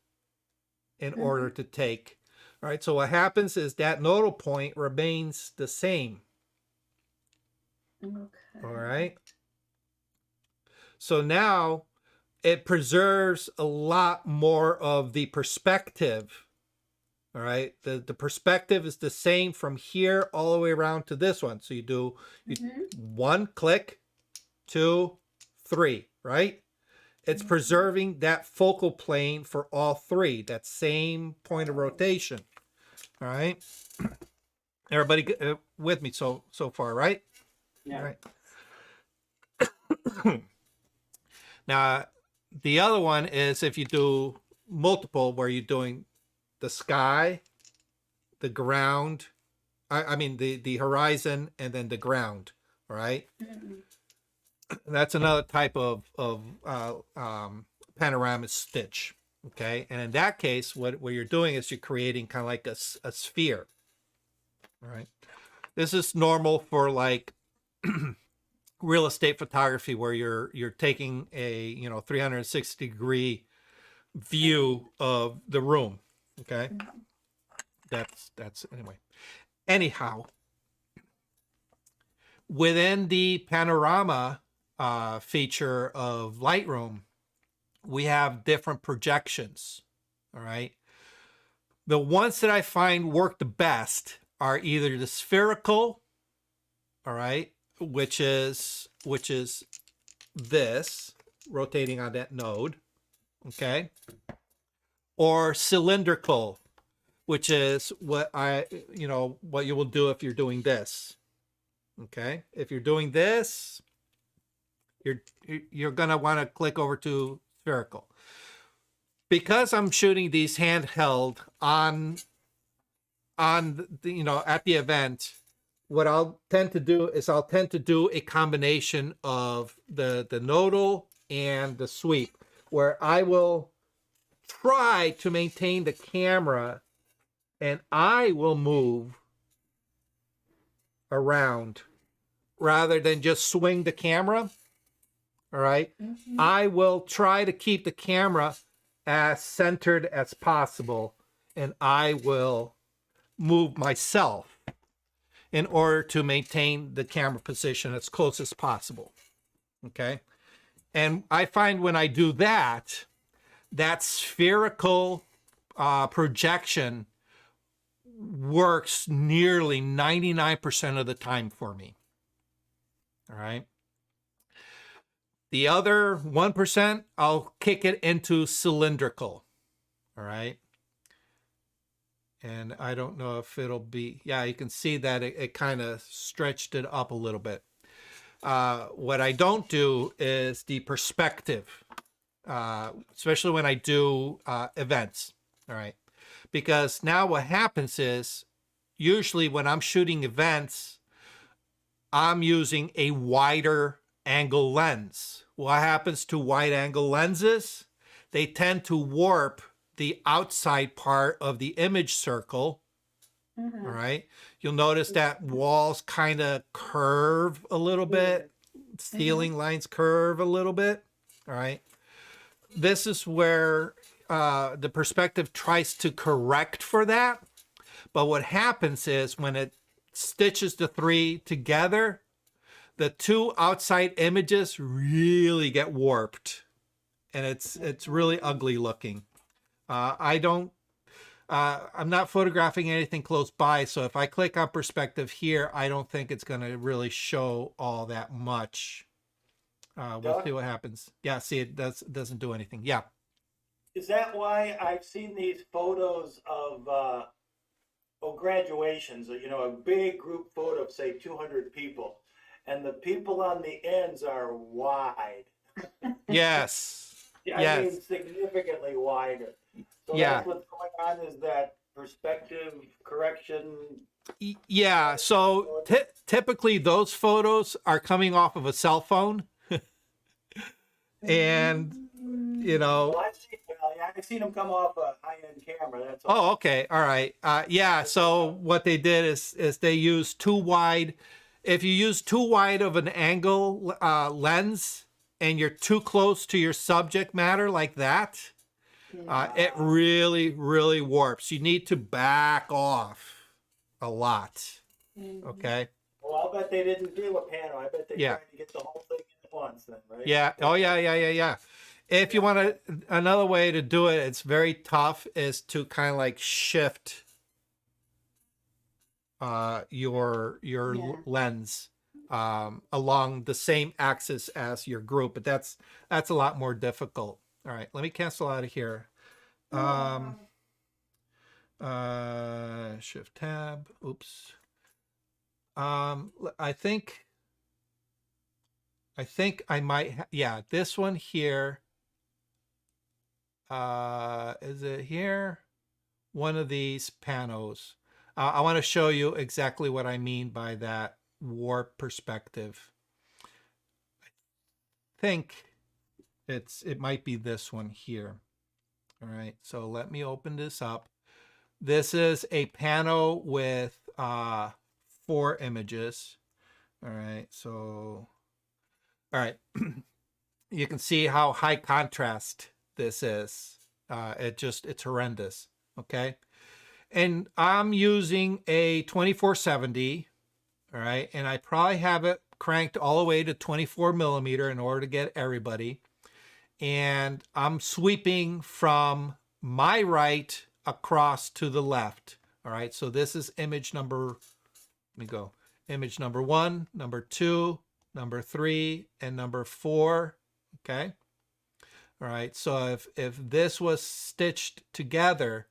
in order to take. All right, so what happens is that nodal point remains the same. Okay. All right. So now it preserves a lot more of the perspective. All right. The perspective is the same from here all the way around to this one. So you do one click, 2, 3, right? It's preserving that focal plane for all three, that same point of rotation. All right. Everybody with me so far, right? Yeah. All right. Now, the other one is if you do multiple, where you're doing the sky, the ground, I mean the horizon, and then the ground. All right. That's another type of panorama stitch. Okay, and in that case, what you're doing is you're creating kind of like a sphere. All right. This is normal for like real estate photography, where you're taking a 360-degree view of the room. Okay, that's anyway. Anyhow, within the panorama feature of Lightroom, we have different projections. All right. The ones that I find work the best are either the spherical, all right, which is this, rotating on that node, okay, or cylindrical, which is what what you will do if you're doing this. Okay, if you're doing this, you're gonna want to click over to spherical. Because I'm shooting these handheld on the, at the event, what I'll tend to do is I'll tend to do a combination of the nodal and the sweep, where I will try to maintain the camera and I will move around rather than just swing the camera. All right. I will try to keep the camera as centered as possible, and I will move myself in order to maintain the camera position as close as possible. Okay. And I find when I do that, that spherical projection works nearly 99% of the time for me. All right. The other 1%, I'll kick it into cylindrical. All right. And I don't know if it'll be, yeah, you can see that it kind of stretched it up a little bit. What I don't do is the perspective, especially when I do events. All right. Because now what happens is, usually when I'm shooting events, I'm using a wider angle lens. What happens to wide angle lenses? they tend to warp the outside part of the image circle. Uh-huh. All right. You'll notice that walls kind of curve a little bit. Ceiling lines curve a little bit. All right. This is where the perspective tries to correct for that. But what happens is when it stitches the three together, the two outside images really get warped. And it's really ugly looking. I'm not photographing anything close by, so if I click on perspective here, I don't think it's going to really show all that much. We'll see what happens. Yeah, see, it doesn't do anything. Yeah. Is that why I've seen these photos of graduations? You know, a big group photo of say 200 people, and the people on the ends are wide. Yes. I Yes. mean, significantly wider. So Yeah. that's what's going on, is that perspective correction. Yeah. So typically those photos are coming off of a cell phone. And, you know. Well, I've seen them come off a high-end camera. That's all. Oh, okay. All right. Yeah. So what they did is they used too wide. If you use too wide of an angle lens and you're too close to your subject matter like that, it really, really warps. You need to back off a lot. Okay. Well, I'll bet they didn't do a panel. I bet they tried to get the whole thing at once then, right? Yeah. Oh, yeah. If you want another way to do it, it's very tough, is to kind of like shift your lens along the same axis as your group, but that's a lot more difficult. All right, let me cancel out of here. Shift tab. Oops. I think I might. Yeah, this one here. Is it here? One of these panos. I want to show you exactly what I mean by that warp perspective. I think it might be this one here. All right, so let me open this up. This is a pano with 4 images. All right, so you can see how high contrast this is. It's horrendous. Okay. And I'm using a 2470. All right. And I probably have it cranked all the way to 24 millimeter in order to get everybody. And I'm sweeping from my right across to the left. All right. So this is image number, let me go. Image number 1, number 2, number 3, and number 4. Okay. All right. So if this was stitched together,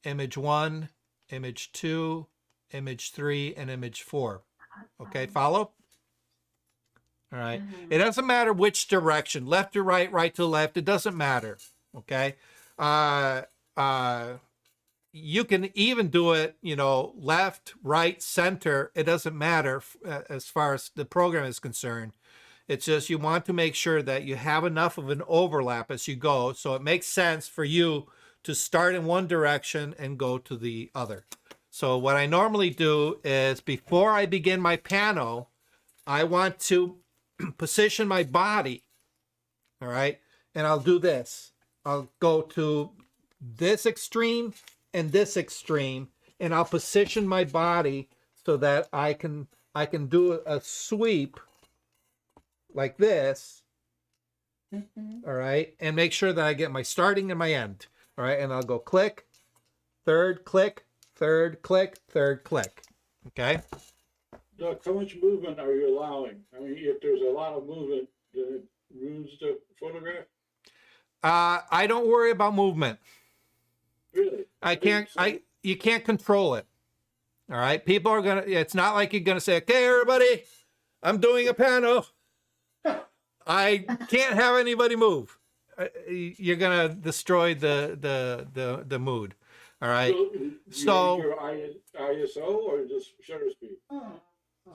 image 1, image 2, image 3, and image 4. Okay, follow? All right. It doesn't matter which direction, left to right, right to left. It doesn't matter. Okay. You can even do it, left, right, center. It doesn't matter as far as the program is concerned. It's just you want to make sure that you have enough of an overlap as you go, so it makes sense for you to start in one direction and go to the other. So what I normally do is before I begin my pano, I want to position my body. All right. And I'll do this. I'll go to this extreme and this extreme, and I'll position my body so that I can do a sweep like this. All right. And make sure that I get my starting and my end. All right, and I'll go click, third click, third click, third click. Okay. Doug, how much movement are you allowing? I mean, if there's a lot of movement, then it ruins the photograph? I don't worry about movement. Really? You can't control it. All right. People are it's not like you're gonna say, okay, everybody, I'm doing a pano. I can't have anybody move. You're gonna destroy the mood. All right. So your ISO or just shutter speed?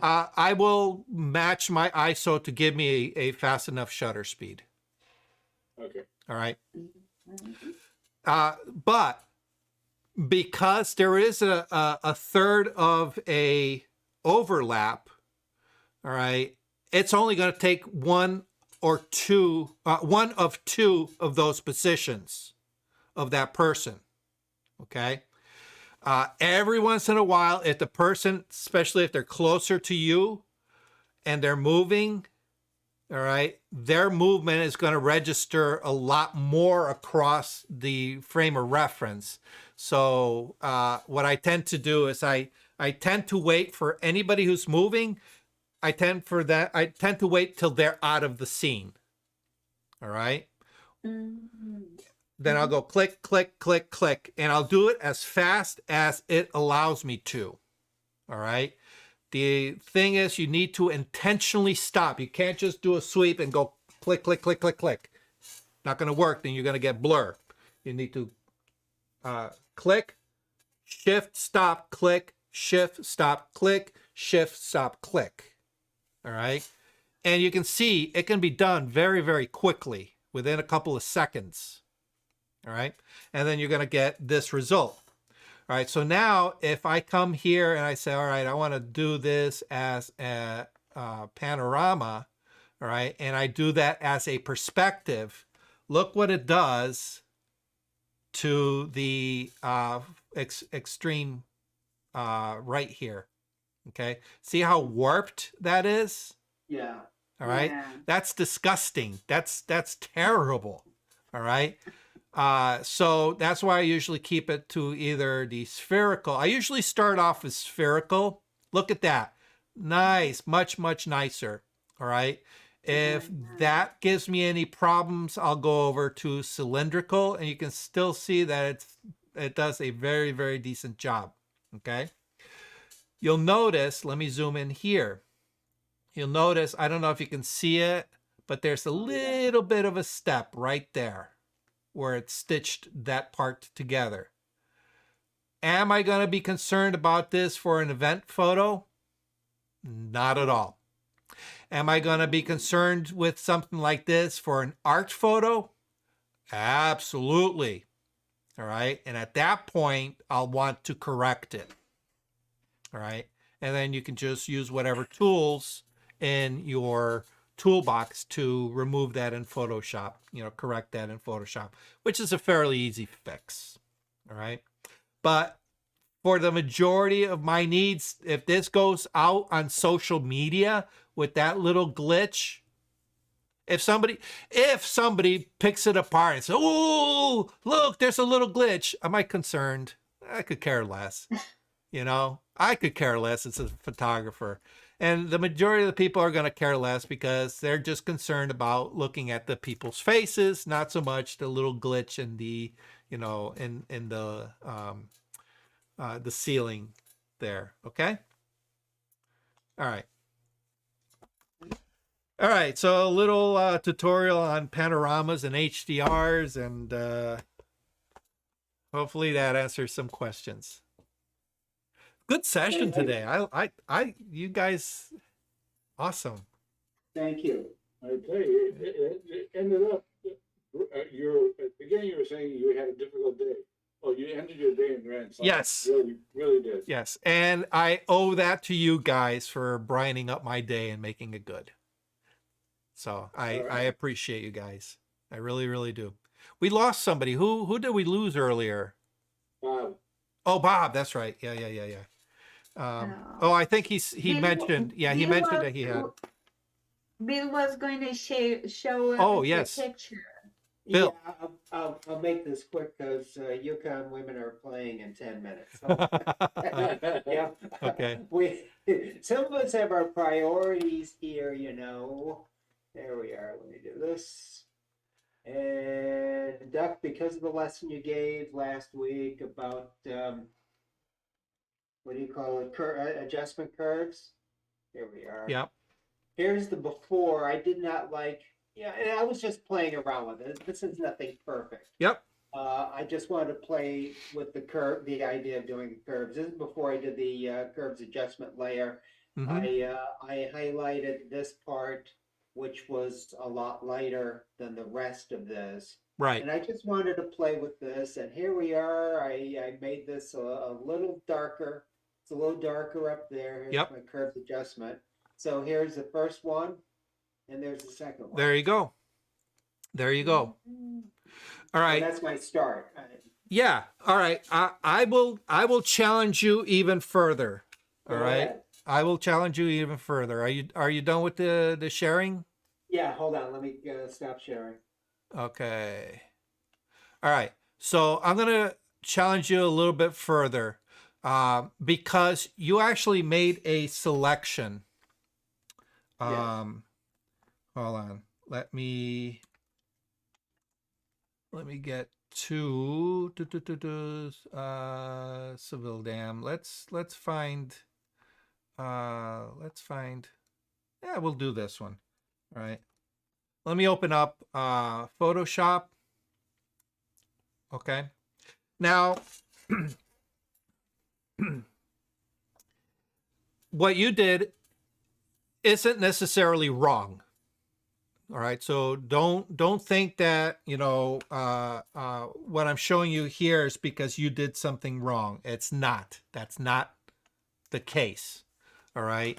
I will match my ISO to give me a fast enough shutter speed. Okay. All right. But because there is a third of a overlap, all right, it's only going to take one of two of those positions of that person. Okay. Every once in a while, if the person, especially if they're closer to you and they're moving, all right, their movement is going to register a lot more across the frame of reference. So what I tend to do is I tend to wait for anybody who's moving. I tend to wait till they're out of the scene. All right. Then I'll go click, click, click, click, and I'll do it as fast as it allows me to. All right. The thing is, you need to intentionally stop. You can't just do a sweep and go click, click, click, click, click. Not going to work. Then you're going to get blur. You need to click, shift, stop, click, shift, stop, click, shift, stop, click. All right. And you can see it can be done very, very quickly within a couple of seconds. All right. And then you're going to get this result. All right, so now if I come here and I say, all right, I want to do this as a panorama, all right, and I do that as a perspective, look what it does to the extreme right here, okay? See how warped that is? Yeah. All right, that's disgusting. That's terrible, all right? So that's why I usually keep it to either the spherical. I usually start off with spherical. Look at that. Nice, much, much nicer. All right. If that gives me any problems, I'll go over to cylindrical, and you can still see that it does a very, very decent job. Okay. You'll notice, let me zoom in here. You'll notice, I don't know if you can see it, but there's a little bit of a step right there where it stitched that part together. Am I going to be concerned about this for an event photo? Not at all. Am I going to be concerned with something like this for an art photo? Absolutely. All right. And at that point, I'll want to correct it. All right. And then you can just use whatever tools in your toolbox to remove that in Photoshop, correct that in Photoshop, which is a fairly easy fix. All right. But for the majority of my needs, if this goes out on social media with that little glitch, if somebody picks it apart and says, "Oh, look, there's a little glitch," am I concerned? I could care less. I could care less as a photographer. And the majority of the people are going to care less because they're just concerned about looking at the people's faces, not so much the little glitch in the, in the ceiling there. Okay. All right. All right. So a little tutorial on panoramas and HDRs, and hopefully that answers some questions. Good session today. You guys, awesome. Thank you. I tell you, it ended up, at the beginning you were saying you had a difficult day. Oh, you ended your day in grand slam. Yes. Really, really did. Yes. And I owe that to you guys for brighting up my day and making it good. So I appreciate you guys. I really, really do. We lost somebody. Who did we lose earlier? Bob. Oh, Bob. That's right. Yeah. I think he mentioned. Yeah, he mentioned that he had. Bill was going to show Oh, the yes. picture. Bill. Yeah, I'll make this quick because Yukon women are playing in 10 minutes. Yeah. Okay. Some of us have our priorities here, There we are. Let me do this. And Duck, because of the lesson you gave last week about what do you call it? Adjustment curves. Here we are. Yep. Here's the before. I did not like. Yeah, and I was just playing around with it. This is nothing perfect. Yep. I just wanted to play with the idea of doing the curves. This is before I did the curves adjustment layer. Mm-hmm. I highlighted this part, which was a lot lighter than the rest of this. Right. And I just wanted to play with this, and here we are. I made this a little darker. It's a little darker up there. Here's Yep. my curves adjustment. So here's the first one, and there's the second one. There you go. There you go. All right. So that's my start. Yeah. All right. I will challenge you even further. All Go right. ahead. I will challenge you even further. Are you done with the sharing? Yeah, hold on. Let me stop sharing. Okay. All right. So I'm gonna challenge you a little bit further because you actually made a selection. Yes. Hold on. Let me get to Seville Dam. Let's find yeah, we'll do this one. All right. Let me open up Photoshop. Okay. Now what you did isn't necessarily wrong. All right, so don't think that what I'm showing you here is because you did something wrong. It's not. That's not the case. All right,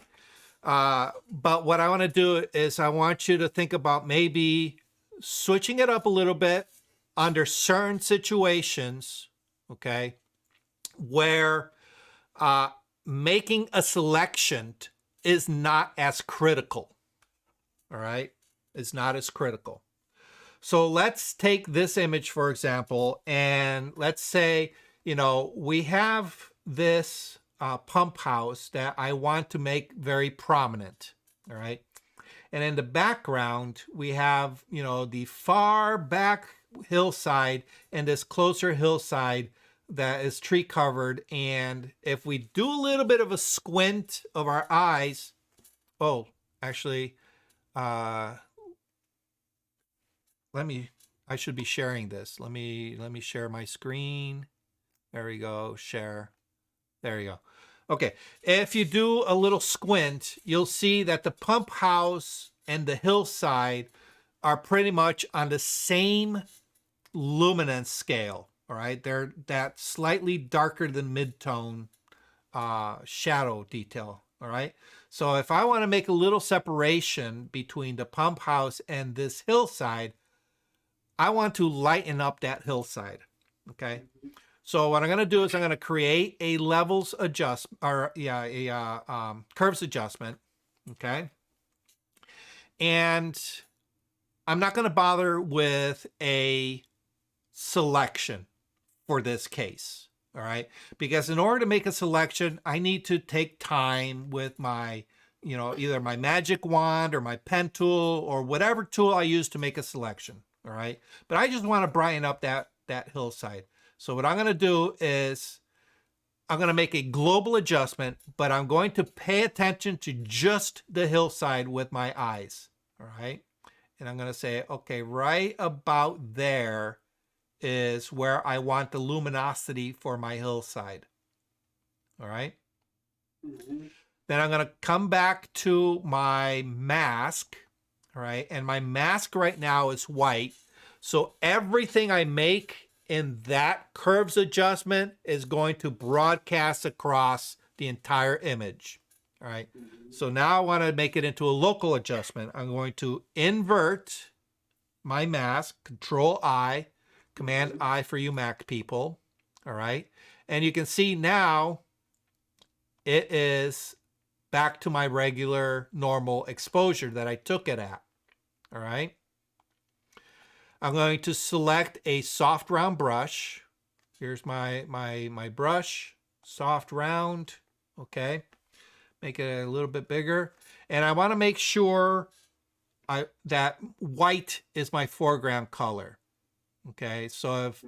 but what I want to do is I want you to think about maybe switching it up a little bit under certain situations. Okay, where making a selection is not as critical. All right. Is not as critical. So let's take this image, for example, and let's say, we have this pump house that I want to make very prominent. All right. And in the background, we have, the far back hillside and this closer hillside that is tree covered. And if we do a little bit of a squint of our eyes, oh, actually, I should be sharing this. Let me share my screen. There we go. Share. There you go. Okay. If you do a little squint, you'll see that the pump house and the hillside are pretty much on the same luminance scale. All right. They're that slightly darker than mid-tone shadow detail. All right. So if I want to make a little separation between the pump house and this hillside, I want to lighten up that hillside. Okay. So what I'm going to do is I'm going to create a levels adjustment, or curves adjustment. Okay. And I'm not going to bother with a selection for this case. All right. Because in order to make a selection, I need to take time with my, either my magic wand or my pen tool or whatever tool I use to make a selection. All right. But I just want to brighten up that hillside. So what I'm going to do is I'm going to make a global adjustment, but I'm going to pay attention to just the hillside with my eyes. All right. And I'm going to say, okay, right about there is where I want the luminosity for my hillside. All right. Mm-hmm. Then I'm going to come back to my mask. All right. And my mask right now is white. So everything I make in that curves adjustment is going to broadcast across the entire image. All right. Mm-hmm. So now I want to make it into a local adjustment. I'm going to invert my mask, Control I, Command I for you Mac people. All right. And you can see now it is back to my regular normal exposure that I took it at. All right. I'm going to select a soft round brush. Here's my brush, soft round. Okay. Make it a little bit bigger. And I want to make sure that white is my foreground color. Okay, so if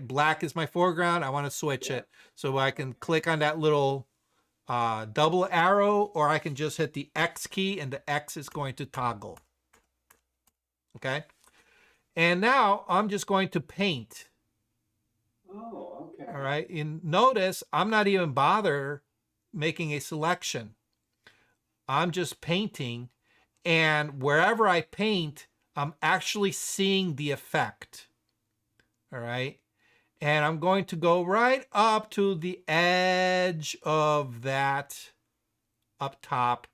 black is my foreground, I want to switch it so I can click on that little double arrow, or I can just hit the X key and the X is going to toggle. Okay, and now I'm just going to paint. Oh, okay. All right, and notice I'm not even bother making a selection. I'm just painting, and wherever I paint, I'm actually seeing the effect. All right. And I'm going to go right up to the edge of that up top,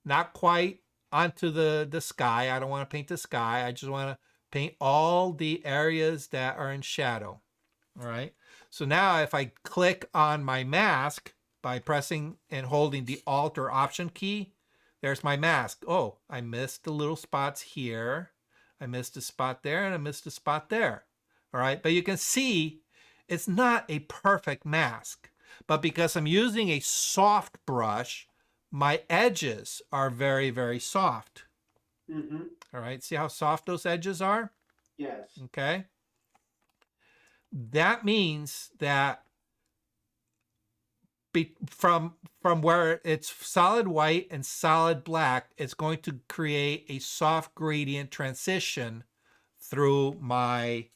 not quite onto the sky. I don't want to paint the sky. I just want to paint all the areas that are in shadow. All right. So now if I click on my mask by pressing and holding the Alt or Option key, there's my mask. Oh, I missed the little spots here. I missed a spot there and I missed a spot there. All right. But you can see it's not a perfect mask. But because I'm using a soft brush, my edges are very, very soft. Mm-hmm. All right. See how soft those edges are? Yes. Okay. That means that from where it's solid white and solid black, it's going to create a soft gradient transition through my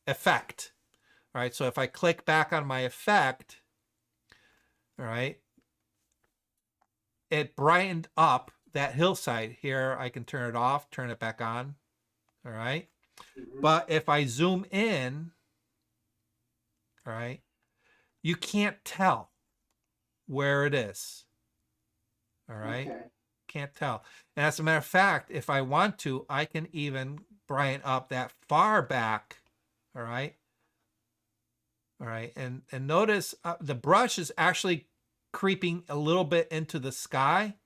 effect. All right, so if I click back on my effect, all right, it brightened up that hillside. Here I can turn it off, turn it back on. All right. Mm-hmm. But if I zoom in, all right, you can't tell where it is. All right. Okay. Can't tell. And as a matter of fact, if I want to, I can even brighten up that far back. All right. All right. And notice the brush is actually creeping a little bit into the sky.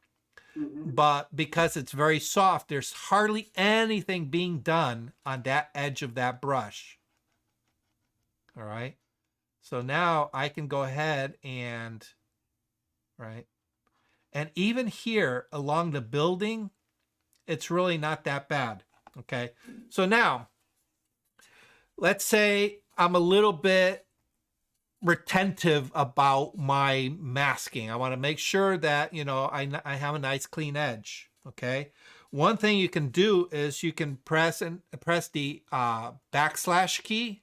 Mm-hmm. But because it's very soft, there's hardly anything being done on that edge of that brush. All right. So now I can go ahead and, right. And even here along the building, it's really not that bad. Okay. So now, let's say I'm a little bit retentive about my masking. I want to make sure that, you know, I have a nice clean edge. Okay. One thing you can do is you can press the backslash key,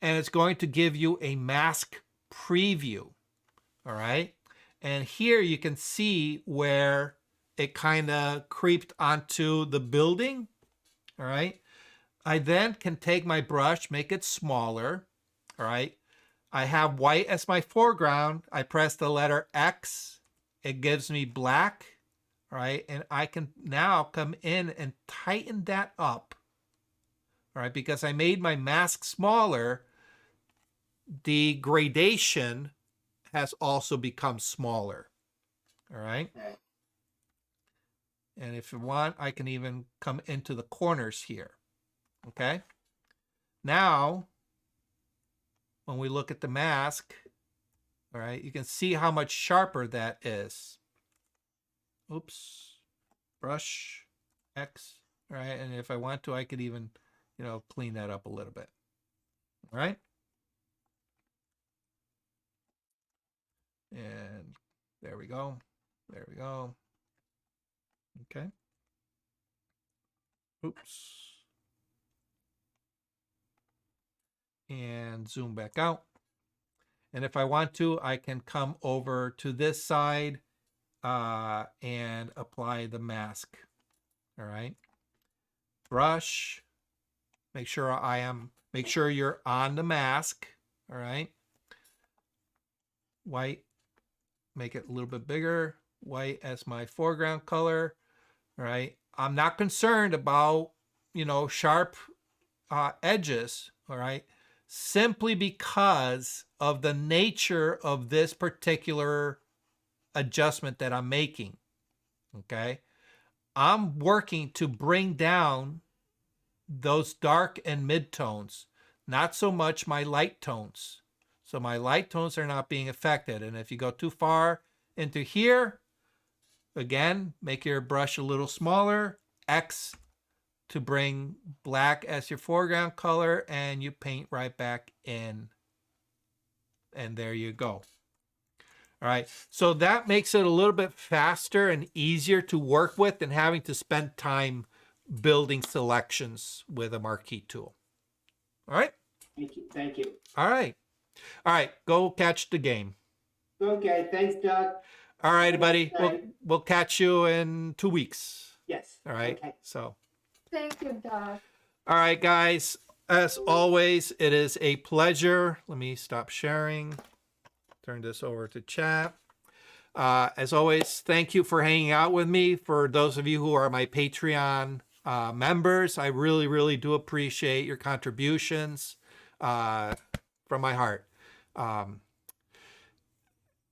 and it's going to give you a mask preview. All right. And here you can see where it kind of creeped onto the building. All right. I then can take my brush, make it smaller. All right. I have white as my foreground. I press the letter X. It gives me black. All right. And I can now come in and tighten that up. All right. Because I made my mask smaller, the gradation has also become smaller. All right. Okay. And if you want, I can even come into the corners here. Okay. Now, when we look at the mask, all right, you can see how much sharper that is. Oops. Brush X. All right. And if I want to, I could even, you know, clean that up a little bit. All right. And there we go. There we go. Okay. Oops. And zoom back out. And if I want to, I can come over to this side and apply the mask. All right. Brush. Make sure you're on the mask. All right. White. Make it a little bit bigger. White as my foreground color. All right. I'm not concerned about, you know, sharp edges. All right. Simply because of the nature of this particular adjustment that I'm making. Okay. I'm working to bring down those dark and midtones, not so much my light tones. So my light tones are not being affected. And if you go too far into here, again, make your brush a little smaller, X to bring black as your foreground color, and you paint right back in. And there you go. All right, so that makes it a little bit faster and easier to work with than having to spend time building selections with a marquee tool. All right? Thank you. Thank you. All right. All right, go catch the game. Okay. Thanks, Doug. All right, buddy. Okay. We'll catch you in 2 weeks. Yes. All right. Okay. So Thank you, Doc. All right, guys. As always, it is a pleasure. Let me stop sharing. Turn this over to chat. As always, thank you for hanging out with me. For those of you who are my Patreon members, I really, really do appreciate your contributions from my heart.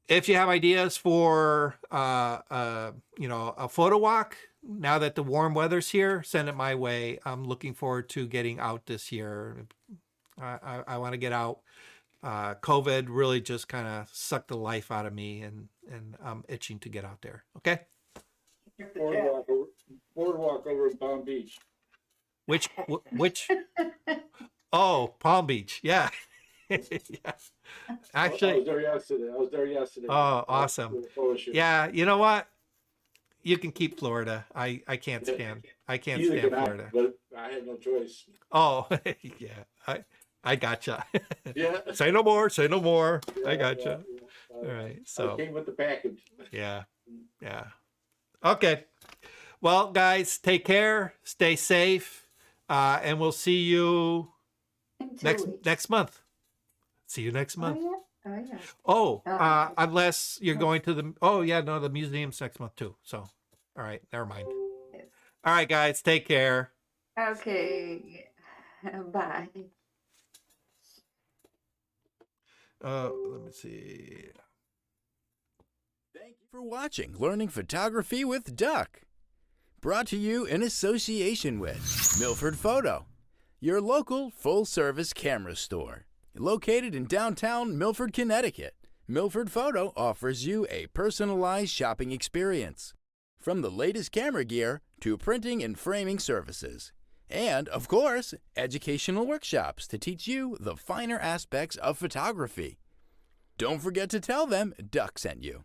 If you have ideas for, a photo walk, now that the warm weather's here, send it my way. I'm looking forward to getting out this year. I want to get out. COVID really just kind of sucked the life out of me, and I'm itching to get out there. Okay. Boardwalk over in Palm Beach. Which? Oh, Palm Beach. Yeah. Yeah. Actually, I was there yesterday. Oh, awesome. Yeah. You know what? You can keep Florida. I can't stand. I can't Neither stand can I, Florida. but I had no choice. Oh, yeah. I gotcha. Yeah. Say no more. Say no more. I Yeah, gotcha. yeah. All right. I So came with the package. yeah. Okay. Well, guys, take care. Stay safe. And we'll see you In 2 weeks. next month. See you next month. Oh, yeah. Oh, Oh. unless you're going to the museum's next month too. So, all right, never mind. Yes. All right, guys, take care. Okay. Bye. Let me see. Thank you for watching Learning Photography with Duck. Brought to you in association with Milford Photo, your local full-service camera store. Located in downtown Milford, Connecticut, Milford Photo offers you a personalized shopping experience. From the latest camera gear to printing and framing services. And, of course, educational workshops to teach you the finer aspects of photography. Don't forget to tell them Duck sent you.